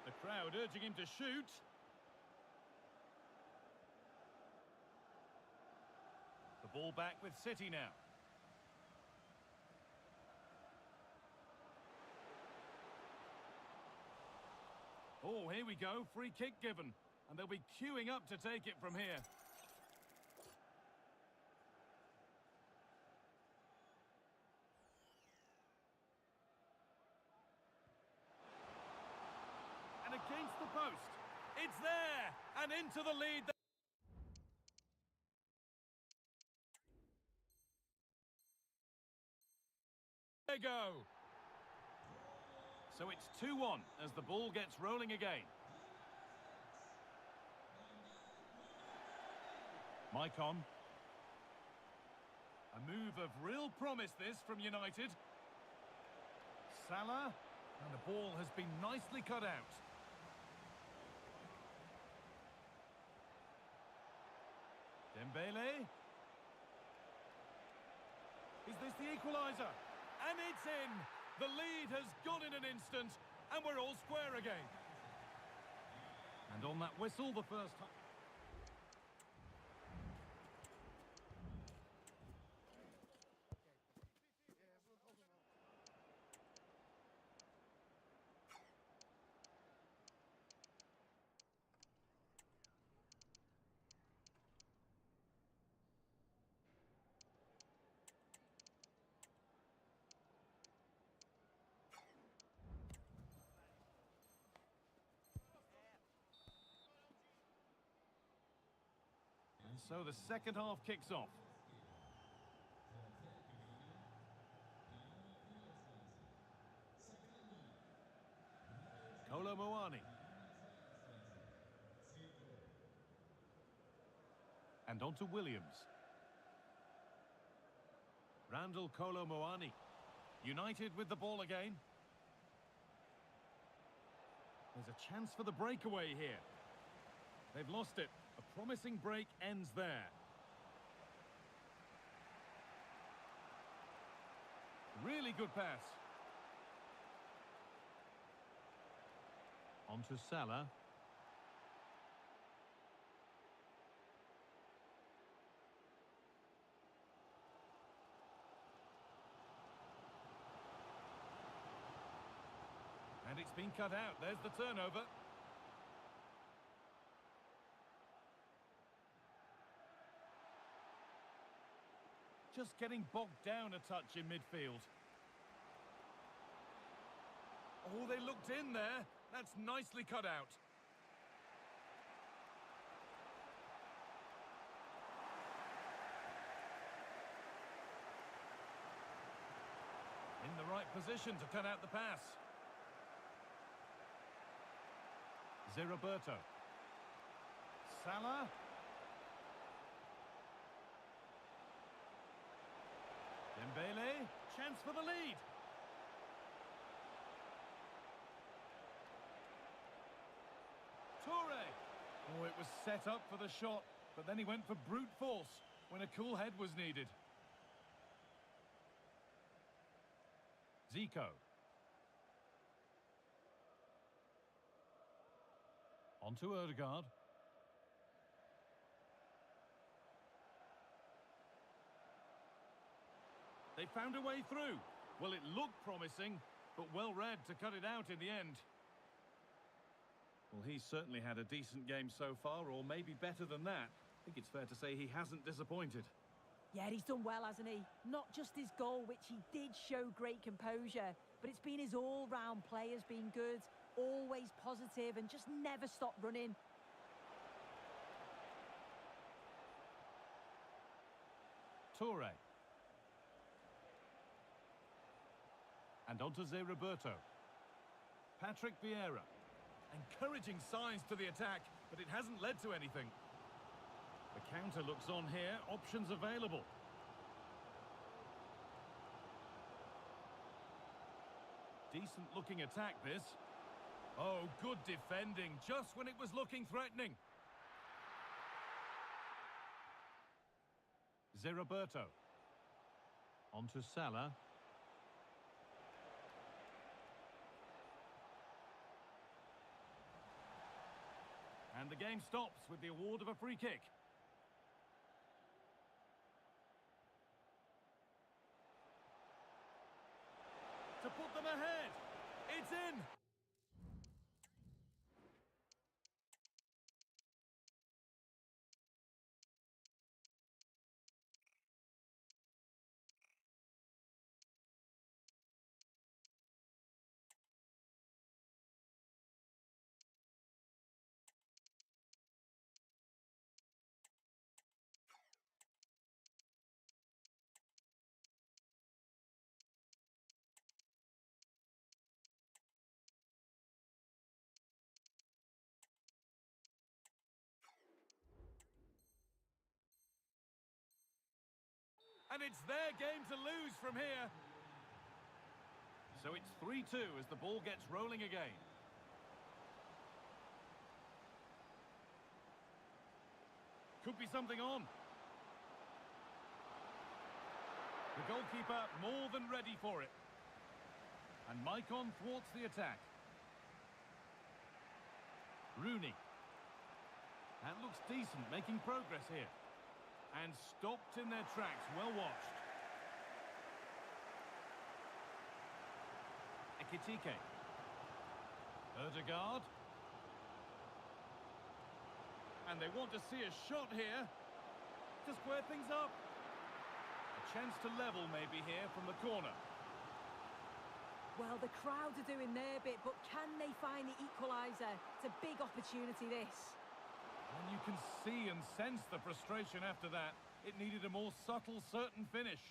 The crowd urging him to shoot. The ball back with City now. Oh, here we go. Free kick given. And they'll be queuing up to take it from here. And against the post. It's there. And into the lead. There you go. So it's 2-1 as the ball gets rolling again. Maicon. A move of real promise this from United. Salah. And the ball has been nicely cut out. Dembele. Is this the equaliser? And it's in! The lead has gone in an instant, and we're all square again. And on that whistle, the first time. So the second half kicks off. Kolo Muani. And on to Williams. Randall Kolo Muani. United with the ball again. There's a chance for the breakaway here. They've lost it. A promising break ends there. Really good pass. On to Salah. And it's been cut out. There's the turnover. Just getting bogged down a touch in midfield. Oh, they looked in there. That's nicely cut out. In the right position to cut out the pass. Roberto. Salah. Dembele. Chance for the lead. Toure. Oh, it was set up for the shot, but then he went for brute force when a cool head was needed. Zico. On to Odegaard. They found a way through. Well, it looked promising, but well read to cut it out in the end. Well, he's certainly had a decent game so far, or maybe better than that. I think it's fair to say he hasn't disappointed. Yeah, he's done well, hasn't he? Not just his goal, which he did show great composure, but it's been his all-round play has been good, always positive and just never stopped running. Toure. And on to Roberto. Patrick Vieira. Encouraging signs to the attack, but it hasn't led to anything. The counter looks on here, options available. Decent looking attack this. Oh, good defending, just when it was looking threatening. Roberto. On to Salah. And the game stops with the award of a free kick. To put them ahead. It's in. And it's their game to lose from here. So it's 3-2 as the ball gets rolling again. Could be something on. The goalkeeper more than ready for it. And Maicon thwarts the attack. Rooney. That looks decent, making progress here. And stopped in their tracks, well watched. Ekitike. Odegaard. And they want to see a shot here to square things up. A chance to level maybe here from the corner. Well, the crowd are doing their bit, but can they find the equaliser? It's a big opportunity, this. And you can see and sense the frustration after that. It needed a more subtle, certain finish.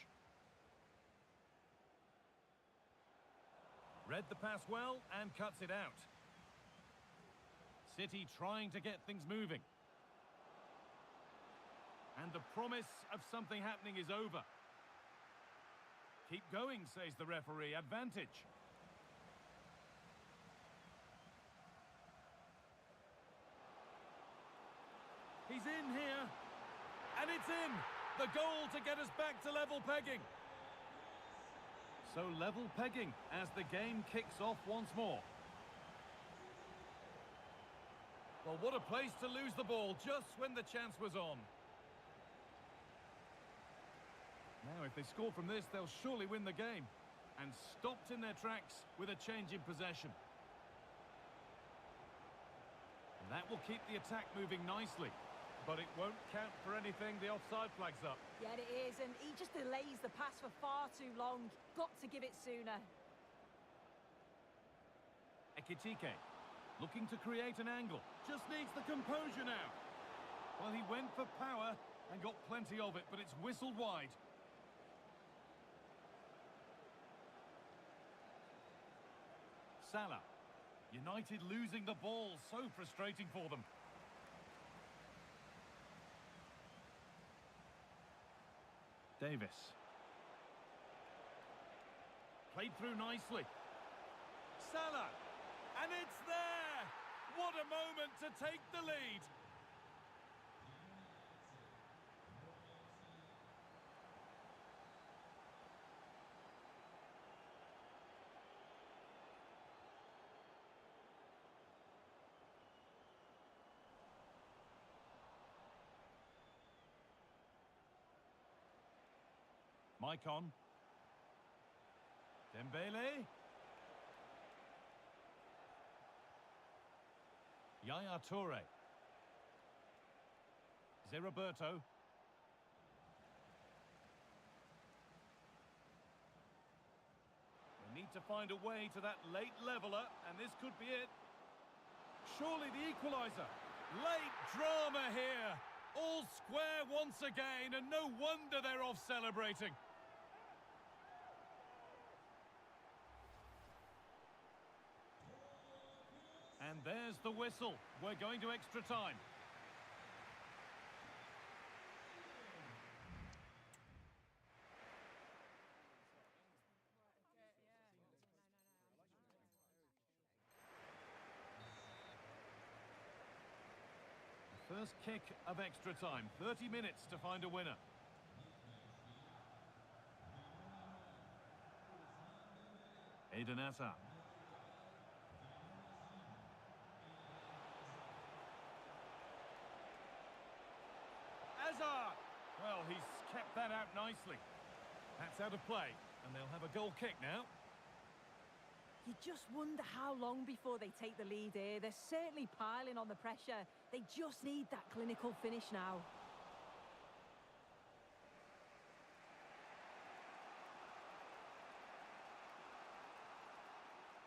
Read the pass well and cuts it out. City trying to get things moving. And the promise of something happening is over. Keep going, says the referee. Advantage. He's in here. And it's in. The goal to get us back to level pegging. So level pegging as the game kicks off once more. Well, what a place to lose the ball just when the chance was on. Now, if they score from this, they'll surely win the game. And stopped in their tracks with a change in possession. And that will keep the attack moving nicely. But it won't count for anything. The offside flag's up. Yeah, it is, and he just delays the pass for far too long. Got to give it sooner. Ekitike, looking to create an angle. Just needs the composure now. Well, he went for power and got plenty of it, but it's whistled wide. Salah. United losing the ball. So frustrating for them. Davis. Played through nicely. Salah. And it's there! What a moment to take the lead. Maicon. Dembele. Yaya Toure. Roberto. They need to find a way to that late leveller, and this could be it. Surely the equaliser. Late drama here. All square once again, and no wonder they're off celebrating. And there's the whistle. We're going to extra time. First kick of extra time. 30 minutes to find a winner. Eden Hazard. Hazard! Well, he's kept that out nicely. That's out of play, and they'll have a goal kick now. You just wonder how long before they take the lead here. They're certainly piling on the pressure. They just need that clinical finish now.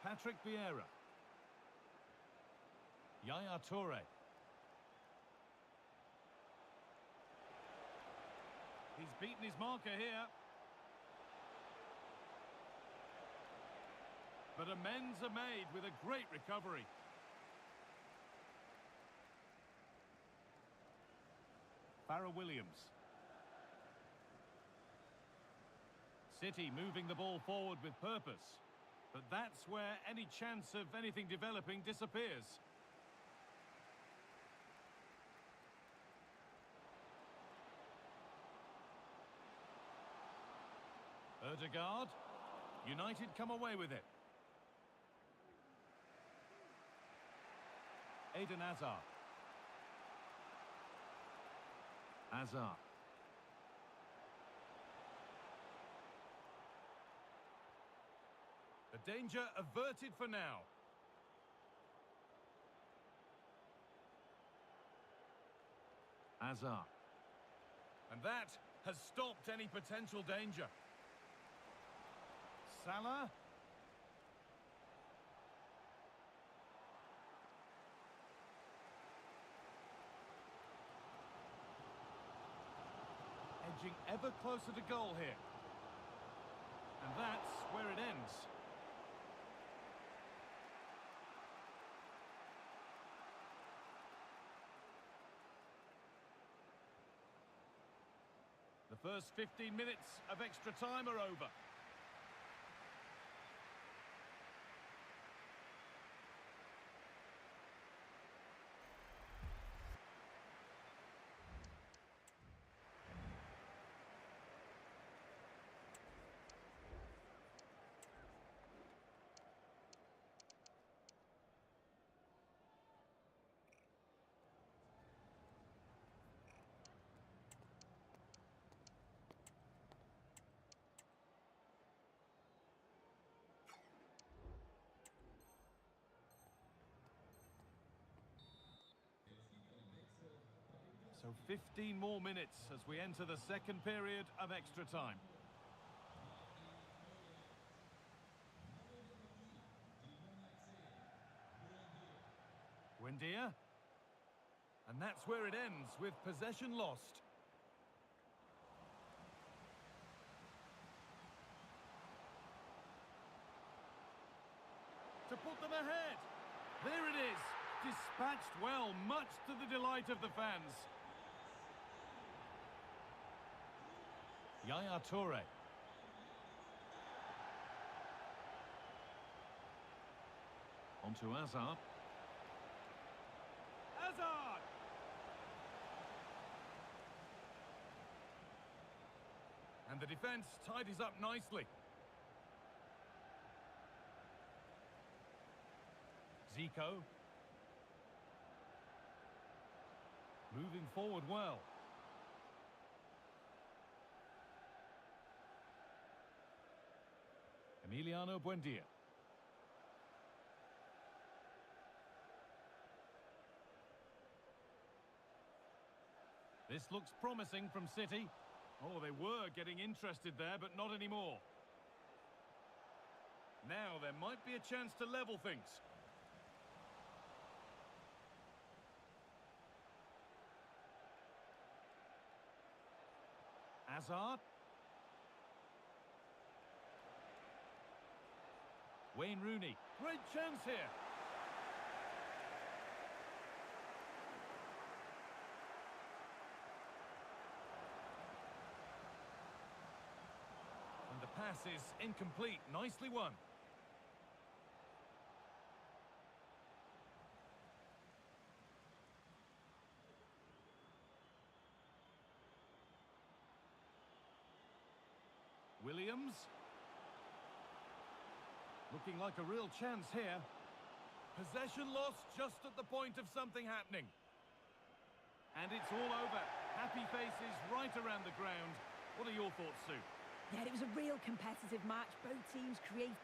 Patrick Vieira. Yaya Toure. He's beaten his marker here. But amends are made with a great recovery. Farrell Williams. City moving the ball forward with purpose. But that's where any chance of anything developing disappears. Ødegaard. United come away with it. Eden Hazard. Hazard. The danger averted for now. Hazard. And that has stopped any potential danger. Salah. Edging ever closer to goal here. And that's where it ends. first 15 minutes of extra time are over. So 15 more minutes as we enter the second period of extra time. Buendia. And that's where it ends, with possession lost. To put them ahead. There it is. Dispatched well, much to the delight of the fans. Yaya Toure. On to Hazard. Hazard! And the defence tidies up nicely. Zico. Moving forward well. Emiliano Buendia. This looks promising from City. Oh, they were getting interested there, but not anymore. Now there might be a chance to level things. Hazard. Wayne Rooney. Great chance here. And the pass is incomplete. Nicely won. Williams. Looking like a real chance here. Possession lost just at the point of something happening. And it's all over. Happy faces right around the ground. What are your thoughts, Sue? Yeah, it was a real competitive match. Both teams create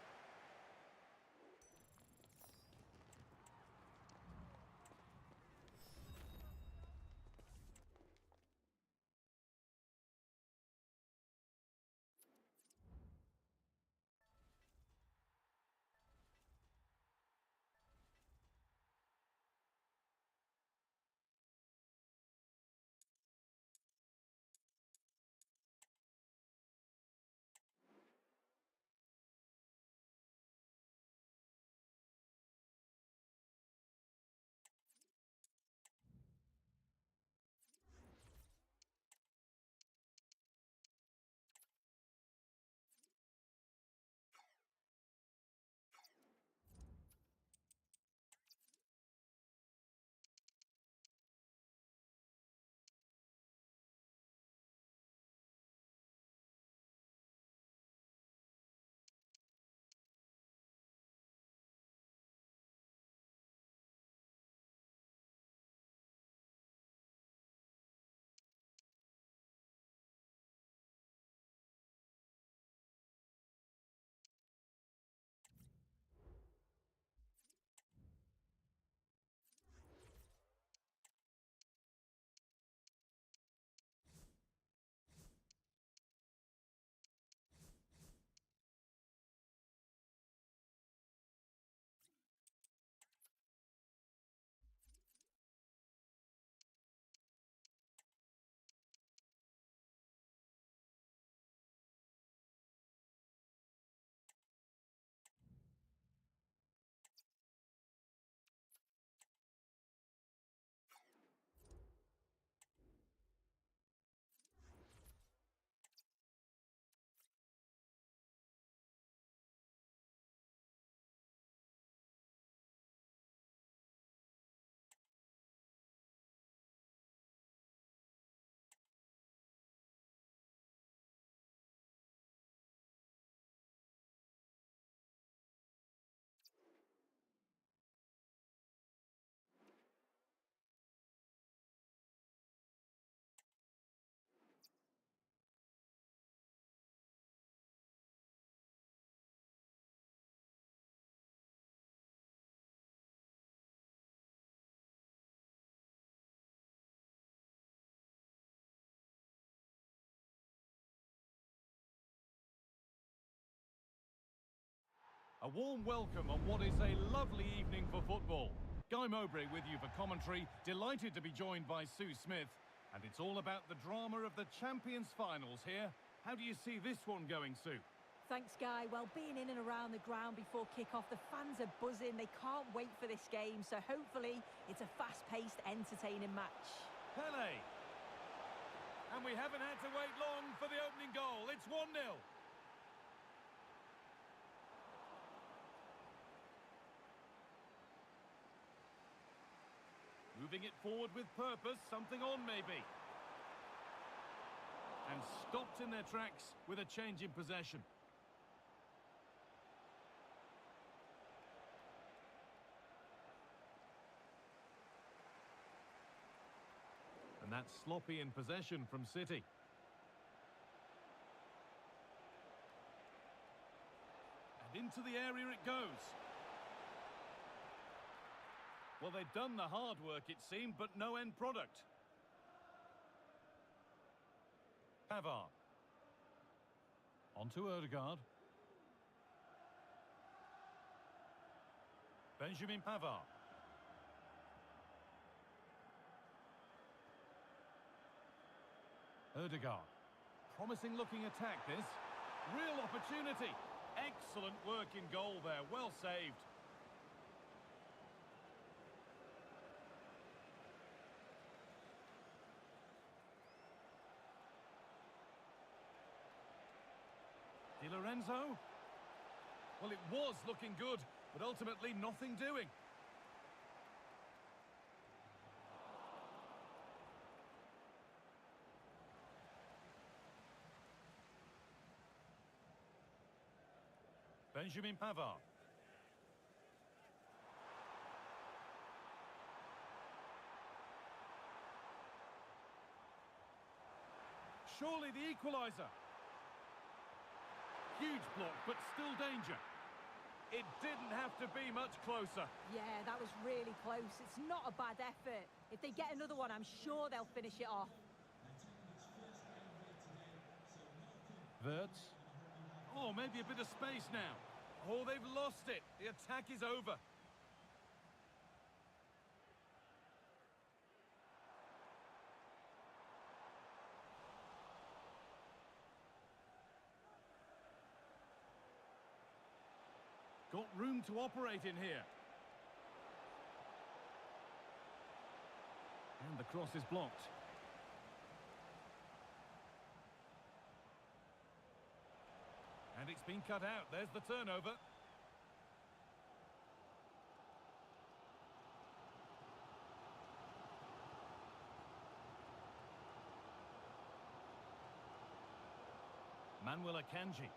A warm welcome on what is a lovely evening for football. Guy Mowbray with you for commentary. Delighted to be joined by Sue Smith. And it's all about the drama of the Champions finals here. How do you see this one going, Sue? Thanks, Guy. Well, being in and around the ground before kick-off, the fans are buzzing. They can't wait for this game, so hopefully it's a fast-paced, entertaining match. Pele. And we haven't had to wait long for the opening goal. It's 1-0. Moving it forward with purpose, something on maybe. And stopped in their tracks with a change in possession. And that's sloppy in possession from City. And into the area it goes. Well, they've done the hard work, it seemed, but no end product. Pavard. On to Odegaard. Benjamin Pavard. Odegaard. Promising looking attack this. Real opportunity. Excellent work in goal there. Well saved. Di Lorenzo. Well, it was looking good, but ultimately nothing doing. Benjamin Pavard. Surely the equaliser. Huge block, but still danger. It didn't have to be much closer. Yeah, that was really close. It's not a bad effort. If they get another one, I'm sure they'll finish it off. Wirtz. Oh, maybe a bit of space now. Oh, they've lost it. The attack is over. Got room to operate in here. And the cross is blocked. And it's been cut out. There's the turnover. Manuel Akanji.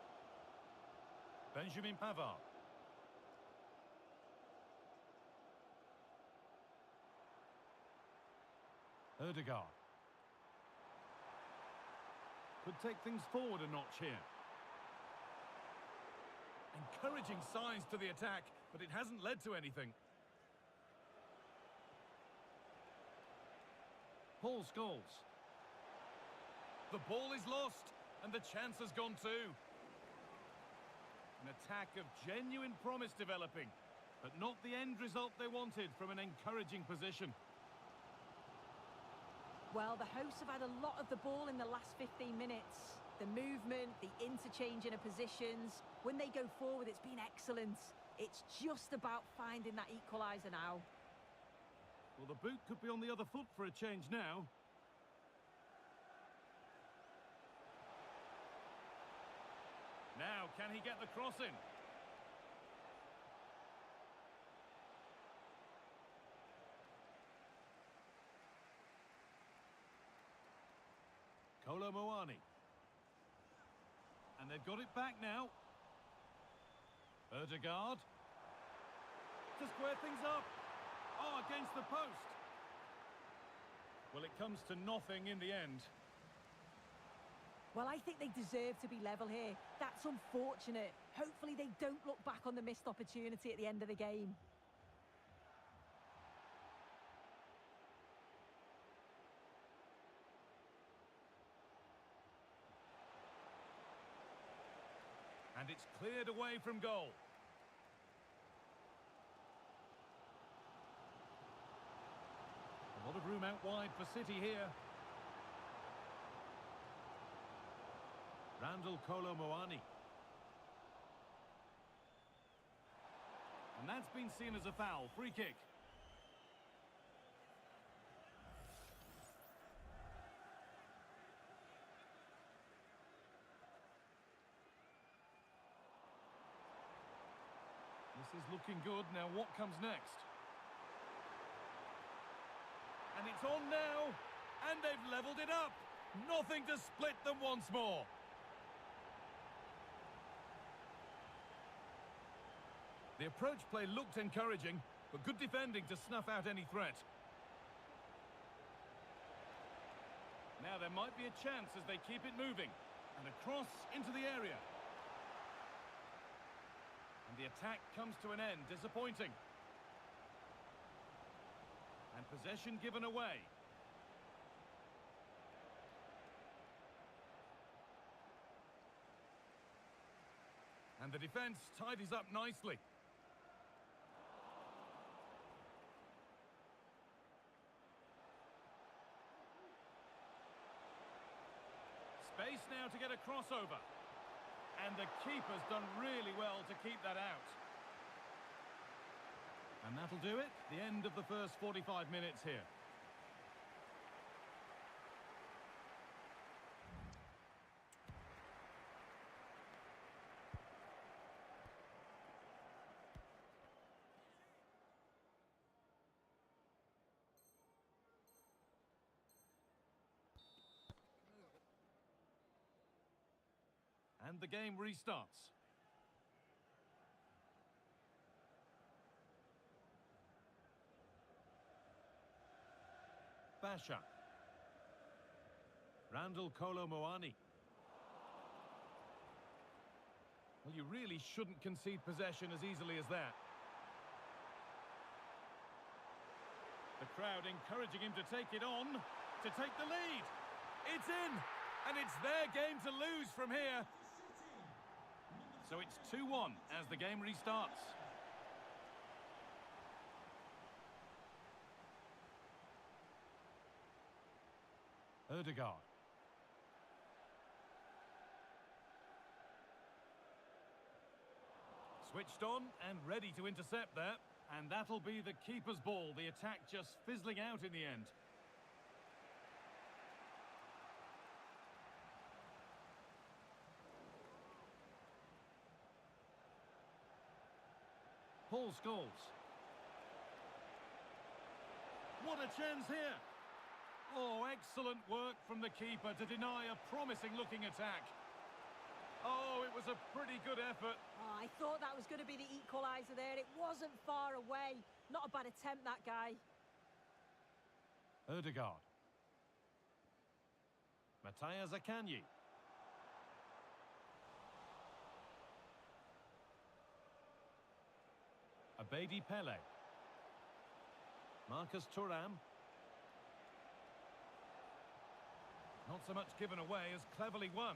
Benjamin Pavard. Odegaard. Could take things forward a notch here. Encouraging signs to the attack, but it hasn't led to anything. Paul Scholes. The ball is lost, and the chance has gone too. An attack of genuine promise developing, but not the end result they wanted from an encouraging position. Well, the hosts have had a lot of the ball in the last 15 minutes. The movement, the interchanging of positions. When they go forward, it's been excellent. It's just about finding that equaliser now. Well, the boot could be on the other foot for a change now. Now, can he get the cross in? Kolo Muani. And they've got it back now. Odegaard. To square things up. Oh, against the post. Well, it comes to nothing in the end. Well, I think they deserve to be level here. That's unfortunate. Hopefully they don't look back on the missed opportunity at the end of the game. And it's cleared away from goal. room out wide for City here. Randall Kolo Muani. And that's been seen as a foul. Free kick. This is looking good. Now what comes next? And it's on now. And they've levelled it up. Nothing to split them once more. The approach play looked encouraging, but good defending to snuff out any threat. Now there might be a chance as they keep it moving. And a cross into the area. And the attack comes to an end. Disappointing. And possession given away. And the defence tidies up nicely. Space now to get a crossover. And the keeper's done really well to keep that out. And that'll do it. The end of the first 45 minutes here. And the game restarts. Basha. Randall Kolo Muani. Well, you really shouldn't concede possession as easily as that. The crowd encouraging him to take it on, to take the lead. It's in, and it's their game to lose from here. So it's 2-1 as the game restarts. Ødegaard. Switched on and ready to intercept there. And that'll be the keeper's ball. The attack just fizzling out in the end. Paul Scholes. What a chance here. Oh, excellent work from the keeper to deny a promising-looking attack. Oh, it was a pretty good effort. Oh, I thought that was going to be the equaliser there. It wasn't far away. Not a bad attempt, that guy. Ødegaard. Matthias Akanji. Abedi Pele. Marcus Thuram. Not so much given away as cleverly won.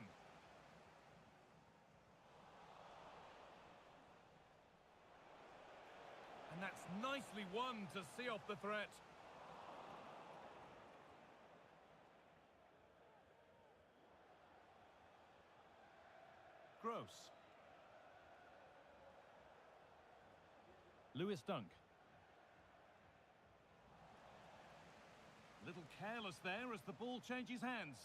And that's nicely won to see off the threat. Gross. Lewis Dunk. Little careless there as the ball changes hands.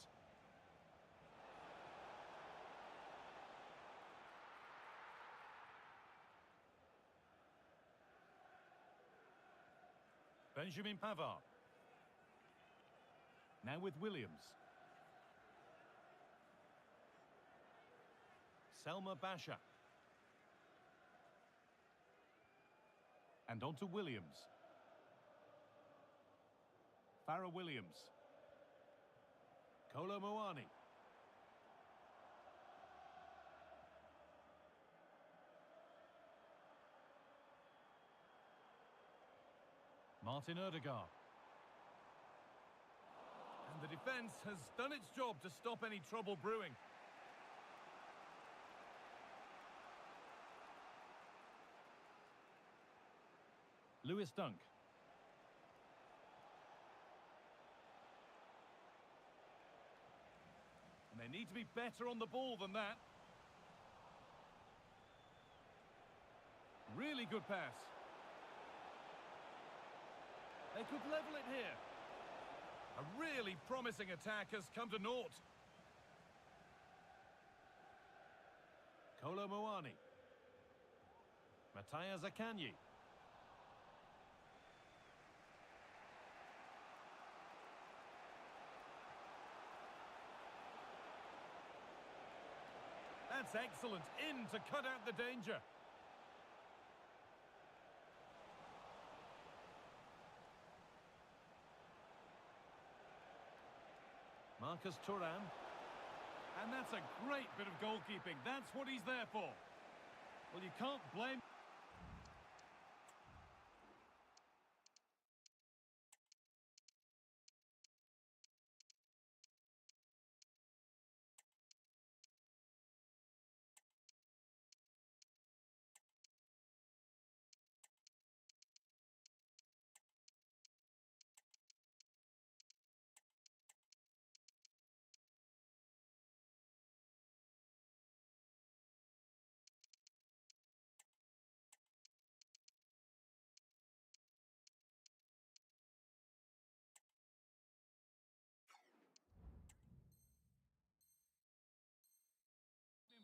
Benjamin Pavard. Now with Williams. Selma Basha. And on to Williams. Farah Williams. Kolo Muani. Martin Ødegaard. And the defence has done its job to stop any trouble brewing. Lewis Dunk. They need to be better on the ball than that. Really good pass. They could level it here. A really promising attack has come to naught. Kolo Muani. Mattia Zaccagni. That's excellent. In to cut out the danger. Marcus Thuram. And that's a great bit of goalkeeping. That's what he's there for. Well, you can't blame...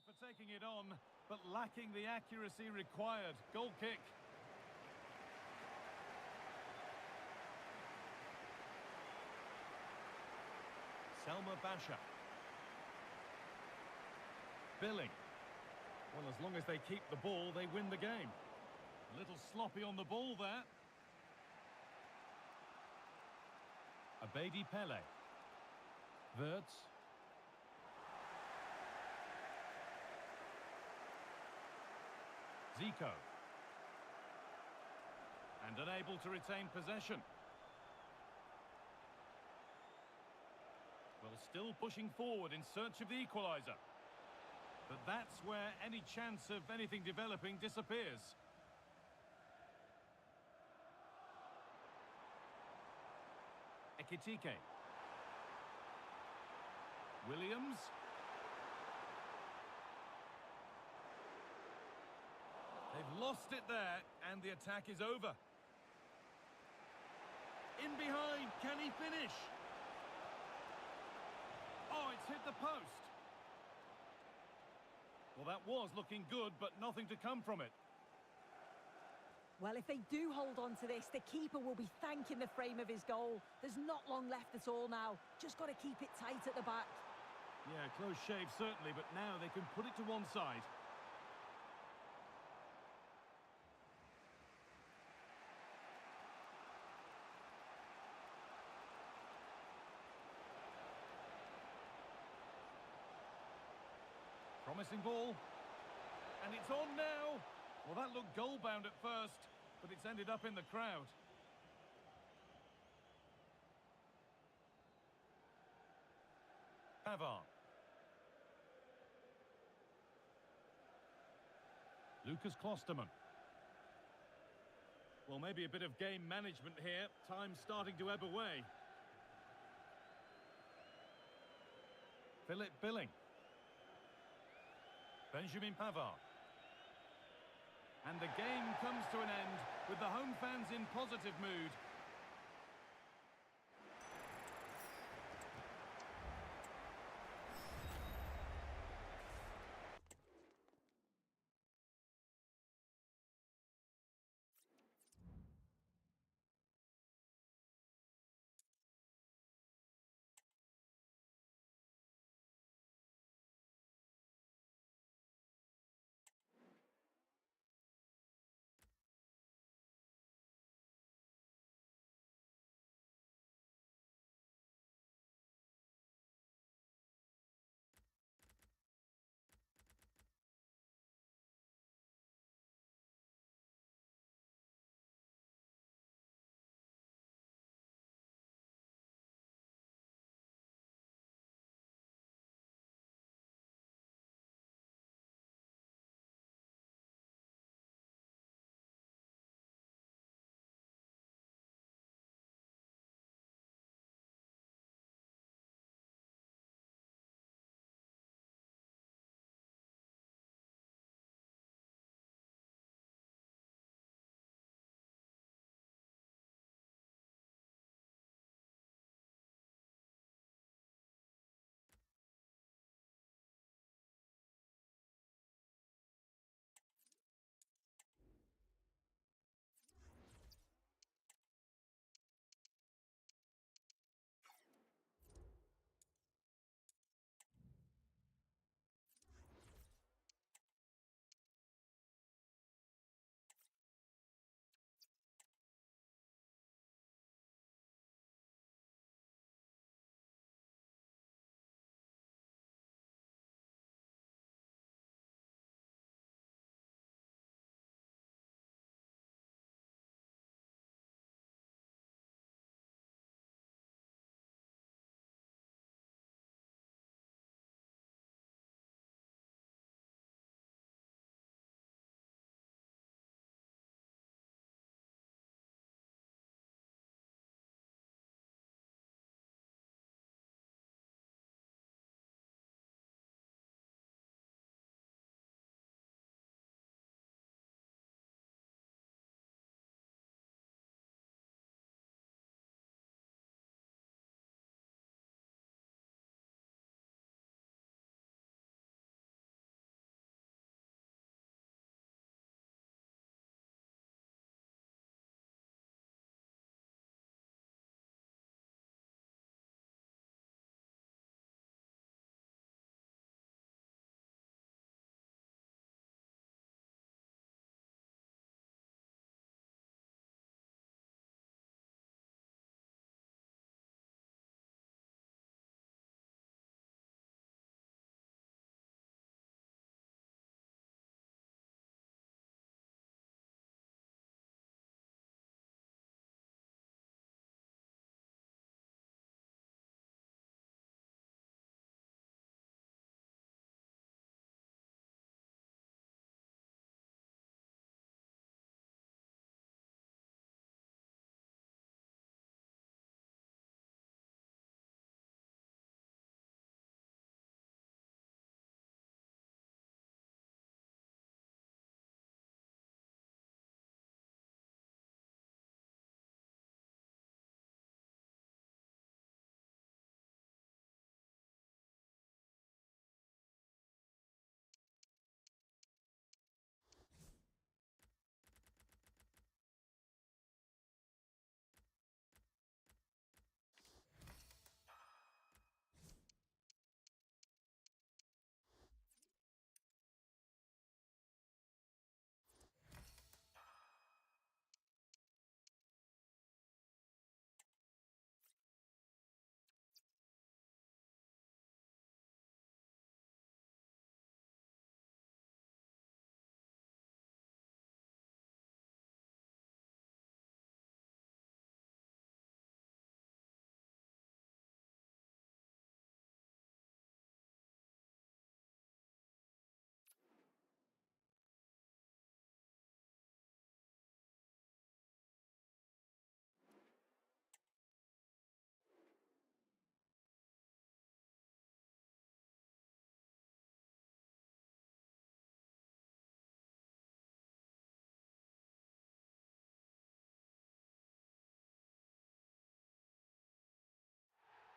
for taking it on, but lacking the accuracy required. Goal kick. Selma Basha. Billing. Well, as long as they keep the ball, they win the game. A little sloppy on the ball there. Abedi Pele. Wirtz. Zico. And unable to retain possession. Well, still pushing forward in search of the equaliser. But that's where any chance of anything developing disappears. Ekitike. Williams. They've lost it there, and the attack is over. In behind, can he finish? Oh, it's hit the post. Well, that was looking good, but nothing to come from it. Well, if they do hold on to this, the keeper will be thanking the frame of his goal. There's not long left at all now. Just got to keep it tight at the back. Yeah, close shave certainly, but now they can put it to one side. Promising ball. And it's on now. Well, that looked goal-bound at first, but it's ended up in the crowd. Pavard. Lucas Klosterman. Well, maybe a bit of game management here. Time's starting to ebb away. Philip Billing. Benjamin Pavard. And the game comes to an end with the home fans in positive mood.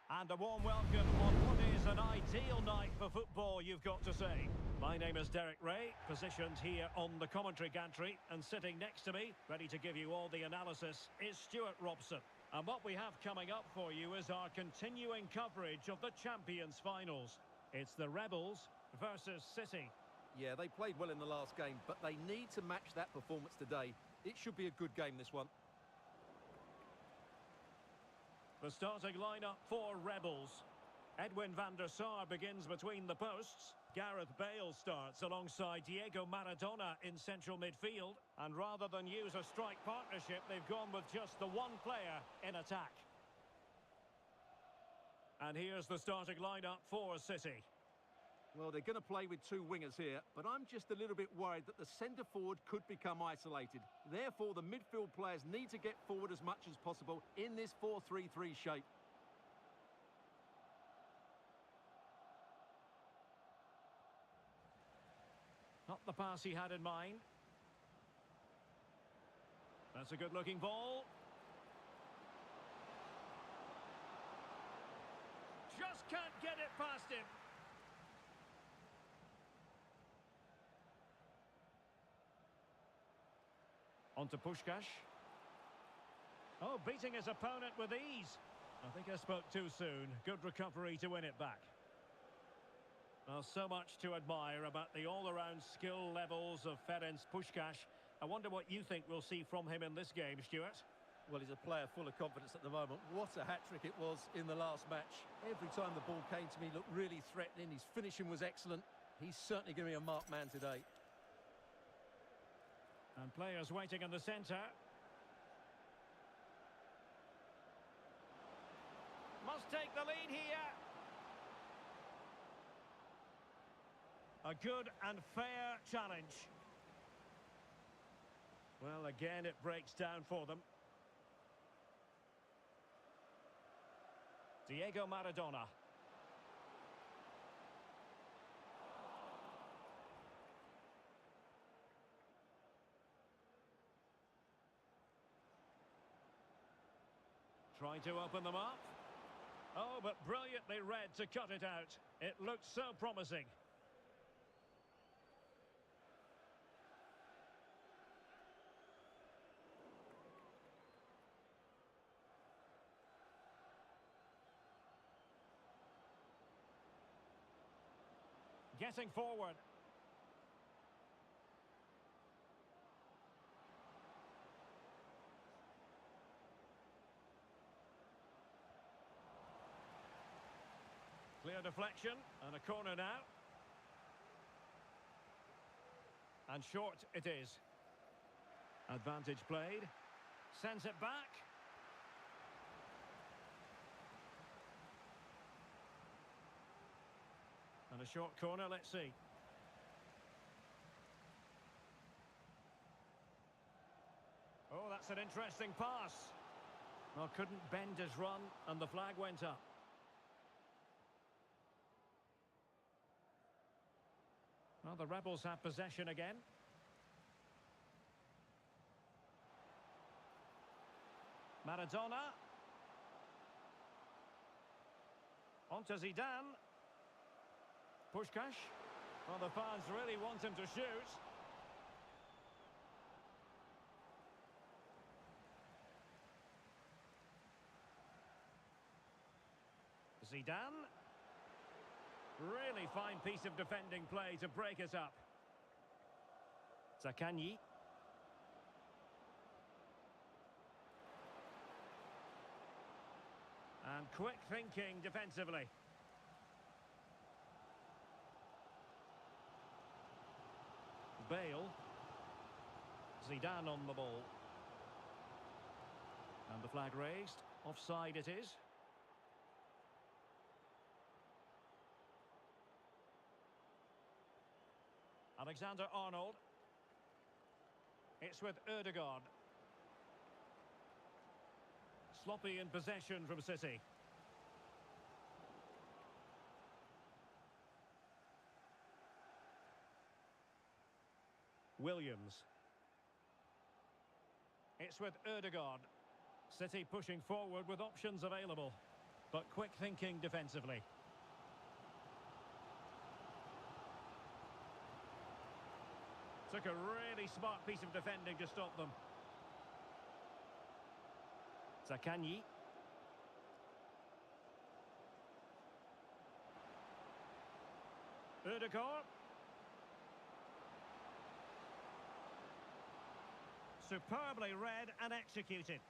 And a warm welcome on what is an ideal night for football, you've got to say. My name is Derek Ray, positioned here on the commentary gantry, and sitting next to me, ready to give you all the analysis, is Stuart Robson. And what we have coming up for you is our continuing coverage of the Champions finals. It's the Rebels versus City. Yeah, they played well in the last game, but they need to match that performance today. It should be a good game, this one. The starting lineup for Rebels. Edwin van der Sar begins between the posts. Gareth Bale starts alongside Diego Maradona in central midfield. And rather than use a strike partnership, they've gone with just the one player in attack. And here's the starting lineup for City. Well, they're going to play with two wingers here, but I'm just a little bit worried that the centre-forward could become isolated. Therefore, the midfield players need to get forward as much as possible in this 4-3-3 shape. Not the pass he had in mind. That's a good-looking ball. Just can't get it past him. On to Puskás. Oh, beating his opponent with ease. I think I spoke too soon. Good recovery to win it back. Well, so much to admire about the all-around skill levels of Ferenc Puskás. I wonder what you think we'll see from him in this game, Stuart. Well, he's a player full of confidence at the moment. What a hat-trick it was in the last match. Every time the ball came to me, looked really threatening. His finishing was excellent. He's certainly going to be a marked man today. And players waiting in the centre. Must take the lead here. A good and fair challenge. Well, again, it breaks down for them. Diego Maradona. Trying to open them up. Oh, but brilliantly read to cut it out. It looked so promising. Getting forward. Clear deflection, and a corner now. And short it is. Advantage played. Sends it back. And a short corner, let's see. Oh, that's an interesting pass. Well, couldn't bend his run, and the flag went up. Well, the Rebels have possession again. Maradona. On to Zidane. Puskás. Well, the fans really want him to shoot. Zidane. Really fine piece of defending play to break it up. Zaccagni. And quick thinking defensively. Bale. Zidane on the ball. And the flag raised. Offside it is. Alexander-Arnold. It's with Ødegaard. Sloppy in possession from City. Williams. It's with Ødegaard. City pushing forward with options available. but quick thinking defensively. Took a really smart piece of defending to stop them. Zakanyi. Ødegaard. Superbly read and executed.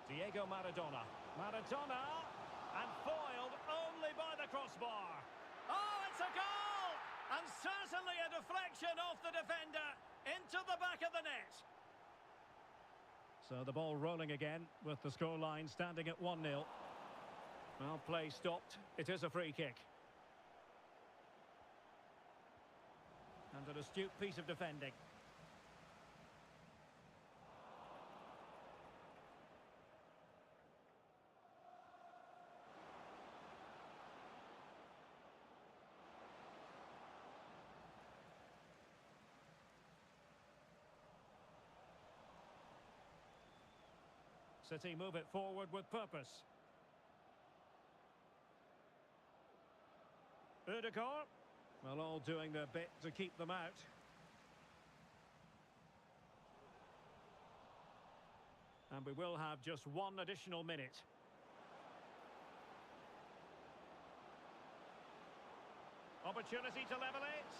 Diego Maradona. Maradona! And foiled only by the crossbar. Oh, it's a goal! And certainly a deflection off the defender into the back of the net. So the ball rolling again with the scoreline standing at 1-0. Well, play stopped. It is a free kick. And an astute piece of defending. City move it forward with purpose. Ødegaard. Well, all doing their bit to keep them out. And we will have just one additional minute. Opportunity to level it.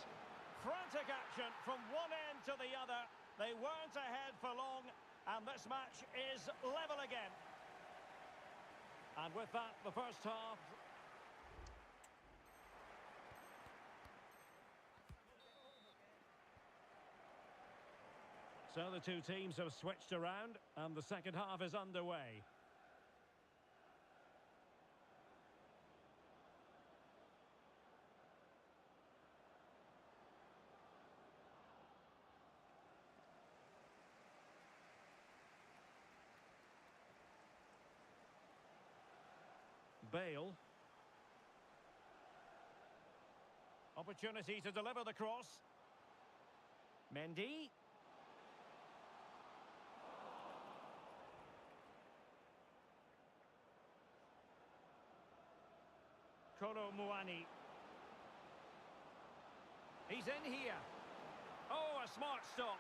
Frantic action from one end to the other. They weren't ahead for long. And this match is level again. And with that, the first half. So the two teams have switched around, and the second half is underway. Bale. Opportunity to deliver the cross. Mendy. Kolo Muani. He's in here. Oh, a smart stop.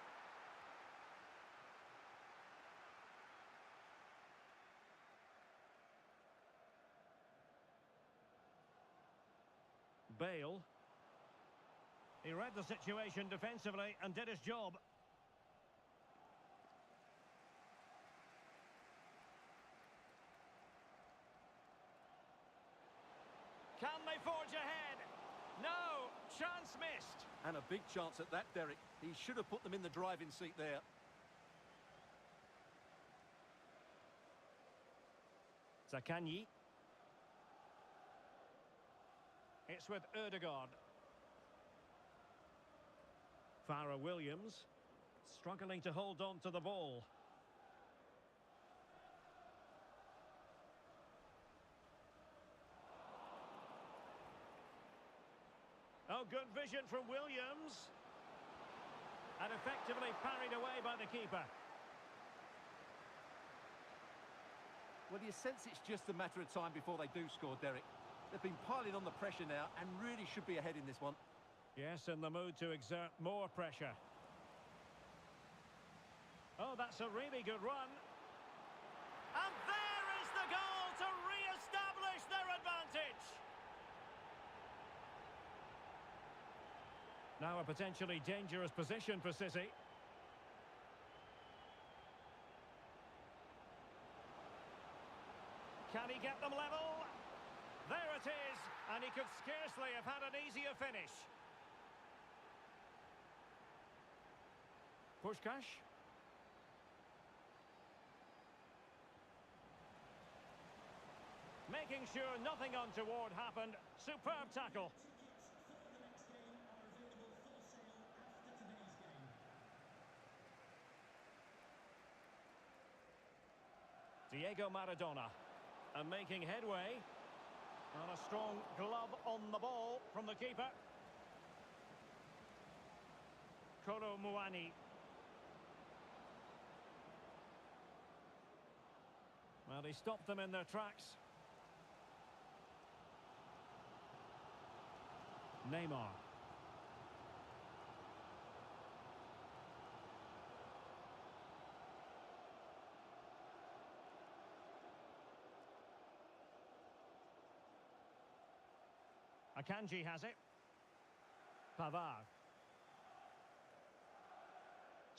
Bale. He read the situation defensively and did his job. Can they forge ahead? No, chance missed. And a big chance at that, Derek. He should have put them in the driving seat there. Zakanyi. It's with Ødegaard. Farah Williams struggling to hold on to the ball. Oh, good vision from Williams. And effectively parried away by the keeper. Well, you sense it's just a matter of time before they do score, Derek. They've been piling on the pressure now and really should be ahead in this one. Yes, in the mood to exert more pressure. Oh, that's a really good run. And there is the goal to re-establish their advantage. Now a potentially dangerous position for City. Can he get them level? There it is, and he could scarcely have had an easier finish. Puskás. Making sure nothing untoward happened. Superb tackle. Diego Maradona. And making headway. And a strong glove on the ball from the keeper. Kolo Muani. Well, he stopped them in their tracks. Neymar. Akanji has it. Pavard.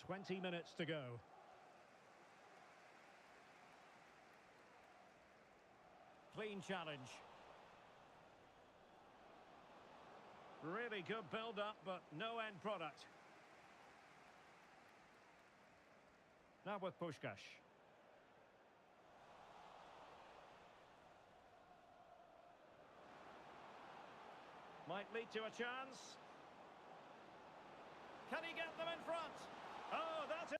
20 minutes to go. Clean challenge. Really good build-up, but no end product. Now with Puskás. Might lead to a chance. Can he get them in front? Oh, that's it.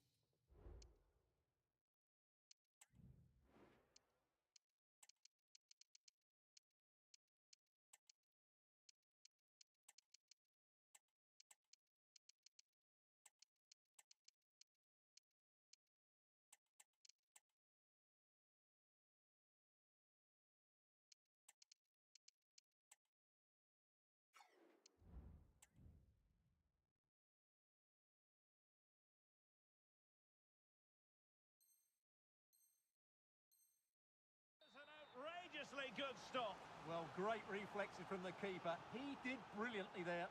Outrageously good stop. Well, great reflexes from the keeper. He did brilliantly there.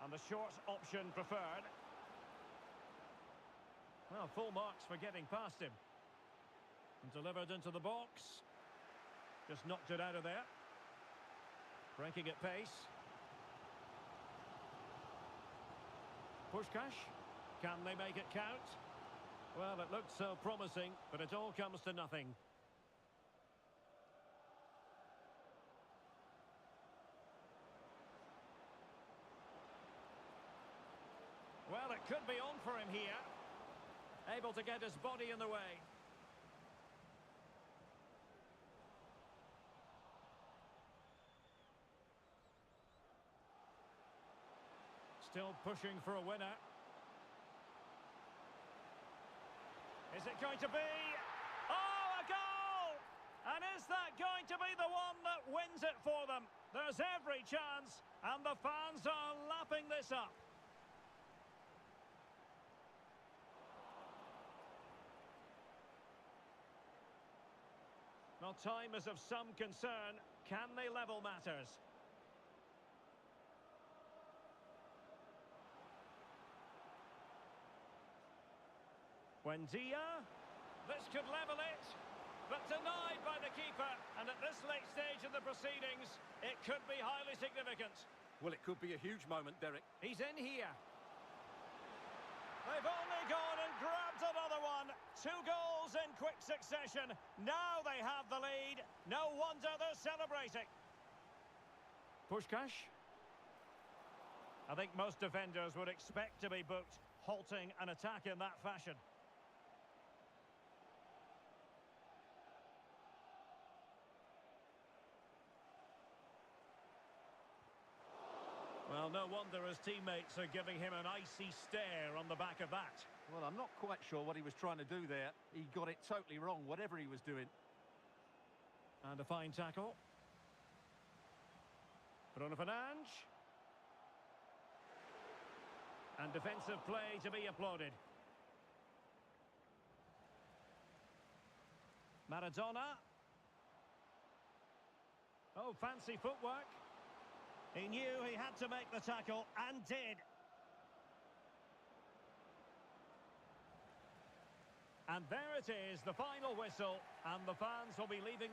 And the short option preferred. Well, full marks for getting past him. And delivered into the box. Just knocked it out of there. Breaking at pace. Puskás. Can they make it count? Well, it looked so promising, but it all comes to nothing. Well, it could be on for him here. Able to get his body in the way. Still pushing for a winner. Is it going to be? Oh, a goal! And is that going to be the one that wins it for them? There's every chance, and the fans are lapping this up. Well, time is of some concern. Can they level matters? Buendia. This could level it, but denied by the keeper. And at this late stage of the proceedings, it could be highly significant. Well, it could be a huge moment, Derek. He's in here. They've only gone and grabbed another one. 2 goals in quick succession. Now they have the lead. No wonder they're celebrating. Puskás. I think most defenders would expect to be booked, halting an attack in that fashion. Well, no wonder his teammates are giving him an icy stare on the back of that. Well, I'm not quite sure what he was trying to do there. He got it totally wrong, whatever he was doing. And a fine tackle. Bruno Fernandes. And defensive play to be applauded. Maradona. Oh, fancy footwork. He knew he had to make the tackle, and did. And there it is, the final whistle, and the fans will be leaving.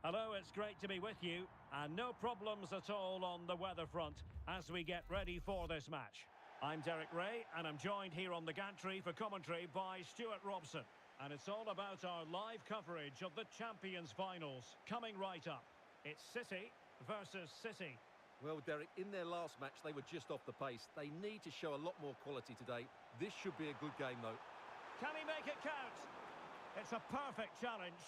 Hello, it's great to be with you, and no problems at all on the weather front as we get ready for this match. I'm Derek Ray, and I'm joined here on the gantry for commentary by Stuart Robson. And it's all about our live coverage of the Champions Finals coming right up. It's City versus City. Well, Derek, in their last match, they were just off the pace. They need to show a lot more quality today. This should be a good game, though. Can he make it count? It's a perfect challenge.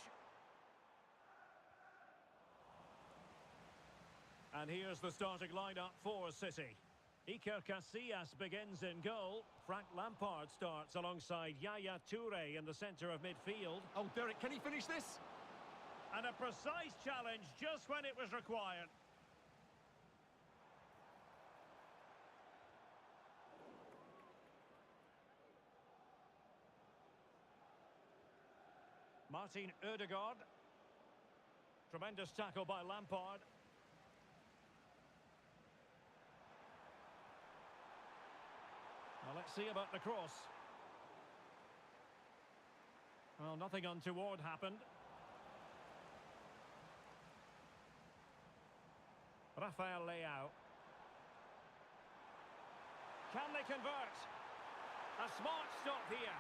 And here's the starting lineup for City. Iker Casillas begins in goal. Frank Lampard starts alongside Yaya Toure in the centre of midfield. Oh, Derek, can he finish this? And a precise challenge just when it was required. Martin Ødegaard. Tremendous tackle by Lampard. Well, let's see about the cross. Well, nothing untoward happened. Rafael Leao. Can they convert? A smart stop here.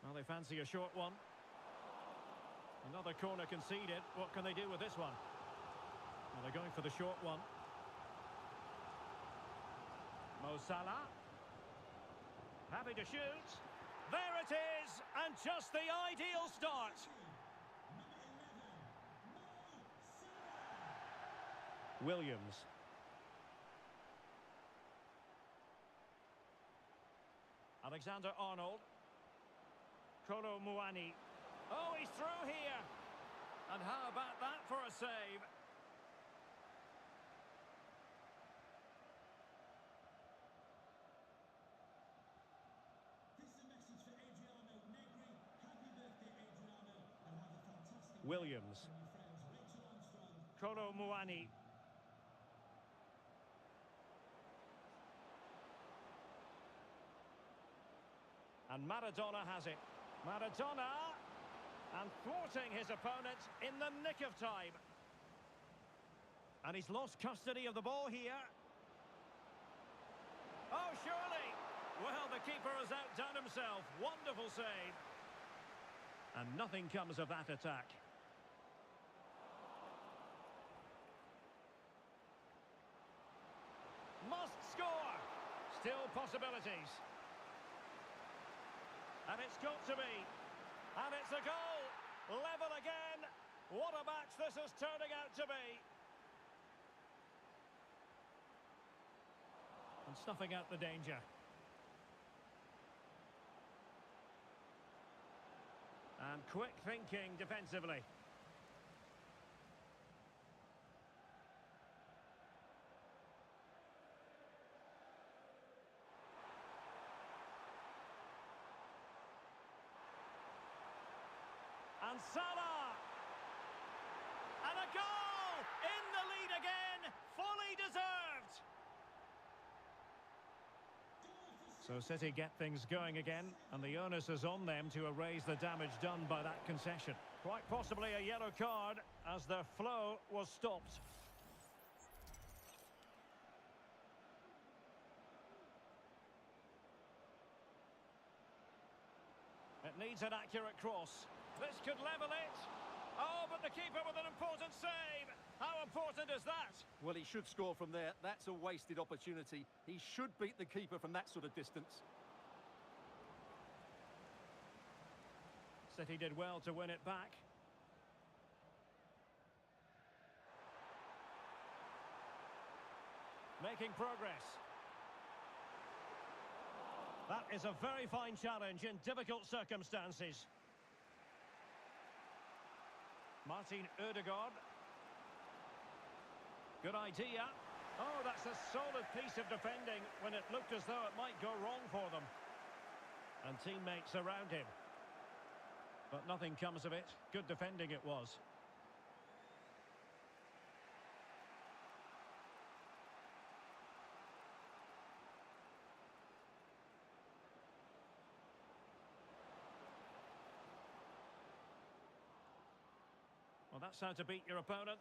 Well, they fancy a short one. Another corner conceded. What can they do with this one? Well, they're going for the short one. Mo Salah. Happy to shoot. There it is! And just the ideal start. Williams. Alexander-Arnold. Kolo Muani. Oh, he's through here. And how about that for a save? Williams. Kolo Muani. And Maradona has it. Maradona! And thwarting his opponent in the nick of time. And he's lost custody of the ball here. Oh, surely! Well, the keeper has outdone himself. Wonderful save. And nothing comes of that attack. Must score! Still possibilities. And it's got to be. And it's a goal. Level again. What a match this is turning out to be. And snuffing out the danger. And quick thinking defensively. And Salah! And a goal! In the lead again! Fully deserved! So City get things going again, and the onus is on them to erase the damage done by that concession. Quite possibly a yellow card, as their flow was stopped. It needs an accurate cross. This could level it. Oh, but the keeper with an important save. How important is that? Well, he should score from there. That's a wasted opportunity. He should beat the keeper from that sort of distance. City did well to win it back. Making progress. That is a very fine challenge in difficult circumstances. Martin Ødegaard. Good idea. Oh, that's a solid piece of defending when it looked as though it might go wrong for them. And teammates around him. But nothing comes of it. Good defending it was. Well, that's how to beat your opponent.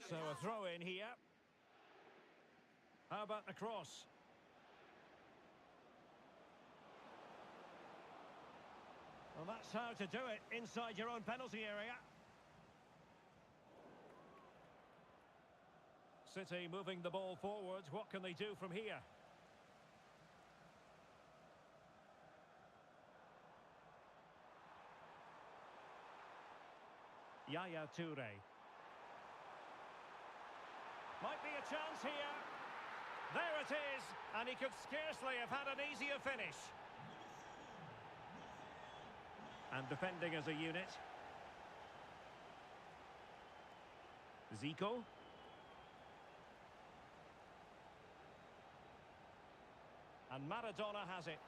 So a throw in here. How about the cross? Well, that's how to do it inside your own penalty area. City moving the ball forwards. What can they do from here? Yaya Toure. Might be a chance here. There it is. And he could scarcely have had an easier finish. And defending as a unit. Zico. And Maradona has it.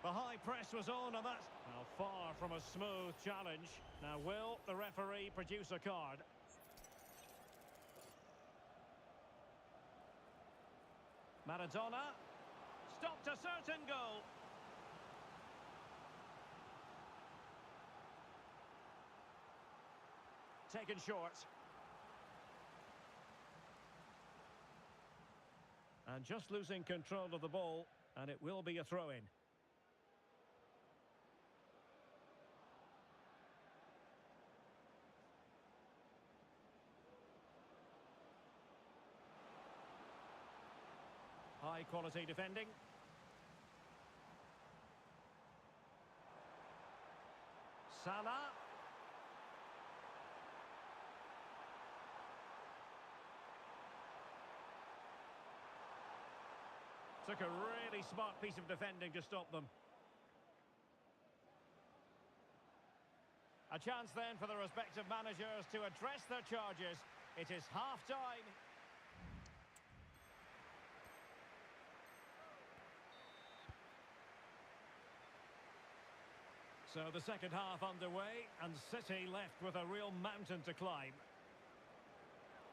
The high press was on, and that's now far from a smooth challenge. Now, will the referee produce a card? Maradona stopped a certain goal. Taken short. And just losing control of the ball, and it will be a throw-in. High quality defending. Salah. Took a really smart piece of defending to stop them. A chance then for the respective managers to address their charges. It is half-time. So the second half underway, and City left with a real mountain to climb.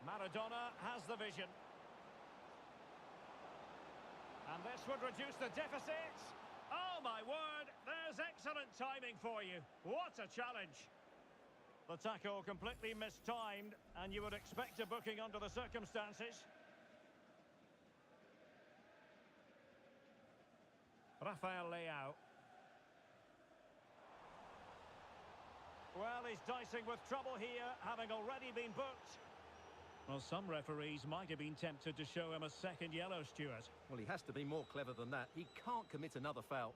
Maradona has the vision. And this would reduce the deficit. Oh, my word, there's excellent timing for you. What a challenge. The tackle completely mistimed, and you would expect a booking under the circumstances. Rafael Leao. Well, he's dicing with trouble here, having already been booked. Well, some referees might have been tempted to show him a second yellow, Stuart. Well, he has to be more clever than that. He can't commit another foul.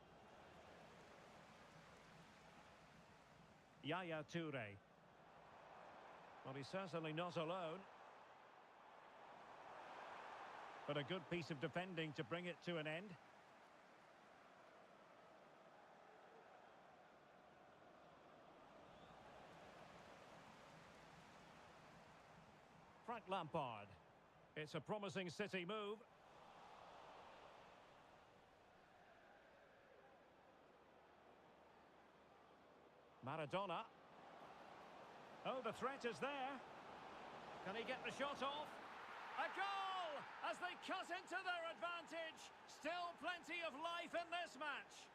Yaya Toure. Well, he's certainly not alone. But a good piece of defending to bring it to an end. Frank Lampard. It's a promising City move. Maradona. Oh, the threat is there. Can he get the shot off? A goal as they cut into their advantage. Still plenty of life in this match.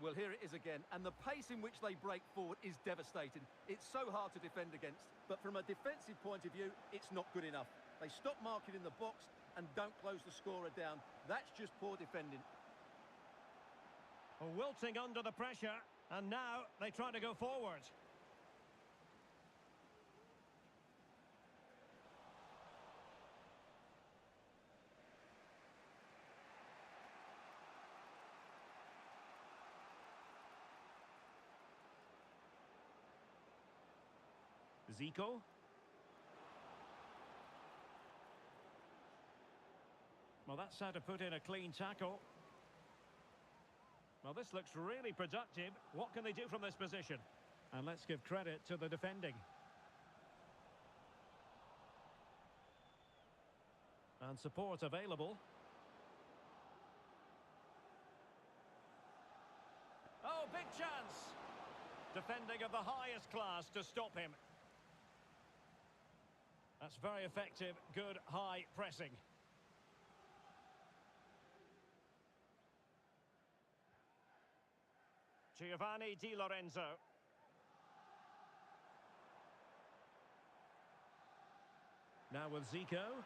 Well, here it is again, and the pace in which they break forward is devastating. It's so hard to defend against, but from a defensive point of view, it's not good enough. They stop marking in the box and don't close the scorer down. That's just poor defending. Wilting under the pressure, and now they try to go forward. Zico. Well, that's how to put in a clean tackle. Well, this looks really productive. What can they do from this position? And let's give credit to the defending. And support available. Oh, big chance! Defending of the highest class to stop him. That's very effective, good high pressing. Giovanni Di Lorenzo. Now with Zico.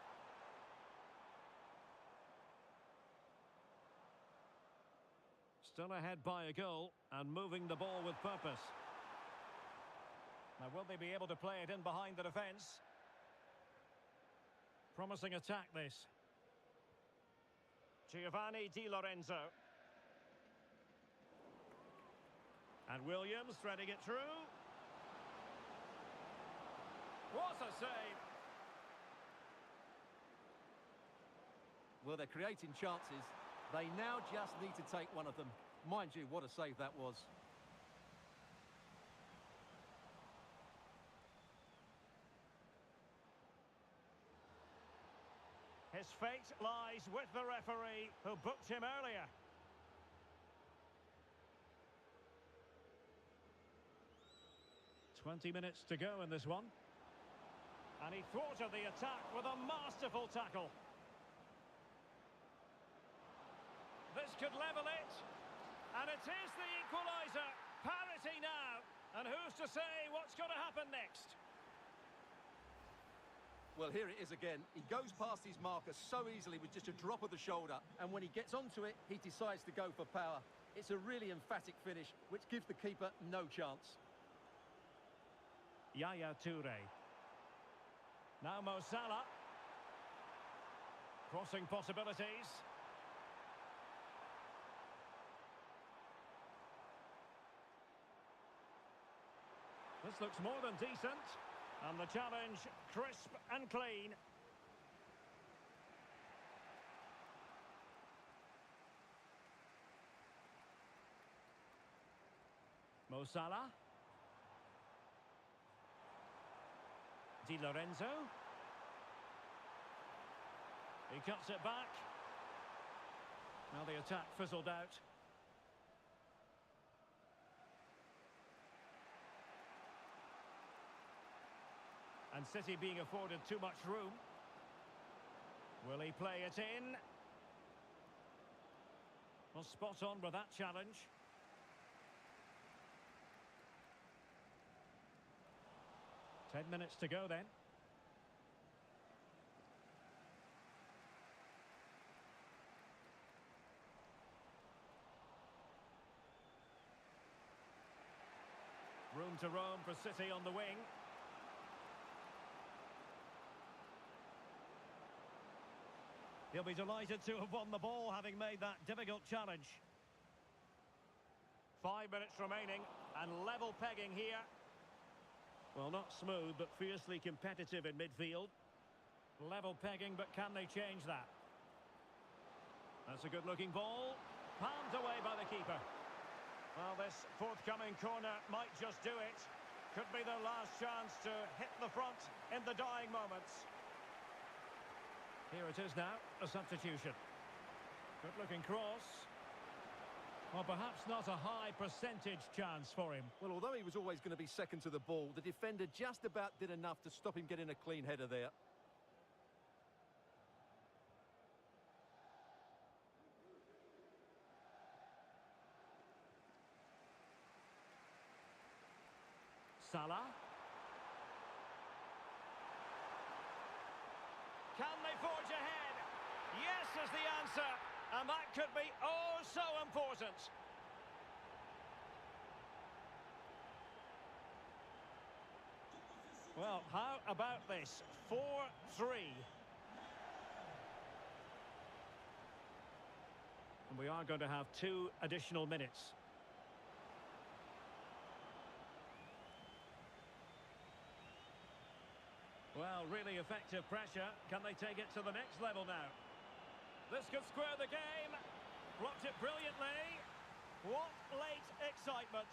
Still ahead by a goal and moving the ball with purpose. Now will they be able to play it in behind the defence? Promising attack this. Giovanni Di Lorenzo. And Williams threading it through. What a save! Well, they're creating chances. They now just need to take one of them. Mind you, what a save that was. His fate lies with the referee who booked him earlier. "20 minutes to go in this one. And he thwarted the attack with a masterful tackle. This could level it. And it is the equaliser. Parity now. And who's to say what's going to happen next? Well, here it is again. He goes past his marker so easily with just a drop of the shoulder. And when he gets onto it, he decides to go for power. It's a really emphatic finish, which gives the keeper no chance. Yaya Toure. Now Mo Salah. Crossing possibilities. This looks more than decent. And the challenge, crisp and clean. Mo Salah. Di Lorenzo. He cuts it back. Now the attack fizzled out. And City being afforded too much room. Will he play it in? Well, spot on with that challenge. Ten minutes to go then. Room to roam for City on the wing. He'll be delighted to have won the ball, having made that difficult challenge. 5 minutes remaining, and level pegging here. Well, not smooth, but fiercely competitive in midfield. Level pegging, but can they change that? That's a good-looking ball. Palmed away by the keeper. Well, this forthcoming corner might just do it. Could be their last chance to hit the front in the dying moments. Here it is now, a substitution. Good-looking cross. Well, perhaps not a high percentage chance for him. Well, although he was always going to be second to the ball, the defender just about did enough to stop him getting a clean header there. Salah. Can they forge ahead? Yes is the answer. And that could be oh so important. Well, how about this? 4-3. And we are going to have 2 additional minutes. Well, really effective pressure. Can they take it to the next level now? This could square the game. Blocked it brilliantly. What late excitement.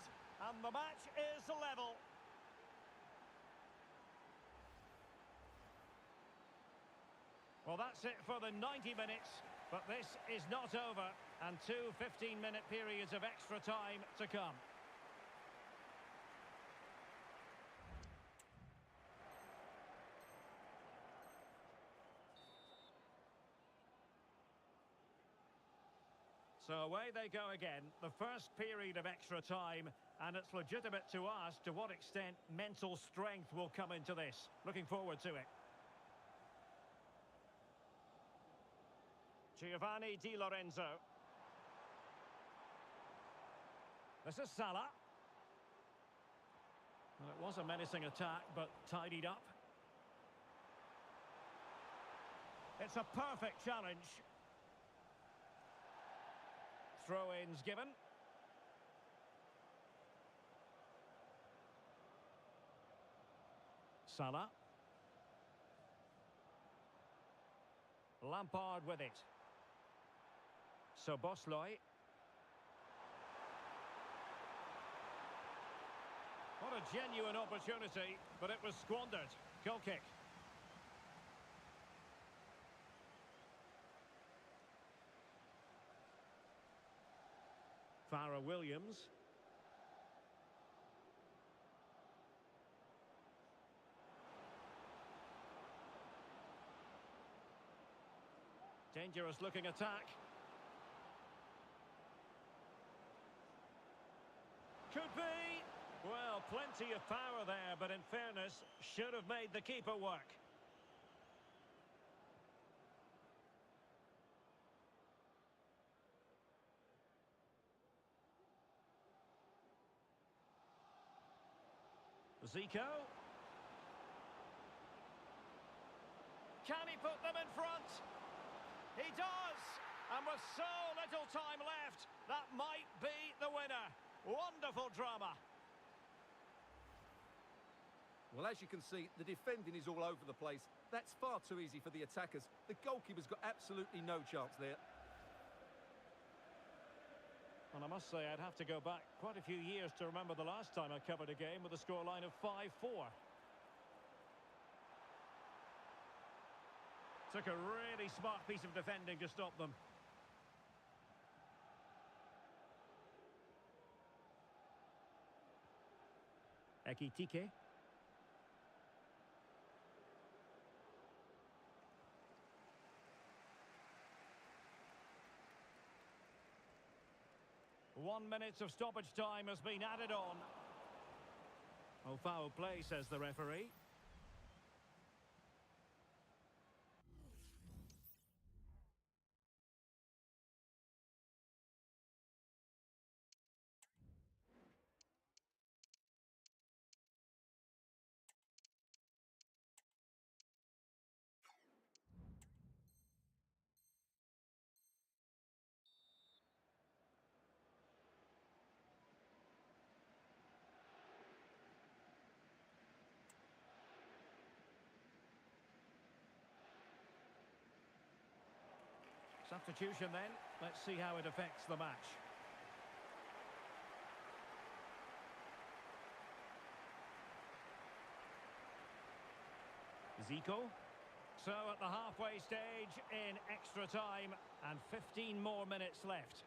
And the match is level. Well, that's it for the 90 minutes. But this is not over. And two 15-minute periods of extra time to come. So away they go again, the first period of extra time, and it's legitimate to ask to what extent mental strength will come into this. Looking forward to it. Giovanni Di Lorenzo. This is Salah. Well, it was a menacing attack, but tidied up. It's a perfect challenge. Throw-ins given. Salah. Lampard with it. Szoboszlai. What a genuine opportunity, but it was squandered. Goal kick. Farah Williams. Dangerous looking attack. Could be. Well, plenty of power there, but in fairness, should have made the keeper work. Zico. Can he put them in front? He does! And with so little time left, that might be the winner. Wonderful drama. Well, as you can see, the defending is all over the place. That's far too easy for the attackers. The goalkeeper's got absolutely no chance there. And I must say, I'd have to go back quite a few years to remember the last time I covered a game with a scoreline of 5-4. Took a really smart piece of defending to stop them. Ekitike. One minute of stoppage time has been added on. Oh, foul play, says the referee. Substitution then. Let's see how it affects the match. Zico. So at the halfway stage in extra time and 15 more minutes left.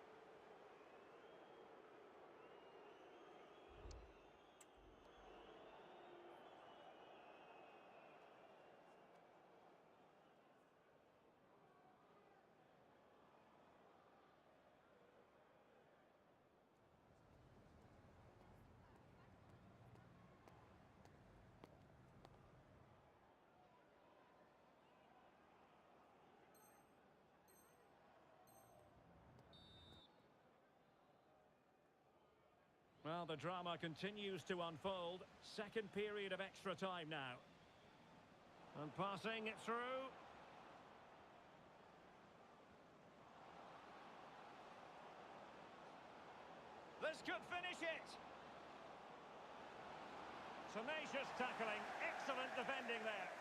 Well, the drama continues to unfold. Second period of extra time now. And passing it through. This could finish it. Tenacious tackling. Excellent defending there.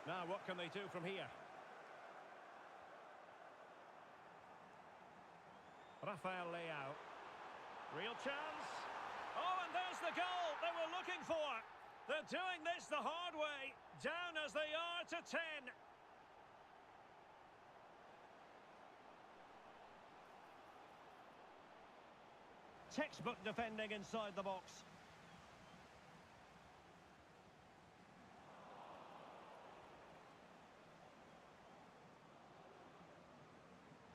Now, what can they do from here? Rafael Leao. Real chance. Oh, and there's the goal they were looking for. They're doing this the hard way. Down as they are to 10. Textbook defending inside the box.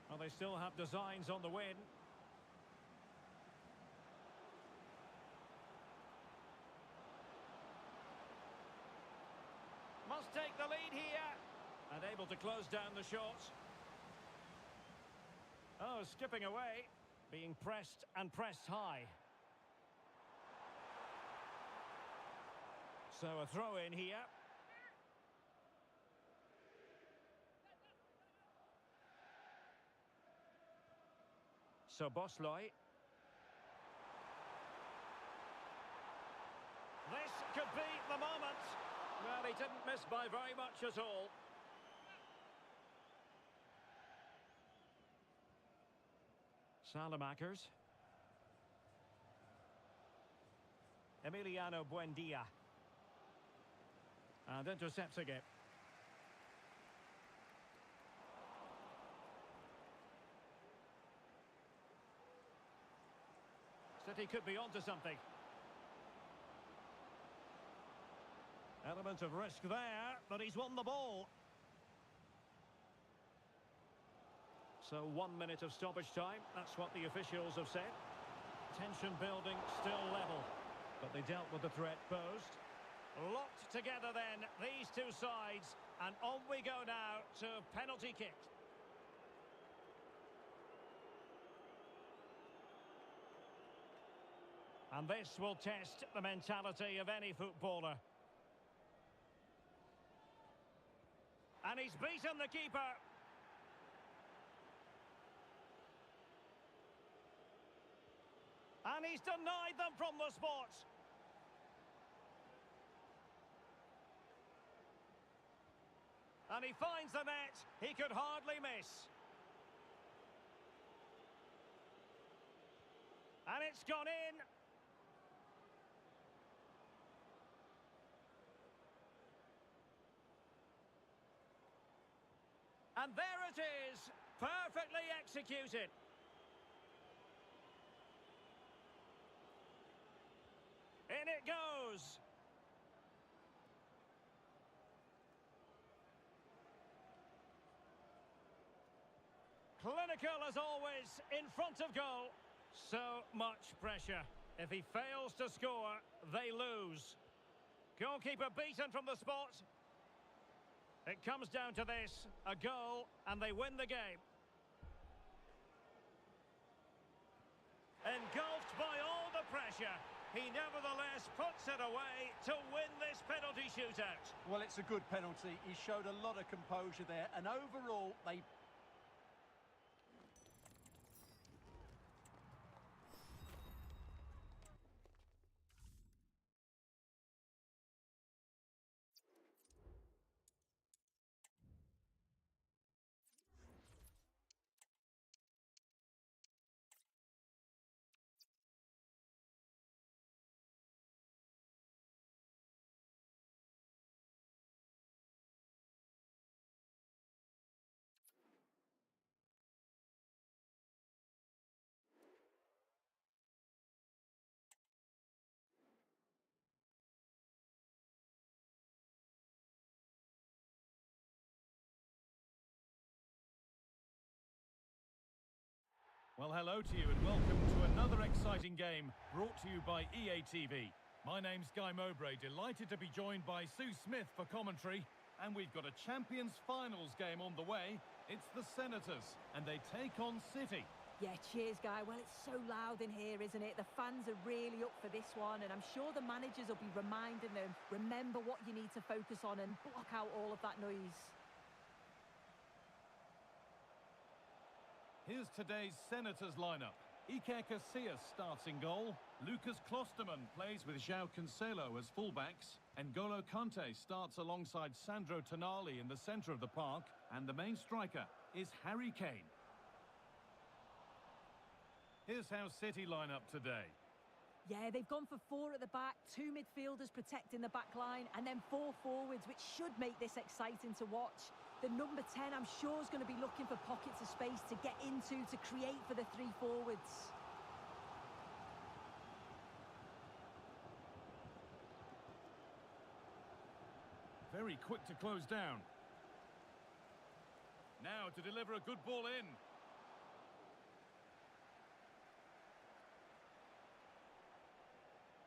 Well, they still have designs on the win. Must take the lead here. And able to close down the shot. Oh, skipping away. Being pressed and pressed high. So a throw in here. So Bosloy. This could be the moment. Well, he didn't miss by very much at all. Salamakers. Emiliano Buendia. And intercepts again. City could be onto something. Element of risk there, but he's won the ball. So 1 minute of stoppage time, that's what the officials have said. Tension building, still level, but they dealt with the threat posed. Locked together then, these two sides, and on we go now to penalty kick. And this will test the mentality of any footballer. And he's beaten the keeper. And he's denied them from the spot. And he finds the net. He could hardly miss. And it's gone in. And there it is, perfectly executed. In it goes. Clinical as always, in front of goal. So much pressure. If he fails to score, they lose. Goalkeeper beaten from the spot. It comes down to this, a goal, and they win the game. Engulfed by all the pressure, he nevertheless puts it away to win this penalty shootout. Well, it's a good penalty. He showed a lot of composure there, and overall, they... Well, hello to you and welcome to another exciting game brought to you by EA TV. My name's Guy Mowbray, delighted to be joined by Sue Smith for commentary. And we've got a Champions Finals game on the way. It's the Senators, and they take on City. Yeah, cheers, Guy. Well, it's so loud in here, isn't it? The fans are really up for this one, and I'm sure the managers will be reminding them, remember what you need to focus on and block out all of that noise. Here's today's Senators lineup. Iker Casillas starts in goal. Lucas Klosterman plays with João Cancelo as fullbacks. N'Golo Kante starts alongside Sandro Tonali in the centre of the park. And the main striker is Harry Kane. Here's how City line up today. Yeah, they've gone for 4 at the back, 2 midfielders protecting the back line, and then 4 forwards, which should make this exciting to watch. The number 10, I'm sure, is going to be looking for pockets of space to get into, to create for the 3 forwards. Very quick to close down. Now to deliver a good ball in.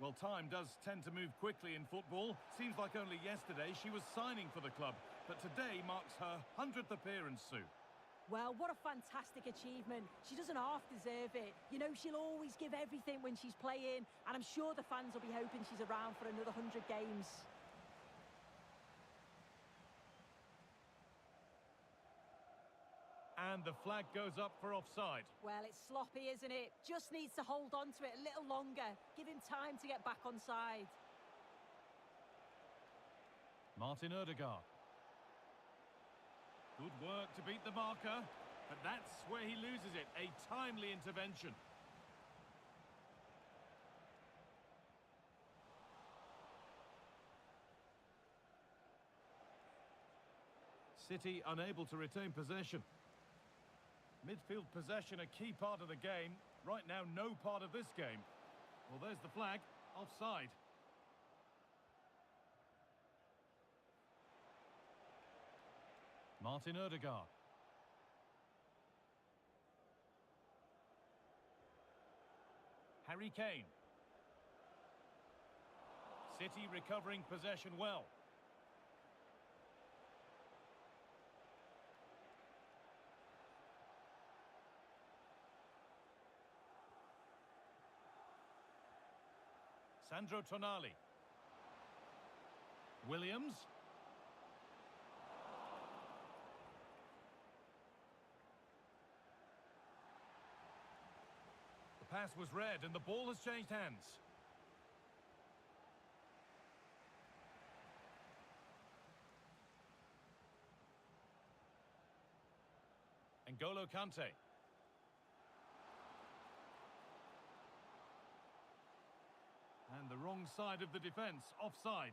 Well, time does tend to move quickly in football. Seems like only yesterday she was signing for the club, but today marks her 100th appearance, Sue. Well, what a fantastic achievement. She doesn't half deserve it. You know, she'll always give everything when she's playing, and I'm sure the fans will be hoping she's around for another 100 games. And the flag goes up for offside. Well, it's sloppy, isn't it? Just needs to hold on to it a little longer. Give him time to get back on side. Martin Ødegaard. Good work to beat the marker, but that's where he loses it. A timely intervention. City unable to retain possession. Midfield possession a key part of the game. Right now, no part of this game. Well, there's the flag. Offside. Martin Ødegaard. Harry Kane. City recovering possession well. Sandro Tonali. Williams. The pass was read and the ball has changed hands. N'Golo Kante. And the wrong side of the defence, offside.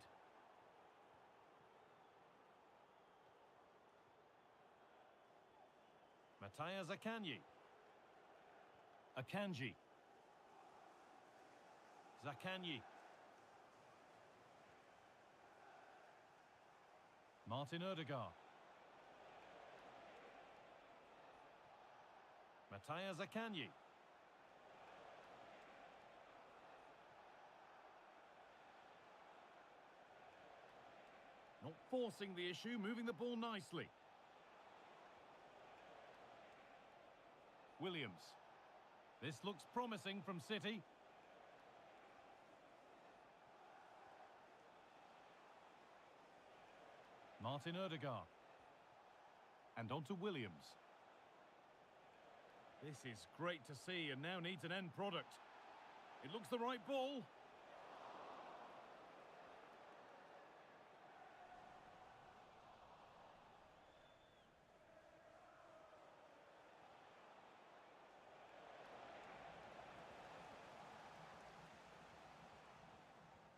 Matthias Akanji. Akanji. Zakanji. Martin Ødegaard. Matthias Akanji. Not forcing the issue, moving the ball nicely. Williams. This looks promising from City. Martin Ødegaard. And on to Williams. This is great to see and now needs an end product. It looks the right ball.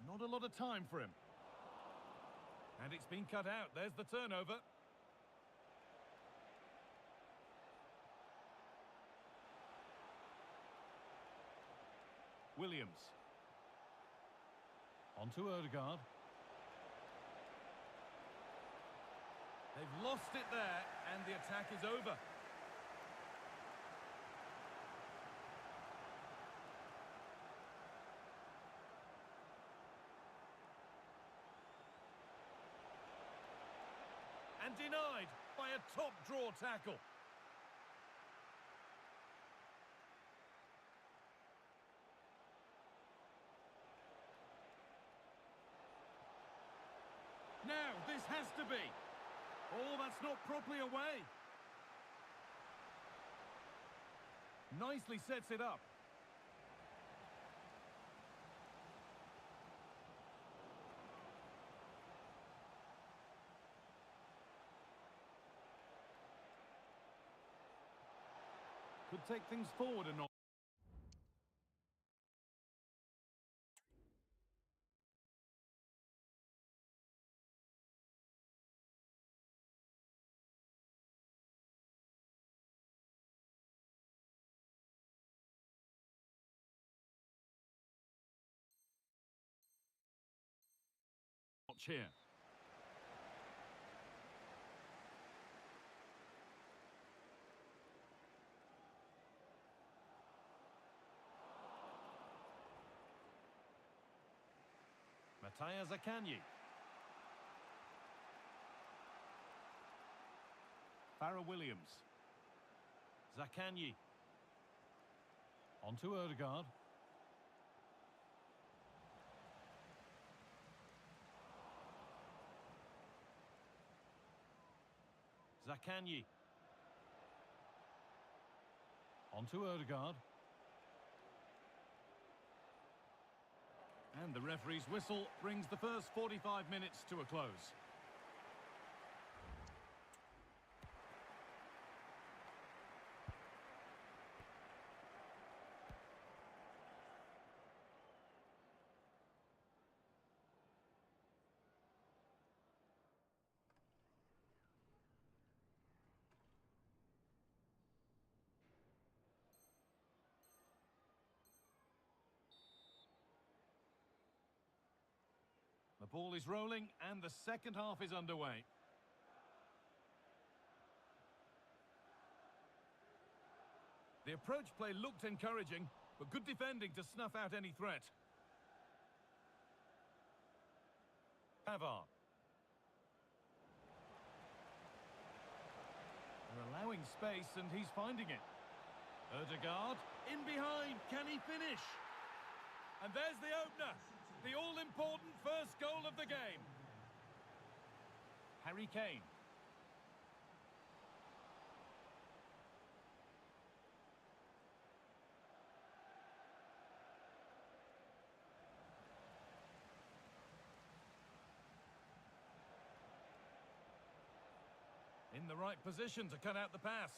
Not a lot of time for him. And it's been cut out. There's the turnover. Williams. On to Ødegaard. They've lost it there, and the attack is over. And denied by a top draw tackle. Now, this has to be. Oh, that's not properly away. Nicely sets it up. take things forward a notch. Here. Akanji. Farrah Williams. Zakanyi. On to Odegaard. Zakanyi. On to Odegaard. And the referee's whistle brings the first 45 minutes to a close. The ball is rolling and the second half is underway. The approach play looked encouraging, but good defending to snuff out any threat. Pavard. They're allowing space and he's finding it. Odegaard, in behind, can he finish? And there's the opener. The all-important first goal of the game. Harry Kane. In the right position to cut out the pass.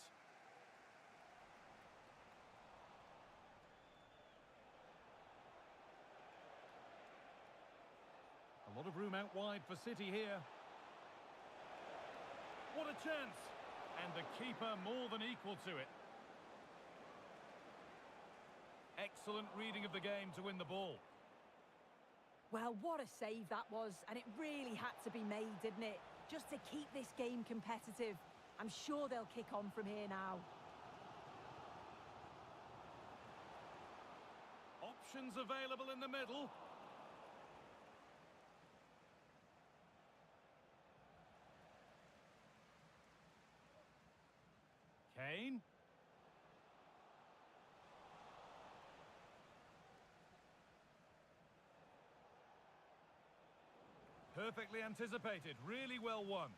A lot of room out wide for City here. What a chance! And the keeper more than equal to it. Excellent reading of the game to win the ball. Well, what a save that was, and it really had to be made, didn't it? Just to keep this game competitive. I'm sure they'll kick on from here now. Options available in the middle. Kane. Perfectly anticipated, really well won.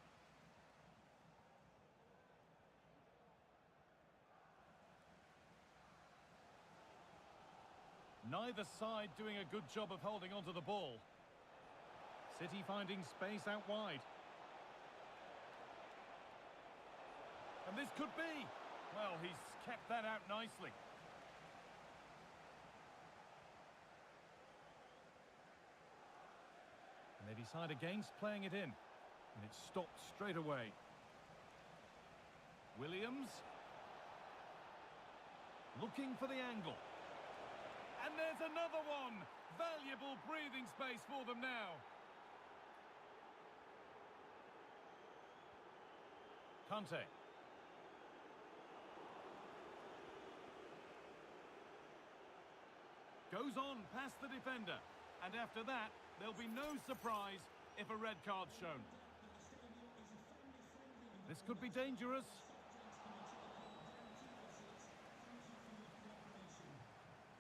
Neither side doing a good job of holding onto the ball. City finding space out wide. And this could be. Well, he's kept that out nicely. And they decide against playing it in. And it's stopped straight away. Williams. Looking for the angle. And there's another one. Valuable breathing space for them now. Kante. Goes on past the defender. And after that, there'll be no surprise if a red card's shown. This could be dangerous.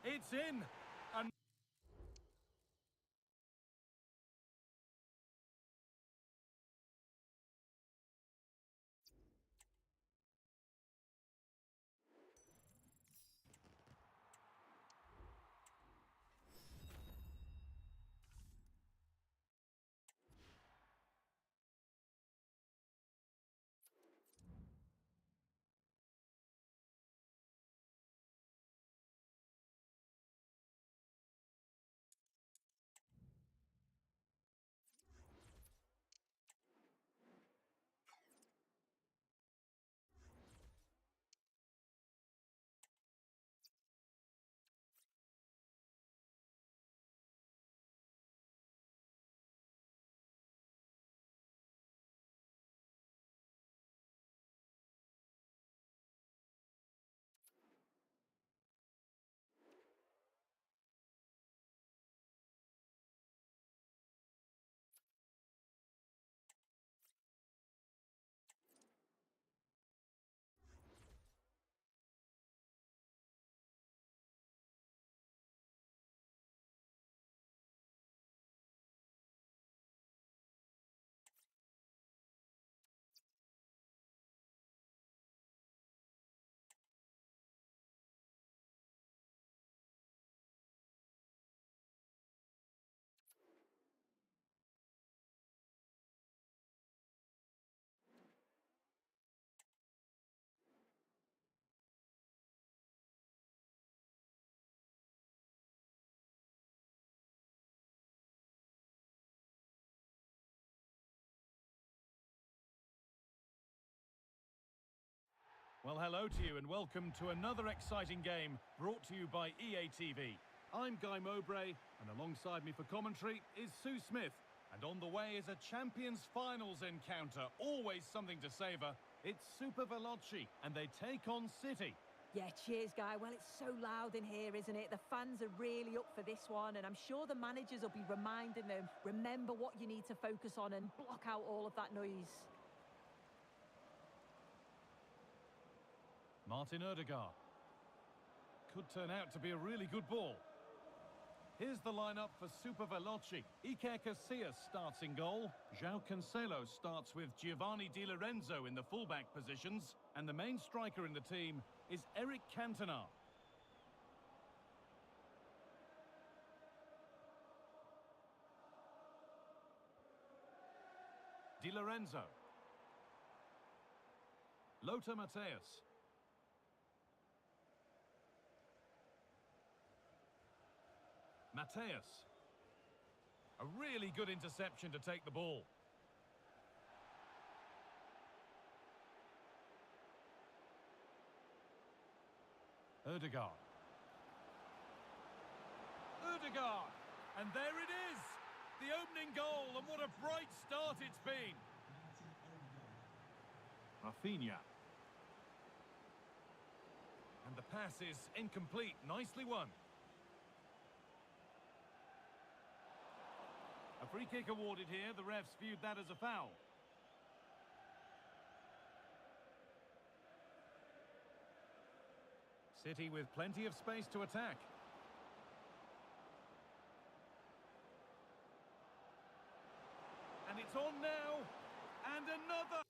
It's in. Well, hello to you and welcome to another exciting game brought to you by EA TV. I'm Guy Mowbray and alongside me for commentary is Sue Smith. And on the way is a Champions Finals encounter, always something to savour. It's Super Veloci and they take on City. Yeah, cheers, Guy. Well, it's so loud in here, isn't it? The fans are really up for this one, and I'm sure the managers will be reminding them, remember what you need to focus on and block out all of that noise. Martin Odegaard. Could turn out to be a really good ball. Here's the lineup for Super Veloci. Iker Casillas starts in goal. João Cancelo starts with Giovanni Di Lorenzo in the fullback positions. And the main striker in the team is Eric Cantona. Di Lorenzo. Lothar Matthäus. Matthäus. A really good interception to take the ball. Odegaard. Odegaard! And there it is! The opening goal, and what a bright start it's been! Rafinha. And the pass is incomplete, nicely won. A free kick awarded here, the refs viewed that as a foul. City with plenty of space to attack. And it's on now, and another!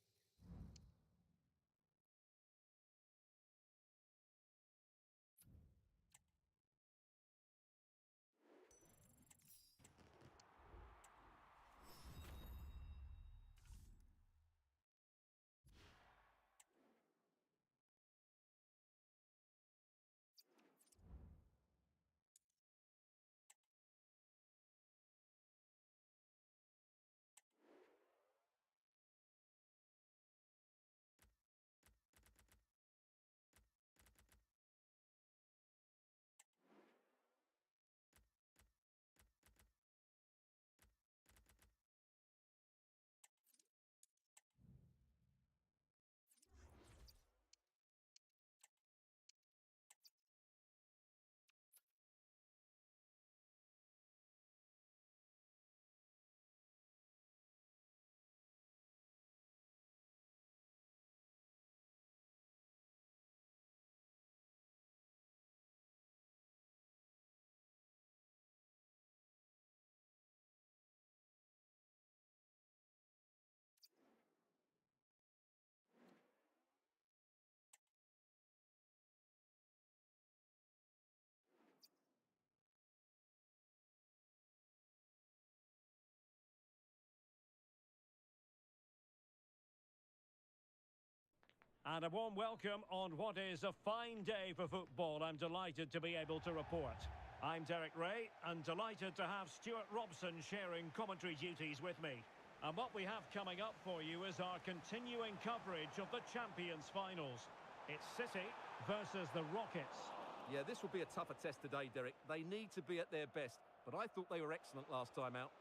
And a warm welcome on what is a fine day for football. I'm delighted to be able to report. I'm Derek Ray and delighted to have Stuart Robson sharing commentary duties with me. And what we have coming up for you is our continuing coverage of the Champions Finals. It's City versus the Rockets. Yeah, this will be a tougher test today, Derek. They need to be at their best, but I thought they were excellent last time out.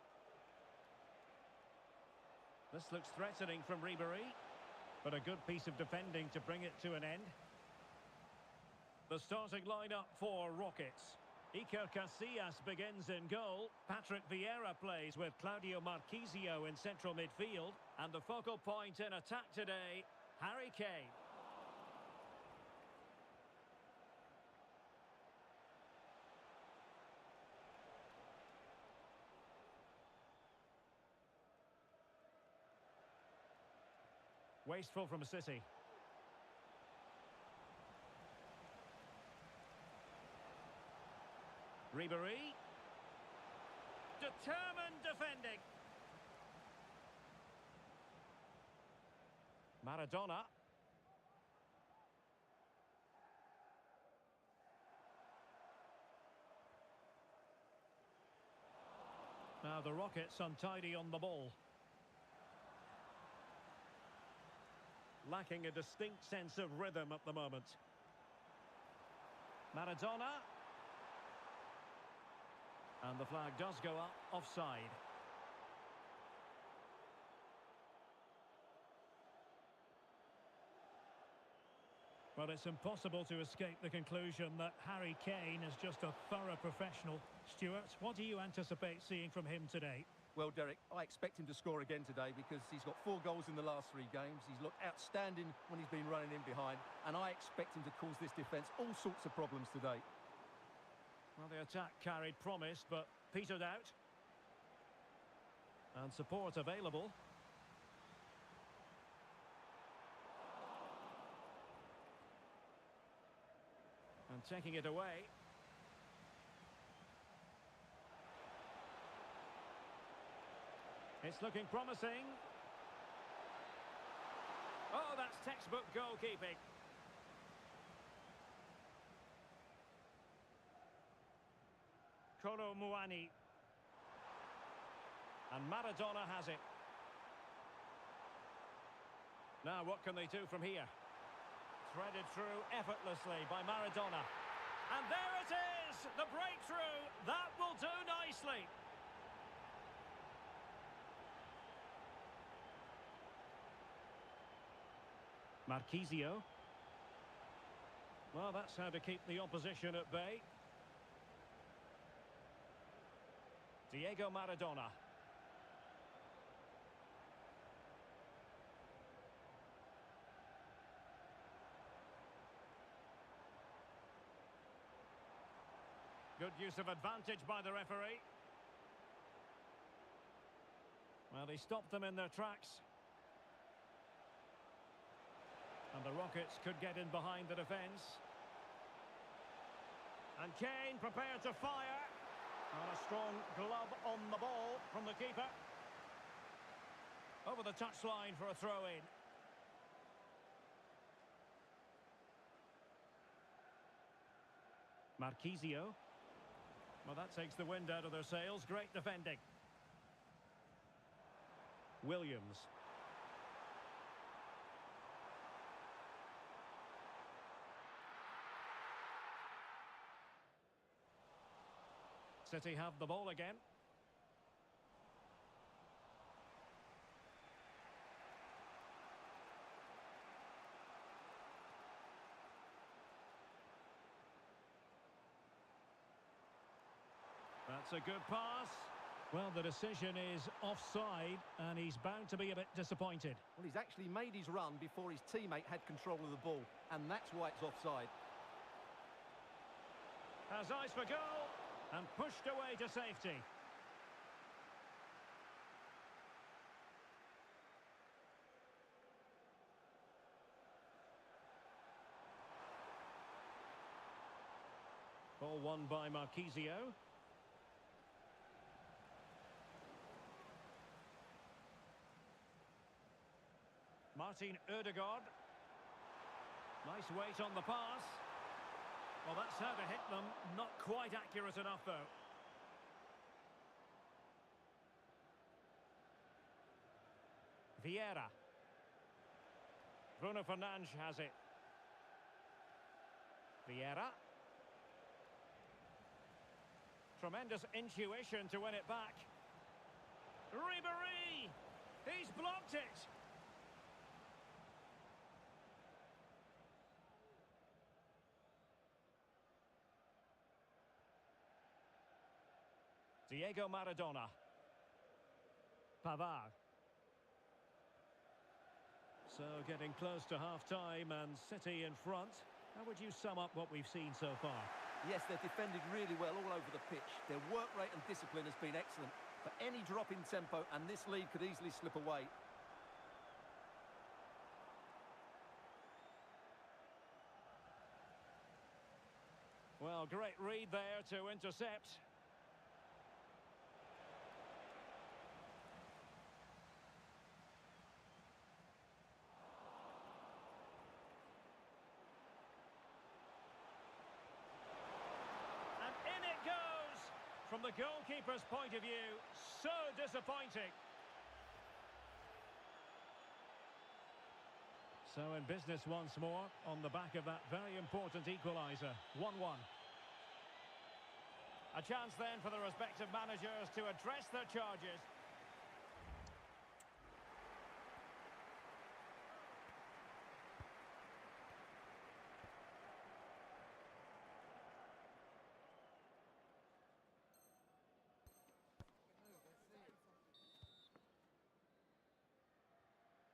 This looks threatening from Ribéry. But a good piece of defending to bring it to an end. The starting lineup for Rockets. Iker Casillas begins in goal. Patrick Vieira plays with Claudio Marchisio in central midfield. And the focal point in attack today, Harry Kane. Wasteful from City. Ribéry. Determined defending. Maradona. Now the Rockets untidy on the ball. lacking a distinct sense of rhythm at the moment. Maradona. And the flag does go up, offside. Well, it's impossible to escape the conclusion that Harry Kane is just a thorough professional. Stuart, what do you anticipate seeing from him today? Well, Derek, I expect him to score again today because he's got 4 goals in the last 3 games. He's looked outstanding when he's been running in behind, and I expect him to cause this defence all sorts of problems today. Well, the attack carried promise, but petered out. And support available. And taking it away. It's looking promising. Oh, that's textbook goalkeeping. Kolo Muani. And Maradona has it. Now, what can they do from here? Threaded through effortlessly by Maradona. And there it is! The breakthrough! That will do nicely! Marquisio. Well, that's how to keep the opposition at bay. Diego Maradona. Good use of advantage by the referee. Well, he stopped them in their tracks. And the Rockets could get in behind the defence. And Kane prepared to fire. And a strong glove on the ball from the keeper. Over the touchline for a throw-in. Marquisio. Well, that takes the wind out of their sails. Great defending. Williams. City have the ball again. That's a good pass. Well, the decision is offside, and he's bound to be a bit disappointed. Well, he's actually made his run before his teammate had control of the ball, and that's why it's offside. Has eyes for goal, and pushed away to safety. Ball won by Marquisio. Martin Ødegaard. Nice weight on the pass. Well, that's how to hit them. Not quite accurate enough, though. Vieira. Bruno Fernandes has it. Vieira. Tremendous intuition to win it back. Ribéry! He's blocked it! Diego Maradona. Pavard. So getting close to half-time and City in front. How would you sum up what we've seen so far? Yes, they've defended really well all over the pitch. Their work rate and discipline has been excellent. But any drop in tempo and this lead could easily slip away. Well, great read there to intercept. From the goalkeeper's point of view, so disappointing. So in business once more on the back of that very important equaliser. 1-1. A chance then for the respective managers to address their charges.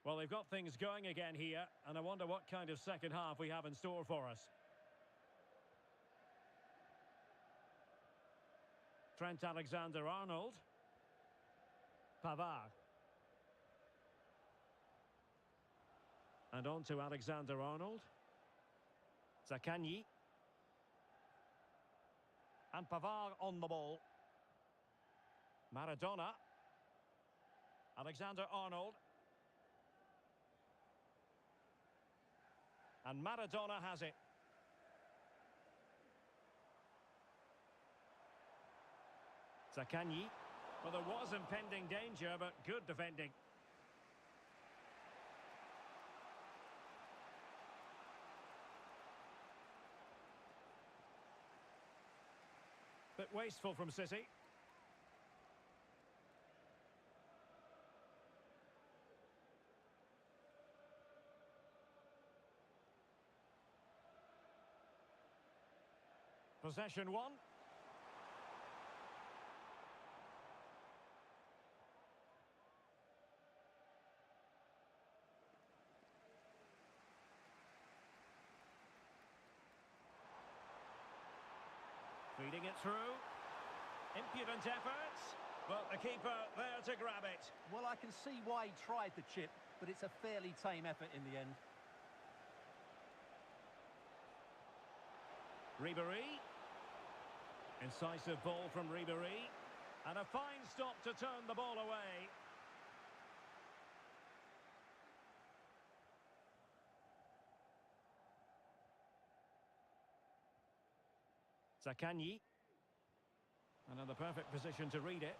Well, they've got things going again here, and I wonder what kind of second half we have in store for us. Trent Alexander-Arnold. Pavard. And on to Alexander-Arnold. Zaccagni. And Pavard on the ball. Maradona. Alexander-Arnold. And Maradona has it. Zaccagni. Well, there was impending danger, but good defending. Bit wasteful from City. Possession one. Feeding it through. Impudent efforts. But the keeper there to grab it. Well, I can see why he tried the chip, but it's a fairly tame effort in the end. Ribéry. Incisive ball from Ribéry. And a fine stop to turn the ball away. Zaccagni. Another perfect position to read it.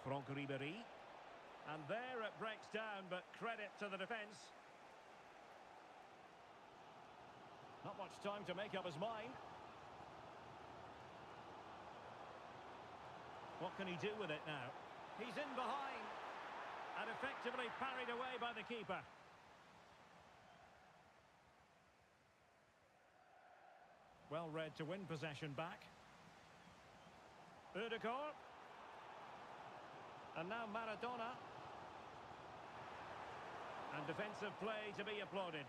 Franck Ribéry. And there it breaks down, but credit to the defence. Not much time to make up his mind. What can he do with it now? He's in behind. And effectively parried away by the keeper. Well read to win possession back. Ødegaard. And now Maradona. And defensive play to be applauded.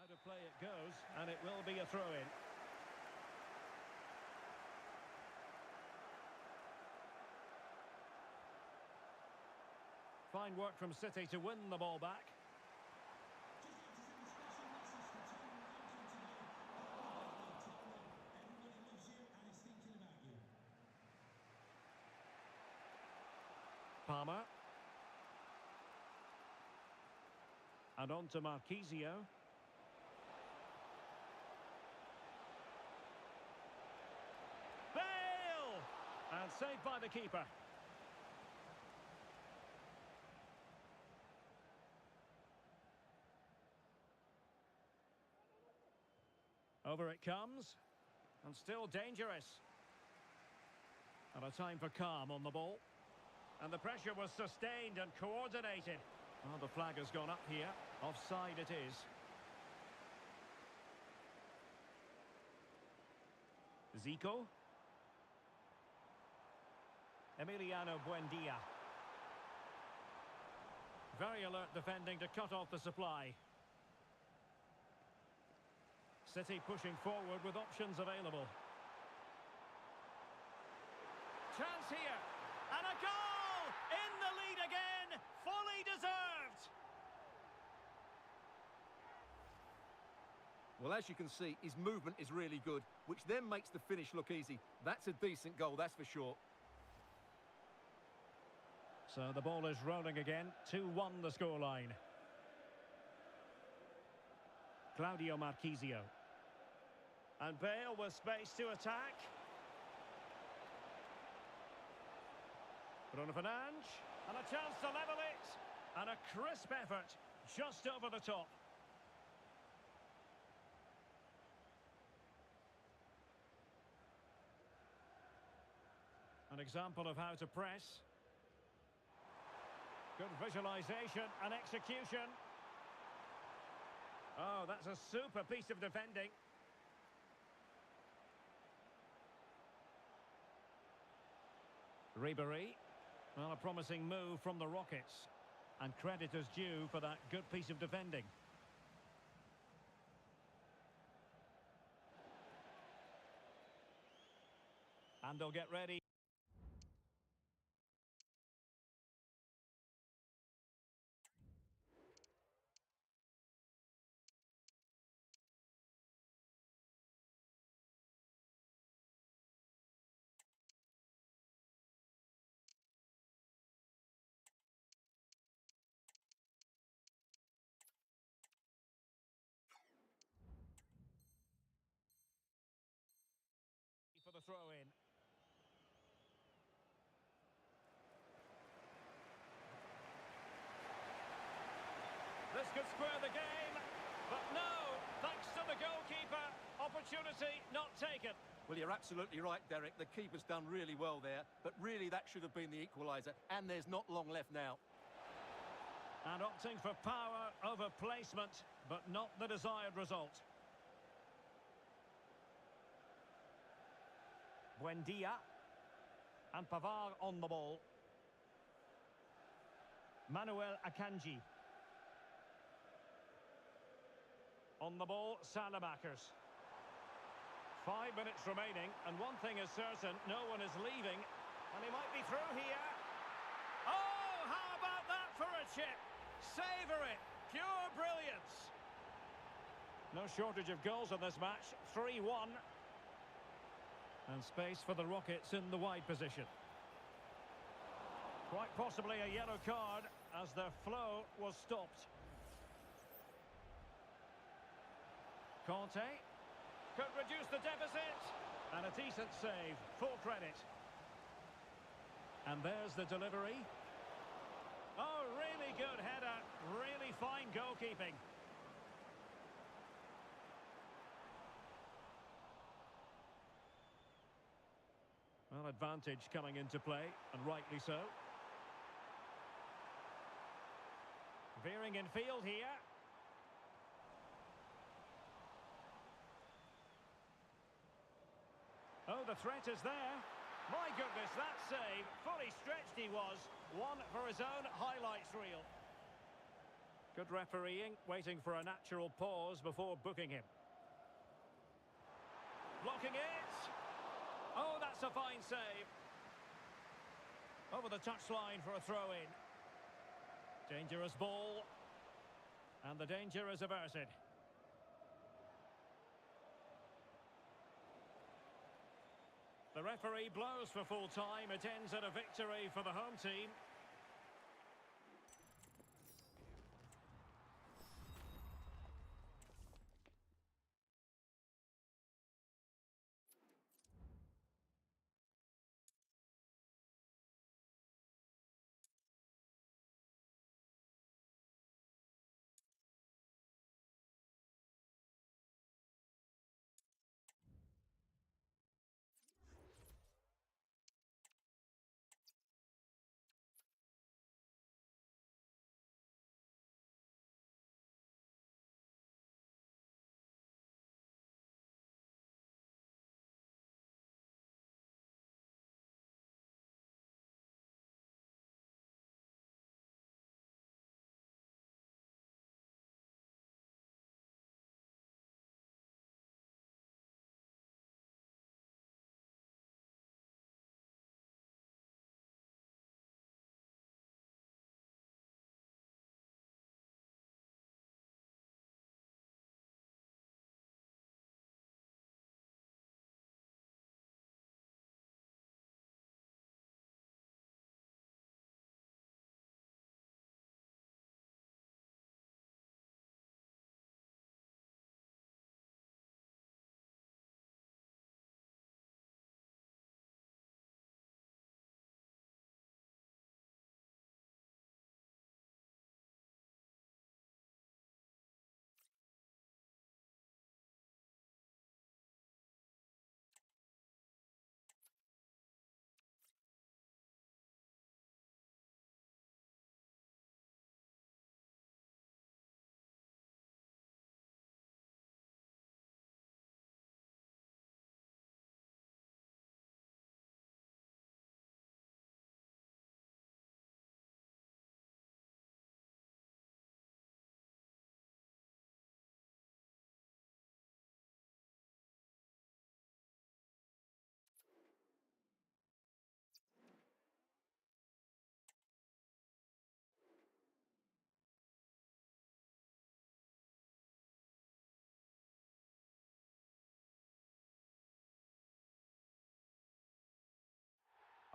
Out of play it goes, and it will be a throw-in. Fine work from City to win the ball back. Palmer. And on to Marquisio. Bale! And saved by the keeper. Over it comes. And still dangerous. And a time for calm on the ball. And the pressure was sustained and coordinated. Well, the flag has gone up here. Offside it is. Zico. Emiliano Buendia. Very alert defending to cut off the supply. City pushing forward with options available. Chance here. And a goal! In the lead again! Fully deserved! Well, as you can see, his movement is really good, which then makes the finish look easy. That's a decent goal, that's for sure. So the ball is rolling again. 2-1 the scoreline. Claudio Marchisio. And Bale with space to attack. Bruno Fernandes. And a chance to level it. And a crisp effort just over the top. An example of how to press. Good visualisation and execution. Oh, that's a super piece of defending. Ribéry. Well, a promising move from the Rockets. And credit is due for that good piece of defending. And they'll get ready. For the throw-in. This could square the game, but no, thanks to the goalkeeper, opportunity not taken. Well, you're absolutely right, Derek. The keeper's done really well there, but really that should have been the equaliser, and there's not long left now. And opting for power over placement, but not the desired result. Buendia. And Pavard on the ball. Manuel Akanji. On the ball, Salamakers. 5 minutes remaining, and one thing is certain, no one is leaving, and he might be through here. Oh, how about that for a chip? Savour it, pure brilliance. No shortage of goals in this match, 3-1. And space for the Rockets in the wide position. Quite possibly a yellow card as their flow was stopped. Conte could reduce the deficit. And a decent save, full credit. And there's the delivery. Oh, really good header, really fine goalkeeping. Well, advantage coming into play, and rightly so. Veering in field here. Oh, the threat is there. My goodness, that save. Fully stretched he was. One for his own highlights reel. Good refereeing, waiting for a natural pause before booking him. Blocking it. Oh, that's a fine save. Over the touchline for a throw-in. Dangerous ball. And the danger is averted. The referee blows for full time. It ends at a victory for the home team.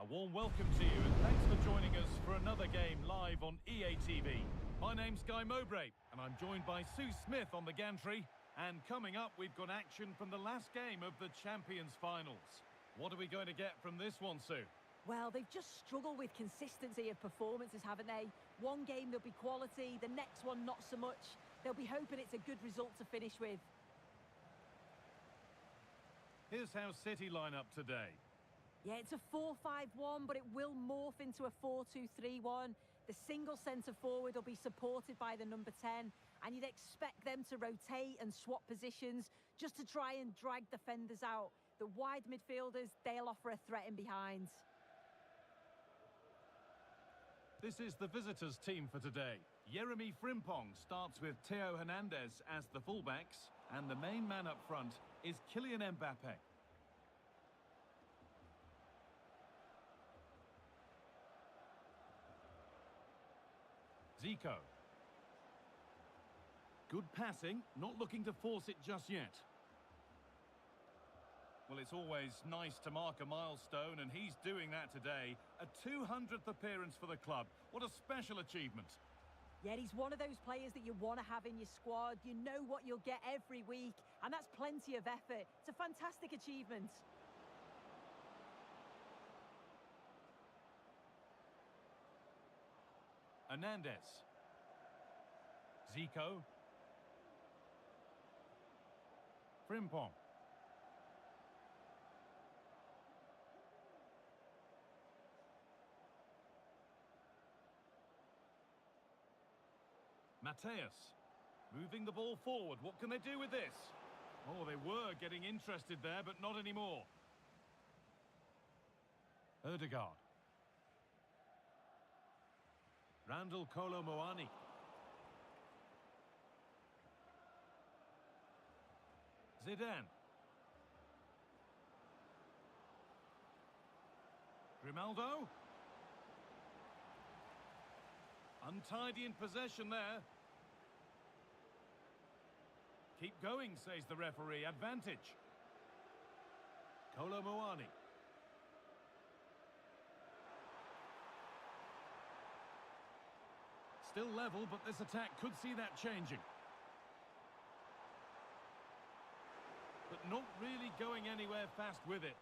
A warm welcome to you and thanks for joining us for another game live on EA TV. My name's Guy Mowbray and I'm joined by Sue Smith on the gantry. And coming up, we've got action from the last game of the Champions Finals. What are we going to get from this one, Sue? Well, they've just struggled with consistency of performances, haven't they? One game there'll be quality, the next one not so much. They'll be hoping it's a good result to finish with. Here's how City line up today. Yeah, it's a 4-5-1, but it will morph into a 4-2-3-1. The single centre-forward will be supported by the number 10, and you'd expect them to rotate and swap positions just to try and drag defenders out. The wide midfielders, they'll offer a threat in behind. This is the visitors' team for today. Jeremy Frimpong starts with Theo Hernandez as the fullbacks, and the main man up front is Kylian Mbappe. Zico. Good passing, not looking to force it just yet. Well, it's always nice to mark a milestone, and he's doing that today. A 200th appearance for the club. What a special achievement. Yeah, he's one of those players that you want to have in your squad. You know what you'll get every week, and that's plenty of effort. It's a fantastic achievement. Hernandez. Zico. Frimpong. Mateus. Moving the ball forward. What can they do with this? Oh, they were getting interested there, but not anymore. Ødegaard. Randall Kolo Muani. Zidane. Grimaldo. Untidy in possession there. Keep going, says the referee. Advantage. Kolo Muani. Still level, but this attack could see that changing. But not really going anywhere fast with it.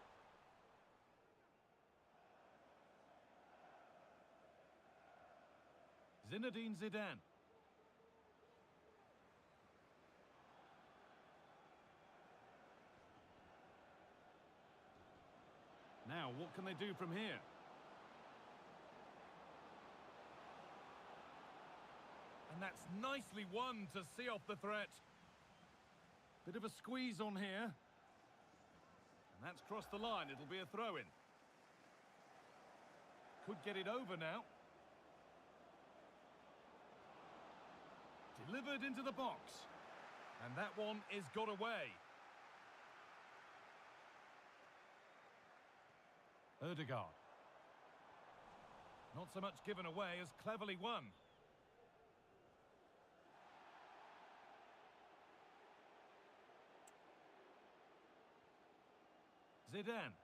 Zinedine Zidane. Now, what can they do from here? And that's nicely won to see off the threat. Bit of a squeeze on here. And that's crossed the line. It'll be a throw-in. Could get it over now. Delivered into the box. And that one is got away. Ødegaard. Not so much given away as cleverly won. Zidane.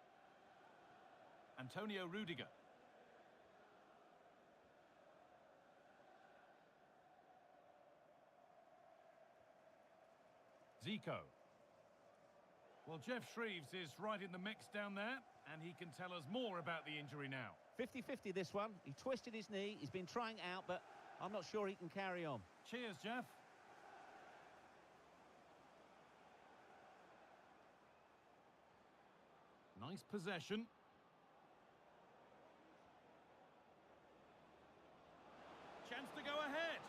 Antonio Rudiger. Zico. Well, Jeff Shreves is right in the mix down there, and he can tell us more about the injury now. 50-50 this one. He twisted his knee. He's been trying out, but I'm not sure he can carry on. Cheers, Jeff. Nice possession. Chance to go ahead.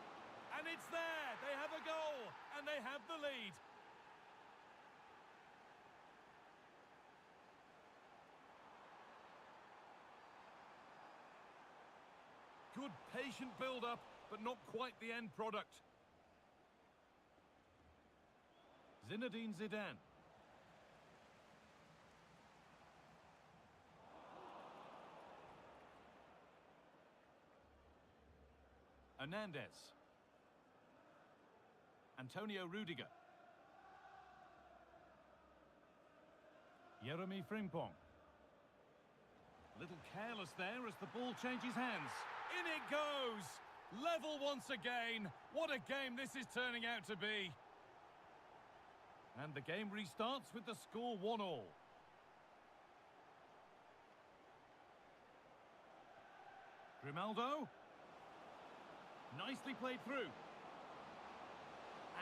And it's there. They have a goal. And they have the lead. Good patient build-up, but not quite the end product. Zinedine Zidane. Hernandez. Antonio Rudiger. Jeremy Frimpong. A little careless there as the ball changes hands. In it goes! Level once again. What a game this is turning out to be. And the game restarts with the score 1-1. Grimaldo. Nicely played through.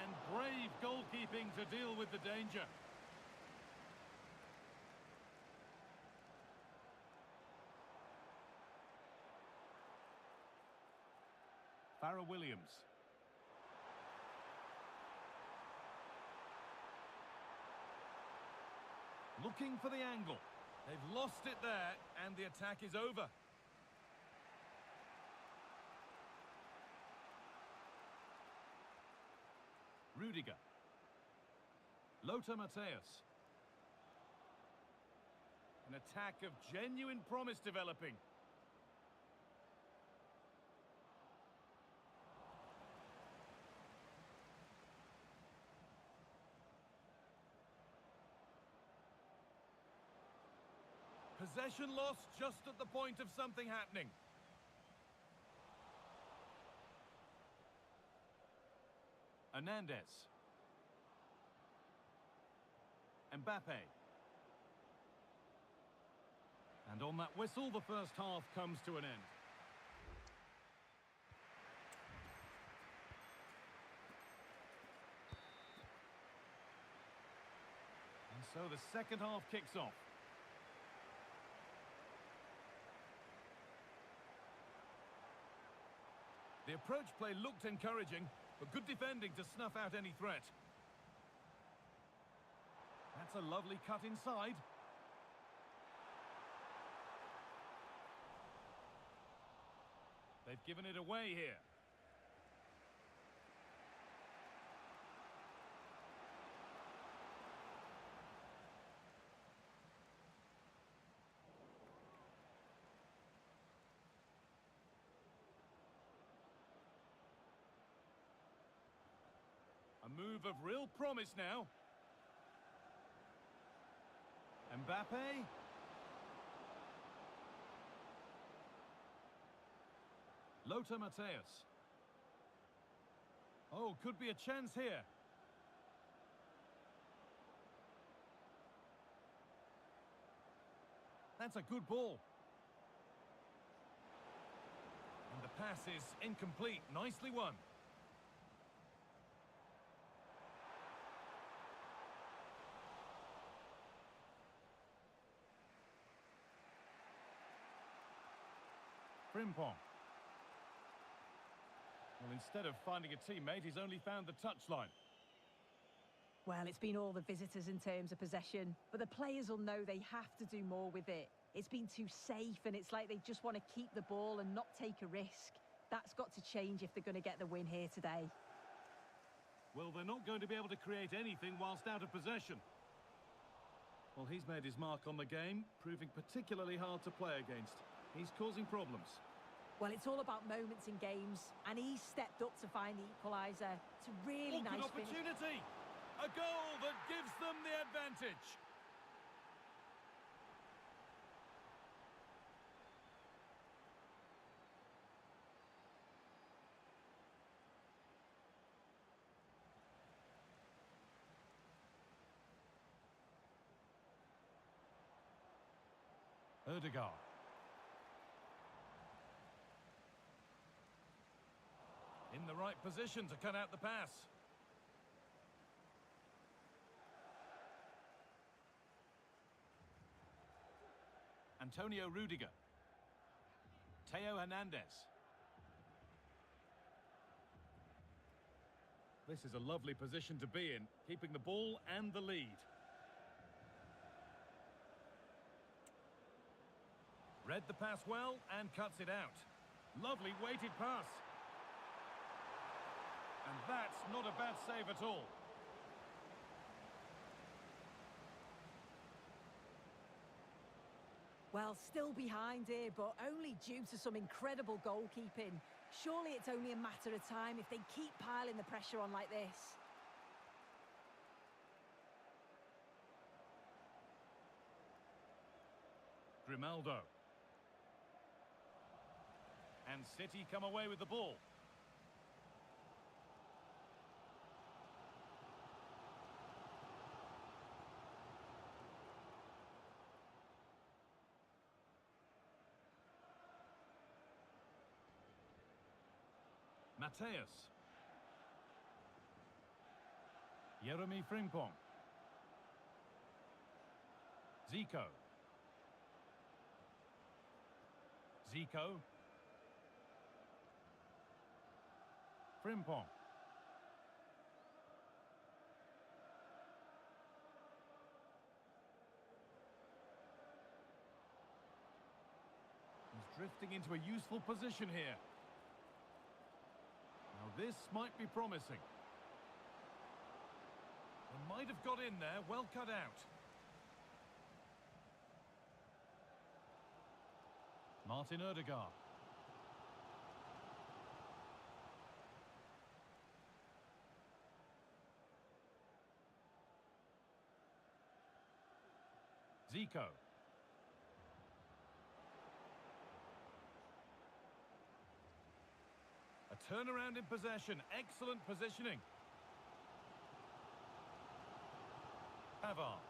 And brave goalkeeping to deal with the danger. Farrah Williams. Looking for the angle. They've lost it there, and the attack is over. Rudiger. Lothar Matthäus. An attack of genuine promise developing. Possession lost just at the point of something happening. Hernandez. Mbappe. And on that whistle, the first half comes to an end. And so the second half kicks off. The approach play looked encouraging, but good defending to snuff out any threat. That's a lovely cut inside. They've given it away here. A move of real promise now. Mbappe. Lothar Matthäus. Oh, could be a chance here. That's a good ball. And the pass is incomplete. Nicely won. Frimpong. Well, instead of finding a teammate, he's only found the touchline. Well, it's been all the visitors in terms of possession, but the players will know they have to do more with it. It's been too safe, and it's like they just want to keep the ball and not take a risk. That's got to change if they're going to get the win here today. Well, they're not going to be able to create anything whilst out of possession. Well, he's made his mark on the game, proving particularly hard to play against. He's causing problems. Well, it's all about moments in games, and he's stepped up to find the equaliser. It's a really nice good opportunity! A goal that gives them the advantage. Ødegaard. In the right position to cut out the pass. Antonio Rudiger. Theo Hernandez. This is a lovely position to be in, keeping the ball and the lead. Read the pass well and cuts it out. Lovely weighted pass. And that's not a bad save at all. Well, still behind here, but only due to some incredible goalkeeping. Surely it's only a matter of time if they keep piling the pressure on like this. Grimaldo. And City come away with the ball. Mateus. Jeremy Frimpong. Zico. Zico. Frimpong. He's drifting into a useful position here. Now this might be promising. He might have got in there, well cut out. Martin Odegaard. Zico. A turnaround in possession, excellent positioning. Pavard.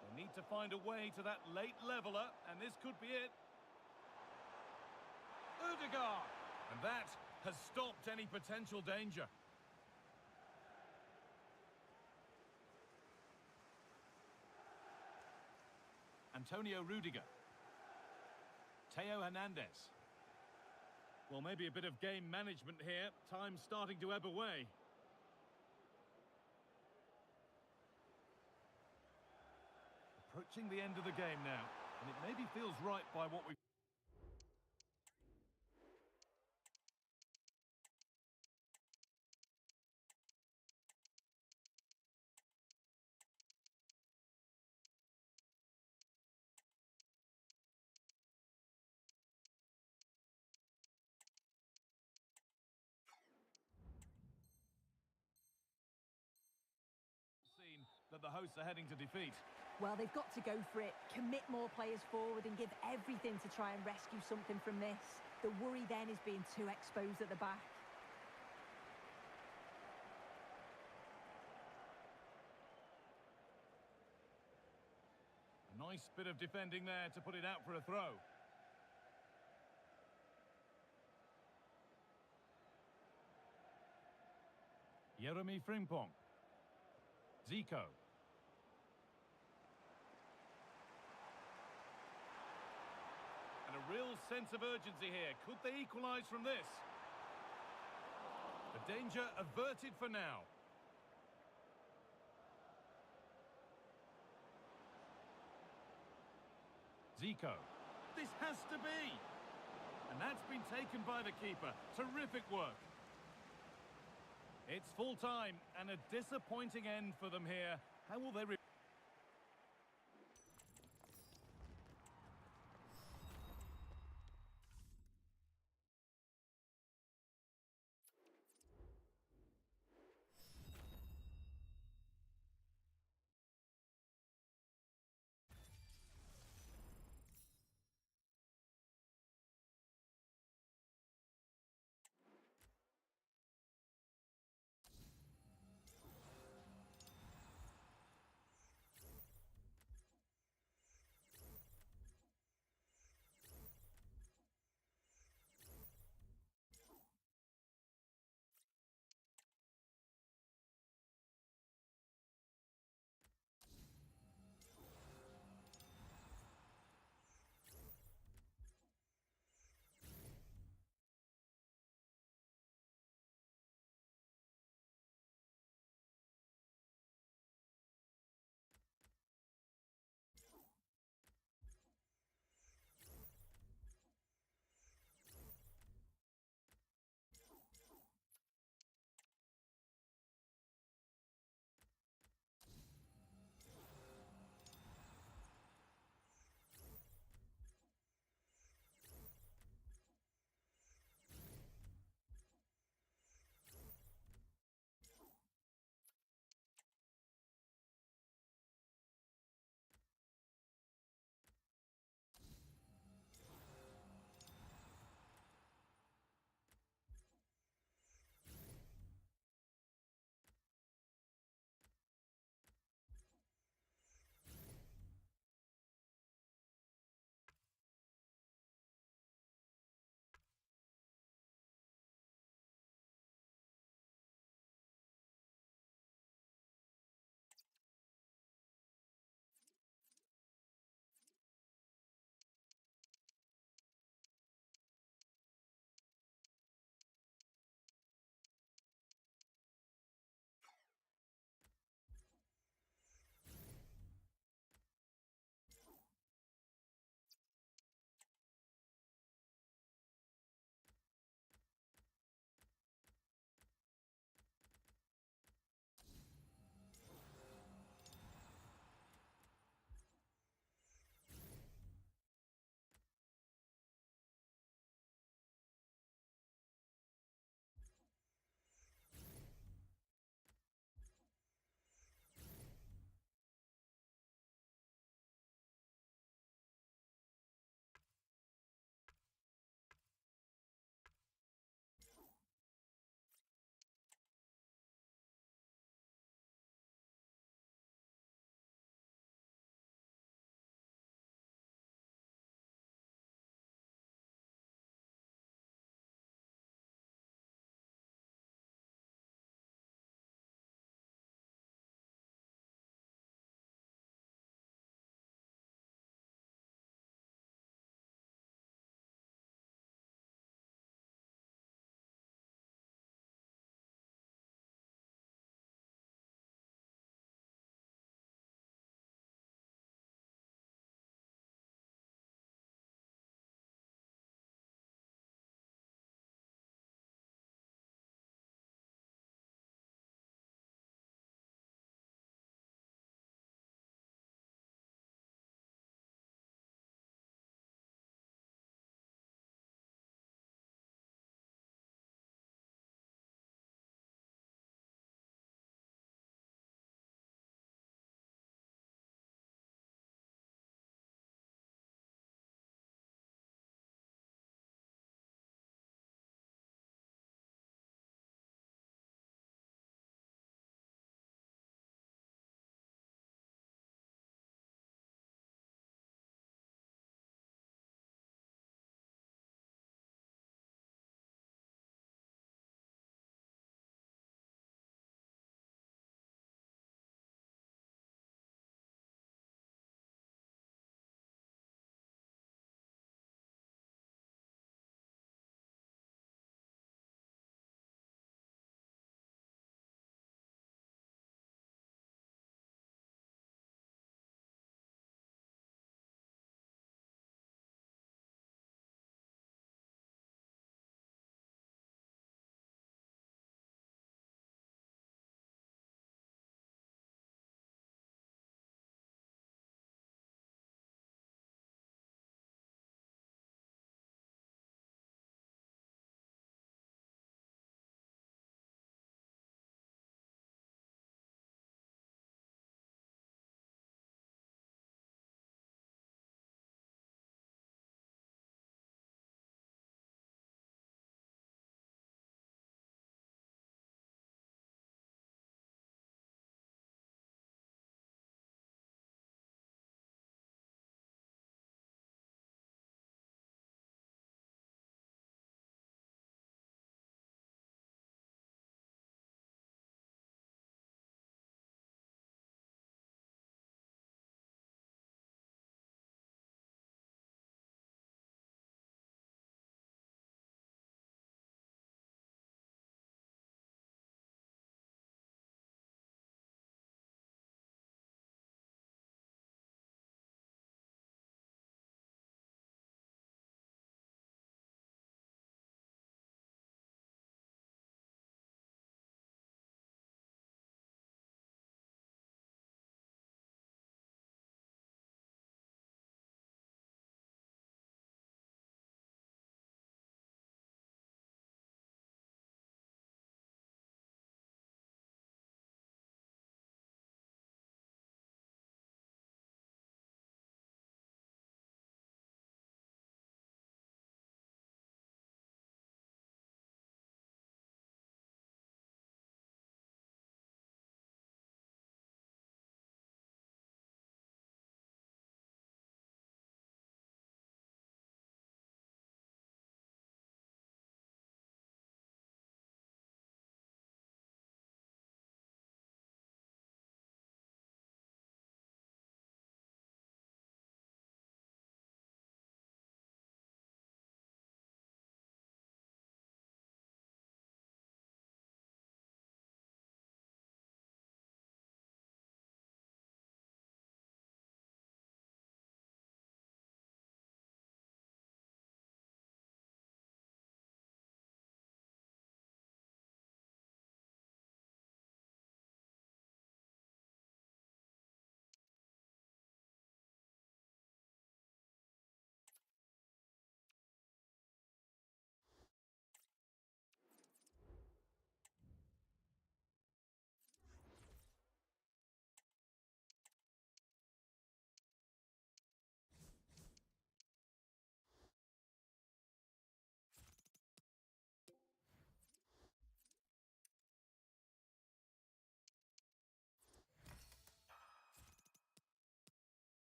They need to find a way to that late leveller, and this could be it. Odegaard! And that has stopped any potential danger. Antonio Rudiger. Theo Hernandez. Well, maybe a bit of game management here. Time's starting to ebb away. Approaching the end of the game now, and it maybe feels right by what we've... that the hosts are heading to defeat. Well, they've got to go for it, commit more players forward and give everything to try and rescue something from this. The worry then is being too exposed at the back. A nice bit of defending there to put it out for a throw. Jeremy Frimpong. Zico. And a real sense of urgency here. Could they equalise from this? The danger averted for now. Zico. This has to be! And that's been taken by the keeper. Terrific work. It's full time and a disappointing end for them here. How will they...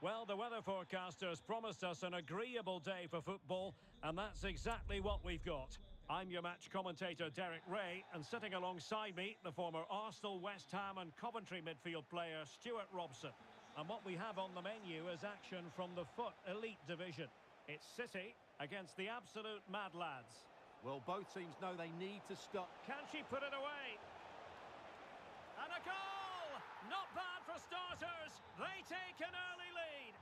Well, the weather forecasters promised us an agreeable day for football, and that's exactly what we've got. I'm your match commentator, Derek Ray, and sitting alongside me, the former Arsenal, West Ham and Coventry midfield player, Stuart Robson. And what we have on the menu is action from the FUT Elite Division. It's City against the absolute Mad Lads. Well, both teams know they need to stop. Can she put it away? And a goal! Not bad for starters. They take an early lead.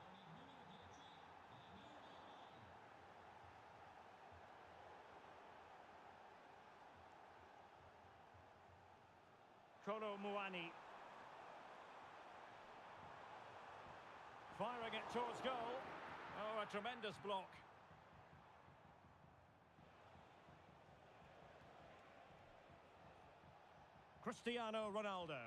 Kolo Muani. Firing it towards goal. Oh, a tremendous block. Cristiano Ronaldo.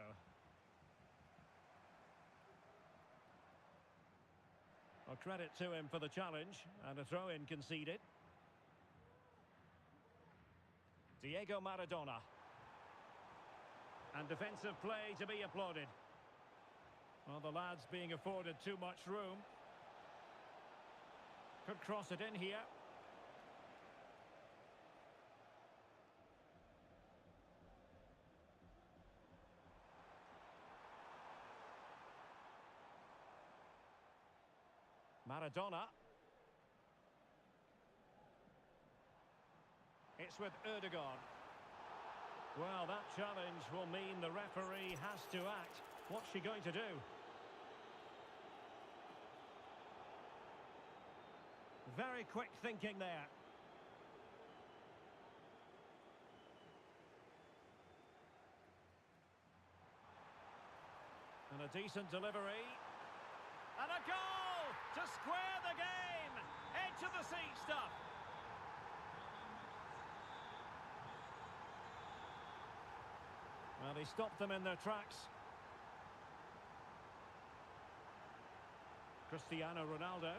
Well, credit to him for the challenge, and a throw-in conceded. Diego Maradona. And defensive play to be applauded. Well, the lads being afforded too much room. Could cross it in here. Maradona. It's with Erdogan. Well, that challenge will mean the referee has to act. What's she going to do? Very quick thinking there. And a decent delivery. And a goal to square the game. Edge of the seat stuff. Well, he stopped them in their tracks. Cristiano Ronaldo.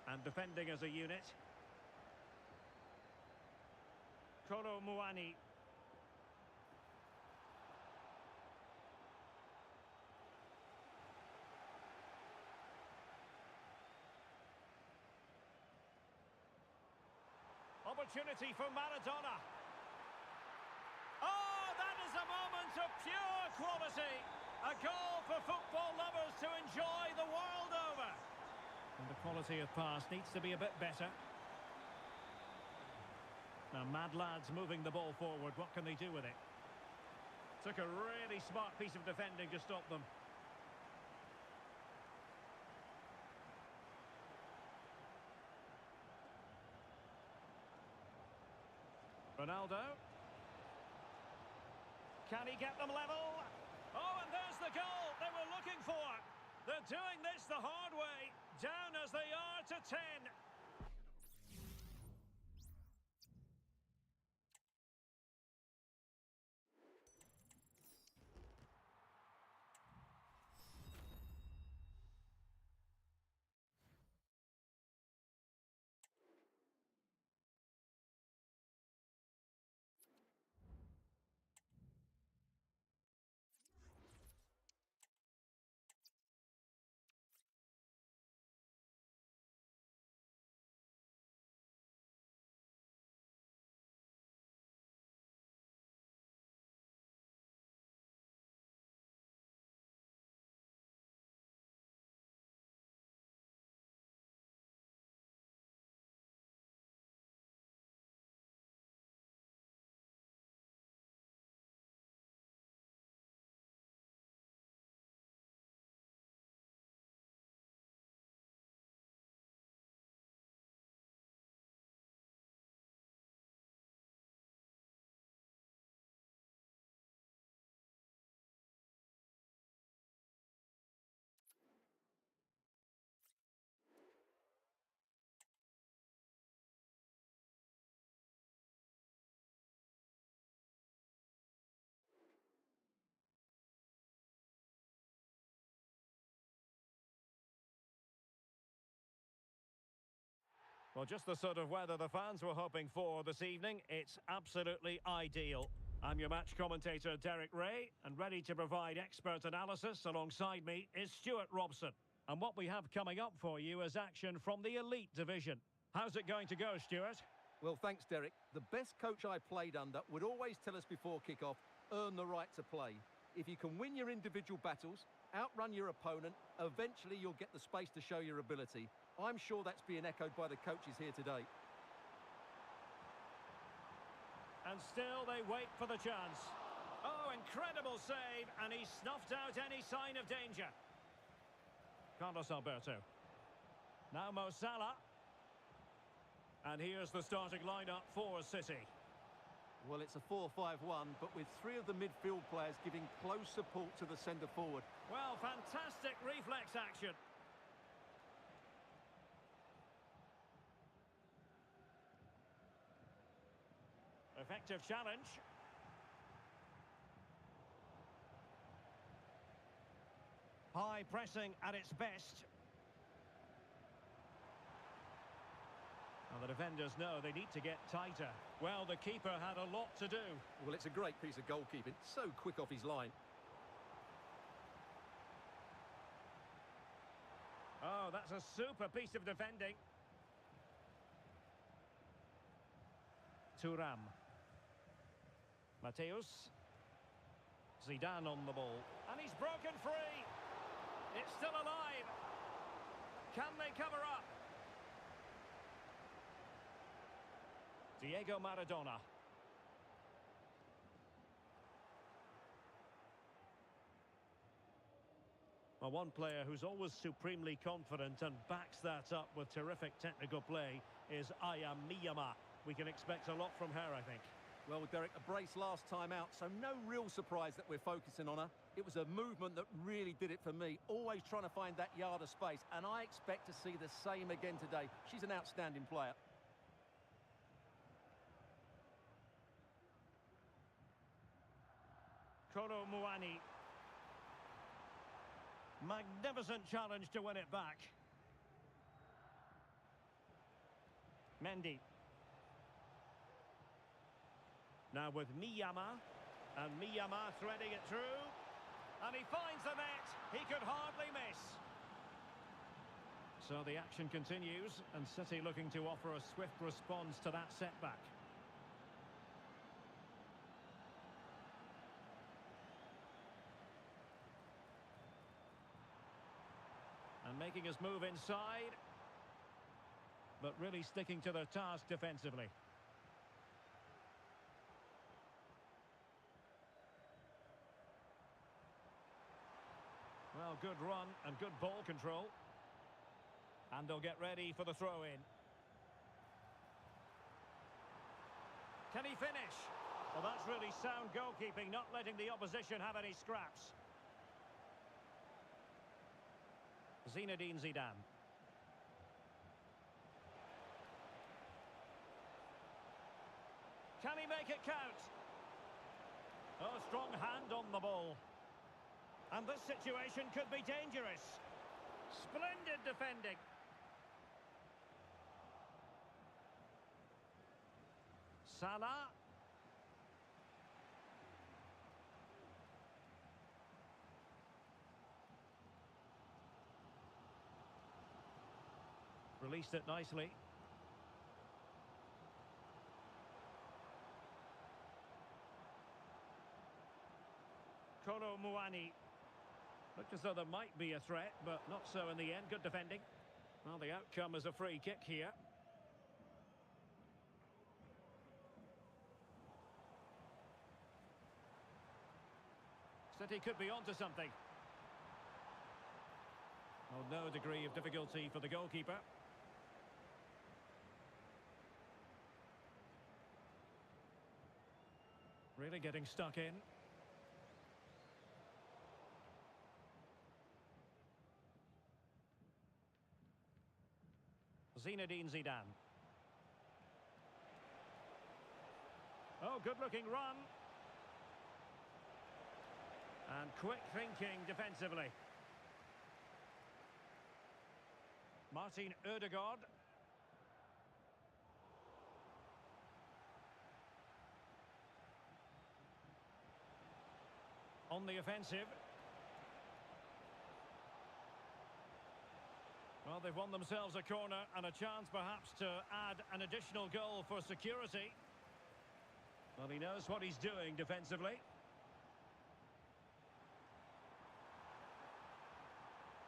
And defending as a unit. Kolo Muani. Opportunity for Maradona. Oh, that is a moment of pure quality. A goal for football lovers to enjoy the world over. And the quality of pass needs to be a bit better. Now, Mad Lads moving the ball forward. What can they do with it? Took a really smart piece of defending to stop them. Ronaldo. Can he get them level? Oh, and there's the goal they were looking for. They're doing this the hard way. Down as they are to 10. Well, just the sort of weather the fans were hoping for this evening. It's absolutely ideal. I'm your match commentator, Derek Ray, and ready to provide expert analysis alongside me is Stuart Robson. And what we have coming up for you is action from the Elite Division. How's it going to go, Stuart? Well, thanks, Derek. The best coach I played under would always tell us before kick-off, earn the right to play. If you can win your individual battles, outrun your opponent, eventually you'll get the space to show your ability. I'm sure that's being echoed by the coaches here today. And still they wait for the chance. Oh, incredible save, and he snuffed out any sign of danger. Carlos Alberto. Now Mo Salah. And here's the starting lineup for City. Well, it's a 4-5-1, but with three of the midfield players giving close support to the centre forward. Well, fantastic reflex action. Effective challenge. High pressing at its best. Well, the defenders know they need to get tighter. Well, the keeper had a lot to do. Well, it's a great piece of goalkeeping. So quick off his line. Oh, that's a super piece of defending. Thuram. Mateus. Zidane on the ball. And he's broken free. It's still alive. Can they cover up? Diego Maradona. Well, one player who's always supremely confident and backs that up with terrific technical play is Aya Miyama. We can expect a lot from her, I think. Well, Derek, a brace last time out, so no real surprise that we're focusing on her. It was a movement that really did it for me, always trying to find that yard of space, and I expect to see the same again today. She's an outstanding player. Kolo Muani. Magnificent challenge to win it back. Mendy. Now with Miyama. And Miyama threading it through. And he finds the net. He could hardly miss. So the action continues. And City looking to offer a swift response to that setback. And making his move inside. But really sticking to their task defensively. Well, good run and good ball control. And they'll get ready for the throw-in. Can he finish? Well, that's really sound goalkeeping, not letting the opposition have any scraps. Zinedine Zidane. Can he make it count? Oh, strong hand on the ball. And this situation could be dangerous. Splendid defending. Salah. Released it nicely. Kolo Muani. Looked as though there might be a threat, but not so in the end. Good defending. Well, the outcome is a free kick here. City could be onto something. Well, no degree of difficulty for the goalkeeper. Really getting stuck in. Zinedine Zidane. Oh, good-looking run. And quick thinking defensively. Martin Ødegaard. on the offensive. Well, they've won themselves a corner and a chance perhaps to add an additional goal for security. Well, he knows what he's doing defensively.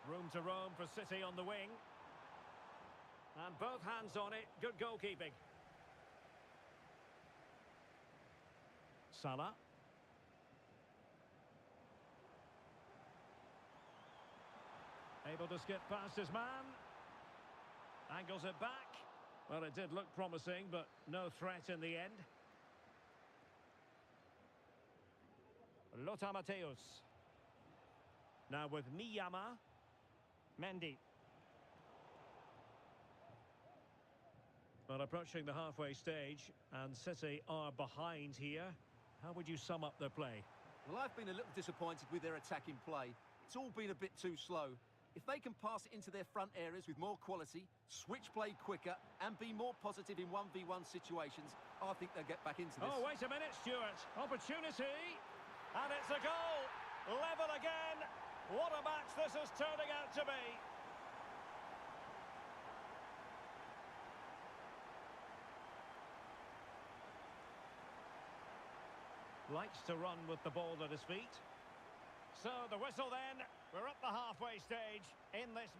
Room to roam for City on the wing. And both hands on it. Good goalkeeping. Salah. Able to skip past his man. Angles it back. Well, it did look promising, but no threat in the end. Lothar Matthäus. Now with Miyama. Mendy. Well, approaching the halfway stage, and City are behind here. How would you sum up their play? Well, I've been a little disappointed with their attacking play. It's all been a bit too slow. If they can pass it into their front areas with more quality, switch play quicker, and be more positive in 1v1 situations, I think they'll get back into this. Oh, wait a minute, Stuart. Opportunity. And it's a goal. Level again. What a match this is turning out to be. Likes to run with the ball at his feet. So the whistle then. We're at the halfway stage in this.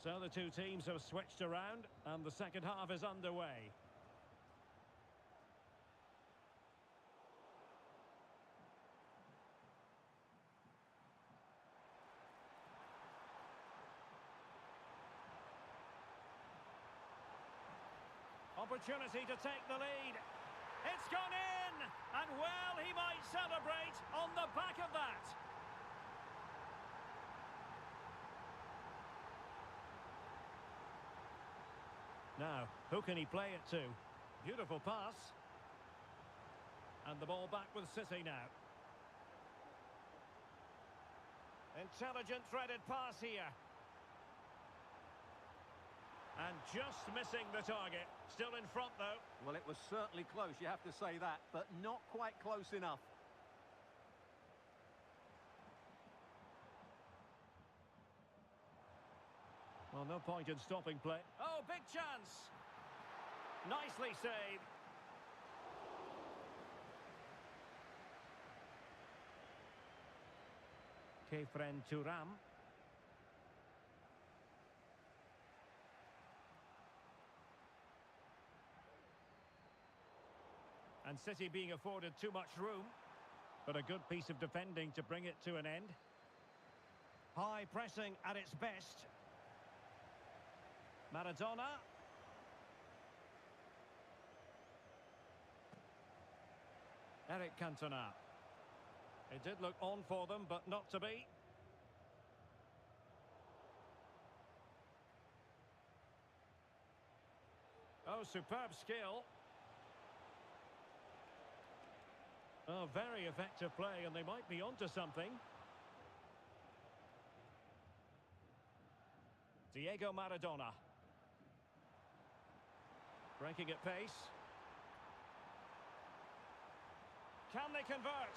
So the two teams have switched around and the second half is underway. Opportunity to take the lead. It's gone in! And well, he might celebrate on the back of that. Now, who can he play it to? Beautiful pass. And the ball back with City now. Intelligent threaded pass here. And just missing the target. Still in front, though. Well, it was certainly close, you have to say that, but not quite close enough. Well, no point in stopping play. Oh, big chance! Nicely saved. Kefren Turam. And City being afforded too much room. But a good piece of defending to bring it to an end. High pressing at its best. Maradona. Eric Cantona. It did look on for them, but not to be. Oh, superb skill. Oh, very effective play, and they might be onto something. Diego Maradona. Breaking at pace. Can they convert?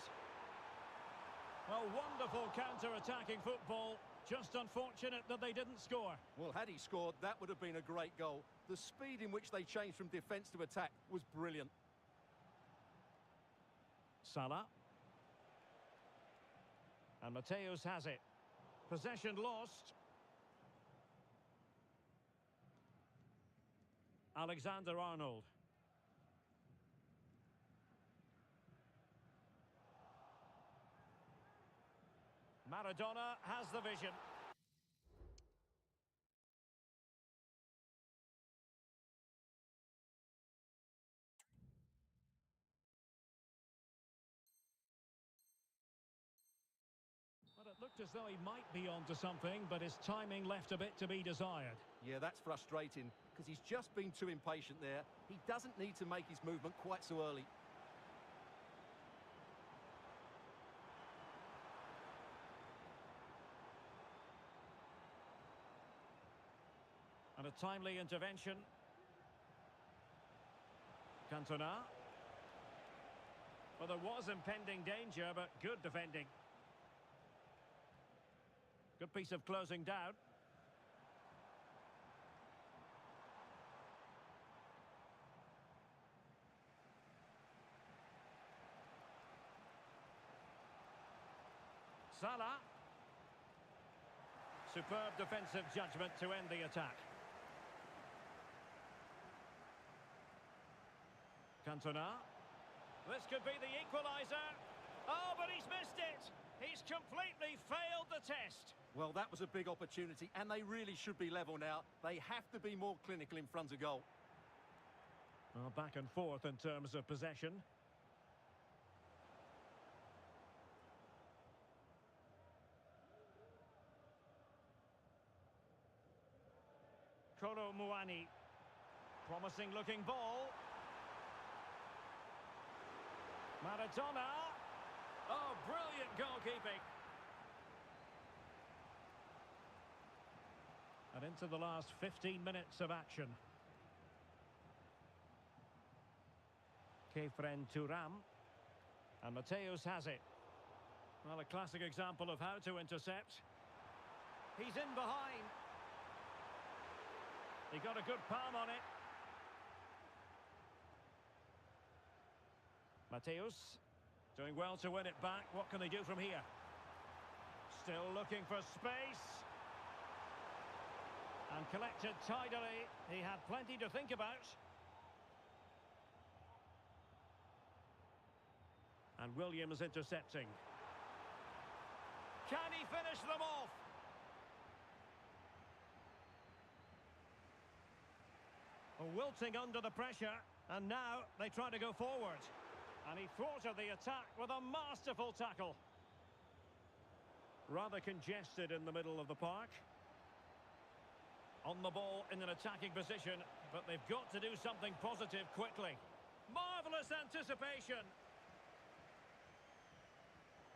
Well, wonderful counter-attacking football. Just unfortunate that they didn't score. Well, had he scored, that would have been a great goal. The speed in which they changed from defence to attack was brilliant. Salah. And Matthäus has it. Possession lost. Alexander-Arnold. Maradona has the vision. Well, it looked as though he might be onto something, but his timing left a bit to be desired. Yeah, that's frustrating, because he's just been too impatient there. He doesn't need to make his movement quite so early. And a timely intervention. Cantona. Well, there was impending danger, but good defending. Good piece of closing down. Salah. Superb defensive judgment to end the attack. Cantona. This could be the equaliser. Oh, but he's missed it. He's completely failed the test. Well, that was a big opportunity, and they really should be level now. They have to be more clinical in front of goal. Well, back and forth in terms of possession. Kolo Muani. Promising looking ball. Maradona. Oh, brilliant goalkeeping. And into the last 15 minutes of action. Kefren Turam. And Mateus has it. Well, a classic example of how to intercept. He's in behind. He got a good palm on it. Mateus doing well to win it back. What can they do from here? Still looking for space. And collected tidily. He had plenty to think about. And Williams intercepting. Can he finish them off? Wilting under the pressure, and now they try to go forward. And he thwarted the attack with a masterful tackle. Rather congested in the middle of the park. On the ball in an attacking position, but they've got to do something positive quickly. Marvellous anticipation.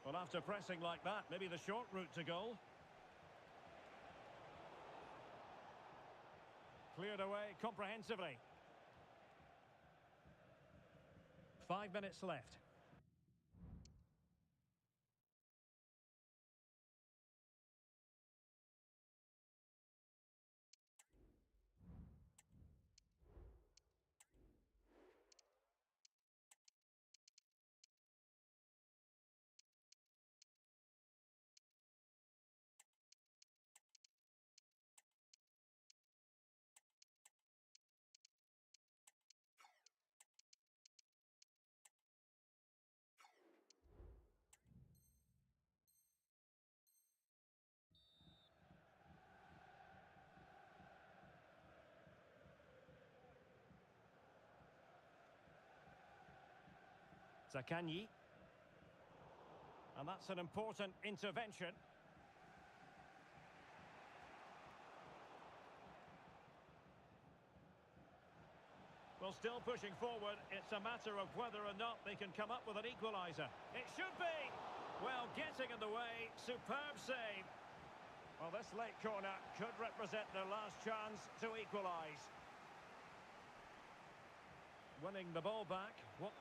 Well, after pressing like that, maybe the short route to goal. Cleared away comprehensively. 5 minutes left. Zakanyi. And that's an important intervention. Well, still pushing forward. It's a matter of whether or not they can come up with an equaliser. It should be. Well, getting in the way. Superb save. Well, this late corner could represent their last chance to equalise. Winning the ball back.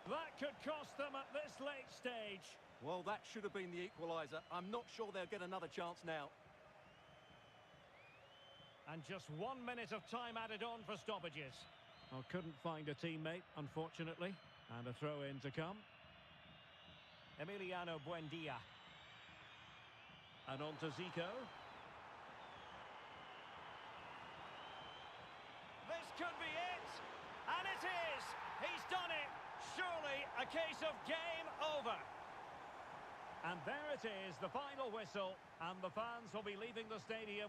That could cost them at this late stage. Well, that should have been the equaliser. I'm not sure they'll get another chance now. And just 1 minute of time added on for stoppages. Well, couldn't find a teammate, unfortunately. And a throw-in to come. Emiliano Buendia. And on to Zico. This could be it. And it is. He's done it. Surely a case of game over. And there it is, the final whistle. And the fans will be leaving the stadium.